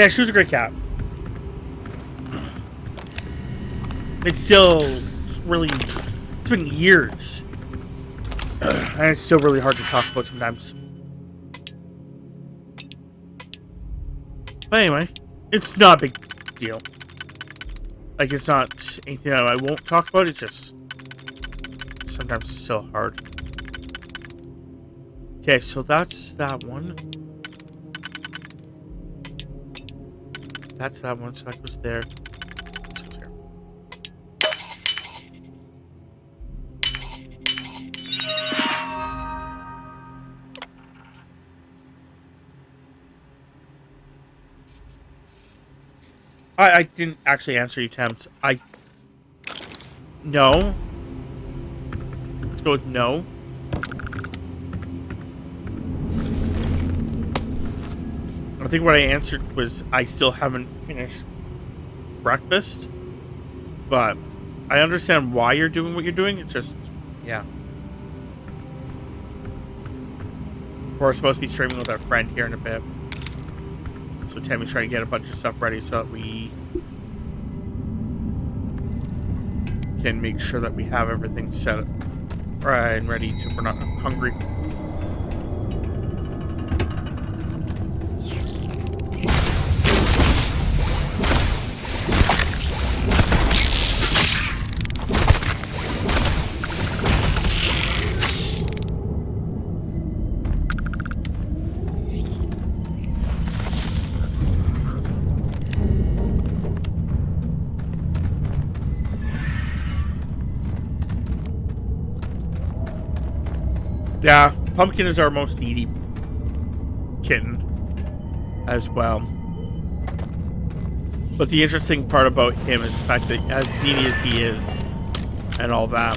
she was a great cat. It's still really, it's been years. And it's still really hard to talk about sometimes. But anyway, it's not a big deal. Like, it's not anything that I won't talk about, it's just sometimes it's still hard. Okay, so that's that one. That's that one, so that goes there. This goes here. I didn't actually answer you, Thames. No. Let's go with no. I think what I answered was I still haven't finished breakfast. But I understand why you're doing what you're doing. It's just, yeah. We're supposed to be streaming with our friend here in a bit. So Tammy's trying to get a bunch of stuff ready so that we can make sure that we have everything set up right and ready so we're not hungry. Yeah, Pumpkin is our most needy kitten as well. But the interesting part about him is the fact that as needy as he is and all that,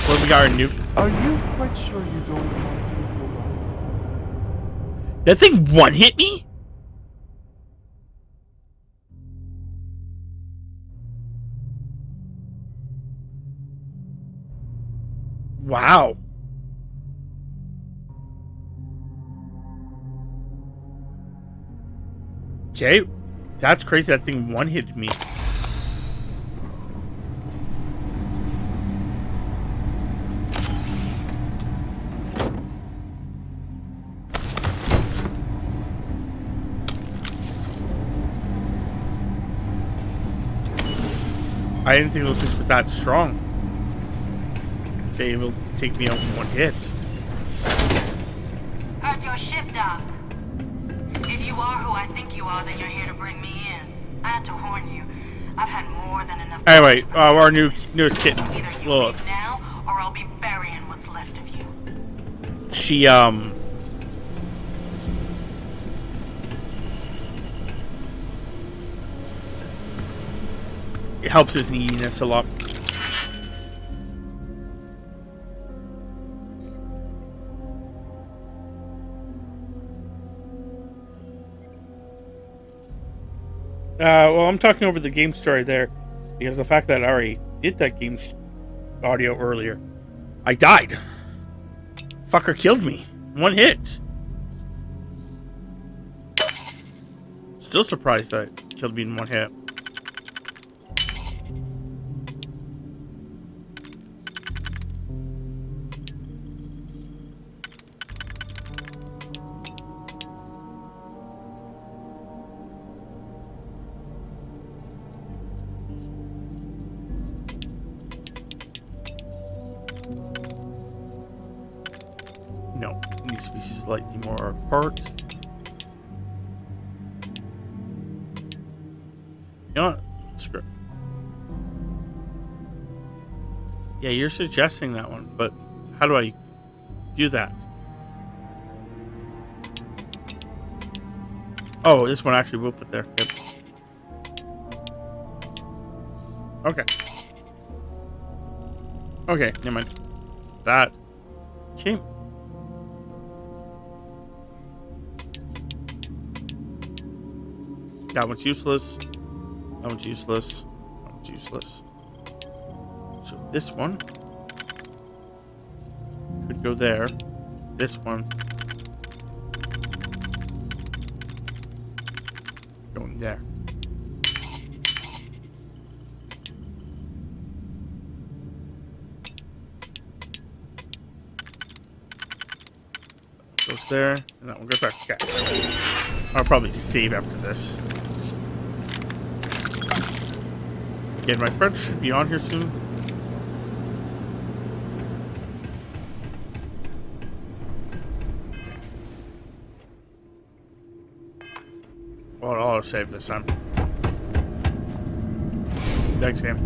when we got our new... Are you quite sure you don't want to go back? That thing one-hit me? Wow. Okay. That's crazy. That thing one-hit me. I didn't think those things were that strong. They will take me out in one hit. Heard your ship, Doc. If you are who I think you are, then you're here to bring me in. I had to warn you. I've had more than enough. Anyway, our newest kitten, So either you Lilith. leave now, or I'll be burying what's left of you. She it helps his neediness a lot. Well, I'm talking over the game story there because the fact that I already did that game audio earlier, I died. Fucker killed me. One hit. Still surprised that it killed me in one hit. No, it needs to be slightly more apart. You know what? Screw it. Yeah, you're suggesting that one, but how do I do that? Oh, this one actually will fit there. Yep. Okay. Okay, never mind. That. Okay. That one's useless. That one's useless. That one's useless. So this one could go there. This one going there. Goes there, and that one goes there. Okay. I'll probably save after this. Again, my friend should be on here soon. Well, I'll save this time. Thanks, game.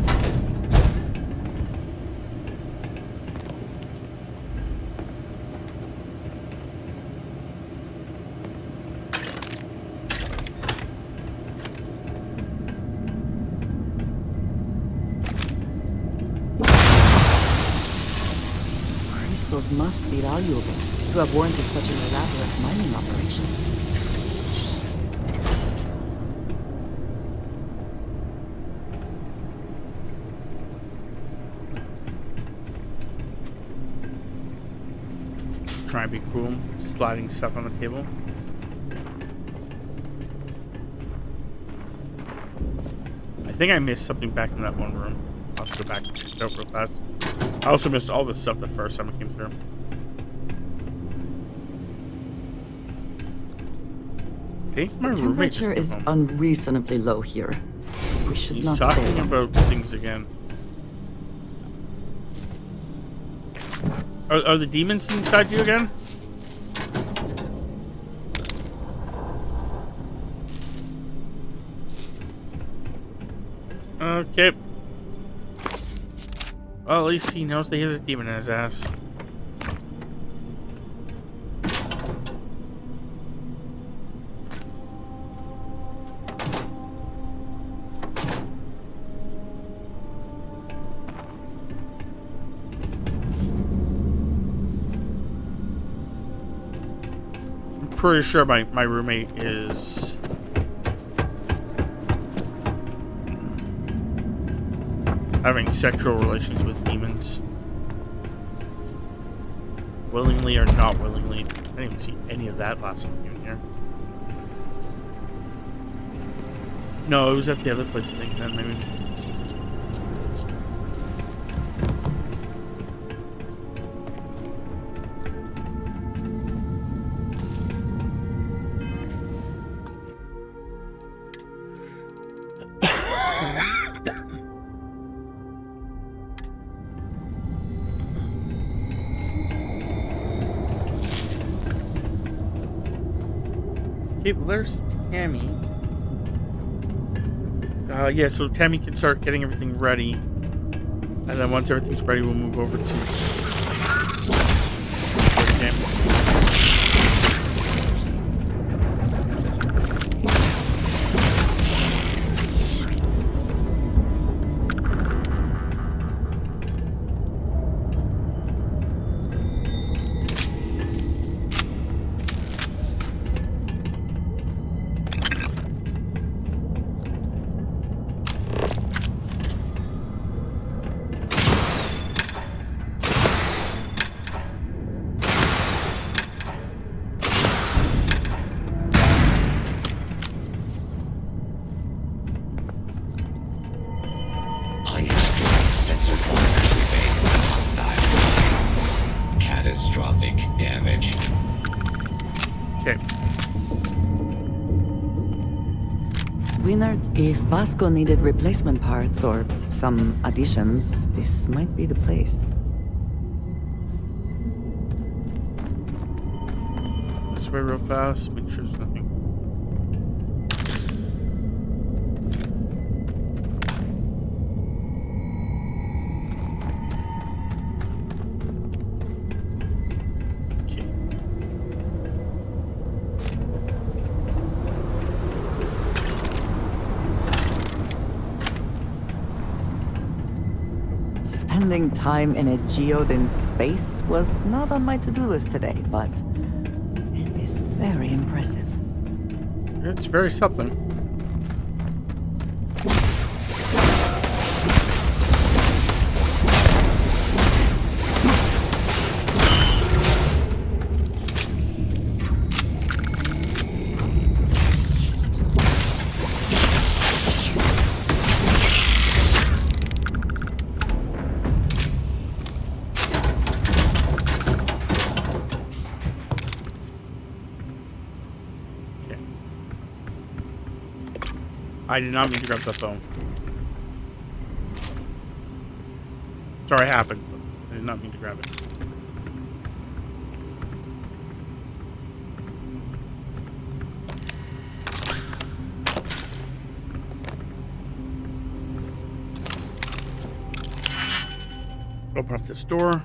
Crystals must be valuable to have warranted such an elaborate mining operation. Try and be cool, sliding stuff on the table. I think I missed something back in that one room. I'll have to go back and check it out real fast. I also missed all this stuff the first time I came through. I think my roommate Temperature is unreasonably low here. We should He's not stay. talking about things again. Are the demons inside you again? Okay. Well, at least he knows that he has a demon in his ass. Pretty sure my roommate is having sexual relations with demons. Willingly or not willingly. I didn't even see any of that last time I came in here. No, it was at the other place I think then maybe. Okay, well, there's Tammy. Yeah, so Tammy can start getting everything ready. And then once everything's ready, we'll move over to Tammy. Catastrophic damage. Okay. Winard, if Vasco needed replacement parts or some additions, this might be the place. this way real fast. Make sure there's nothing. Spending time in a geode in space was not on my to-do list today, but it is very impressive. It's very something. I did not mean to grab the phone. Sorry, it happened, but I did not mean to grab it. Open up this door.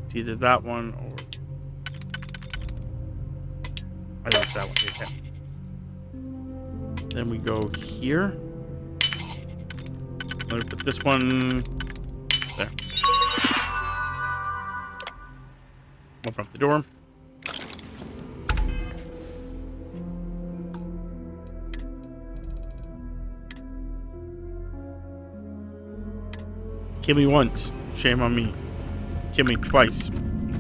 It's either that one or... I think it's that one. Okay. Then we go here. Let me put this one there. Open up the door. Kill me once. Shame on me. Kill me twice.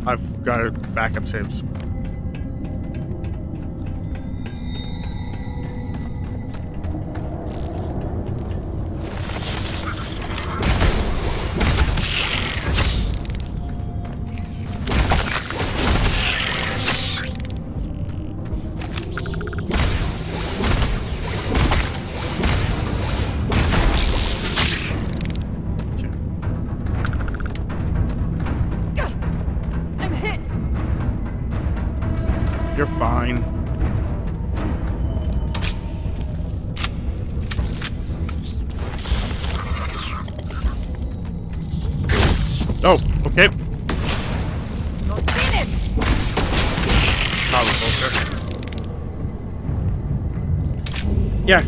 I've got backup saves. You're fine. Oh, okay. Yeah.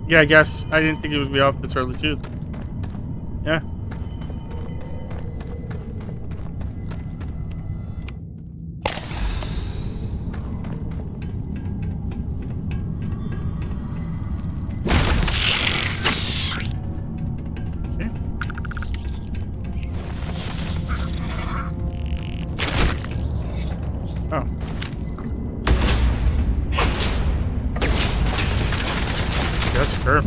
Yeah, I guess. I didn't think it was be off this early too. Yeah. Sure.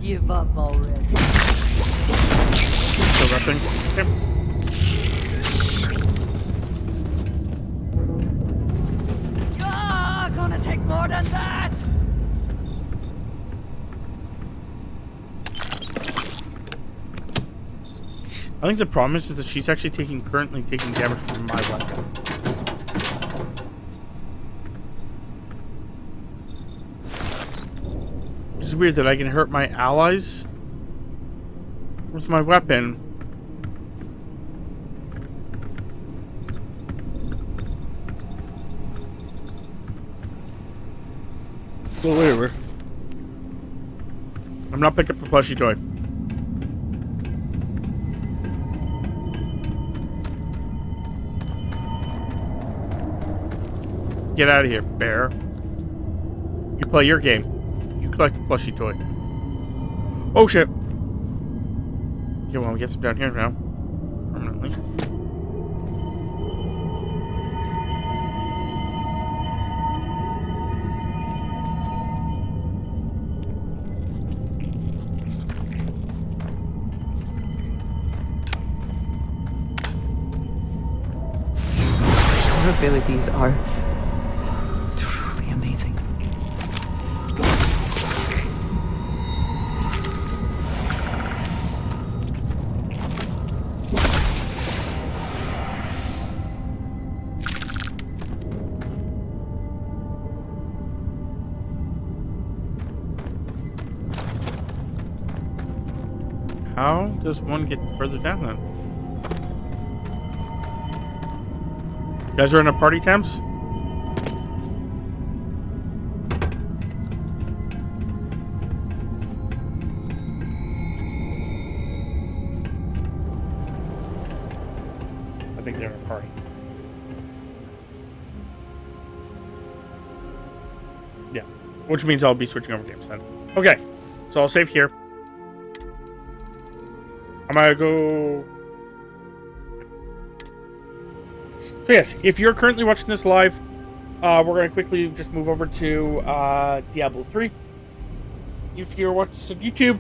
Give up already. Kill that thing. Okay. Ah, gonna take more than that. I think the problem is that she's actually currently taking damage from my weapon. It's weird that I can hurt my allies with my weapon. Well, whatever. I'm not picking up the plushie toy. Get out of here, bear. You play your game. You collect a plushie toy. Oh shit. Okay, well, I guess I'm down here now. Permanently. Your abilities are truly amazing. How does one get further down then? You guys are in a party, Thames? I think they're in a party. Yeah. Which means I'll be switching over games then. Okay. So I'll save here. I'm gonna go... So yes, if you're currently watching this live, we're going to quickly just move over to Diablo 3. If you're watching on YouTube,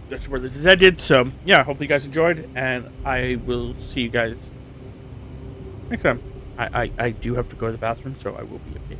that's where this is ended. So yeah, hopefully you guys enjoyed, and I will see you guys next time. I do have to go to the bathroom, so I will be a bit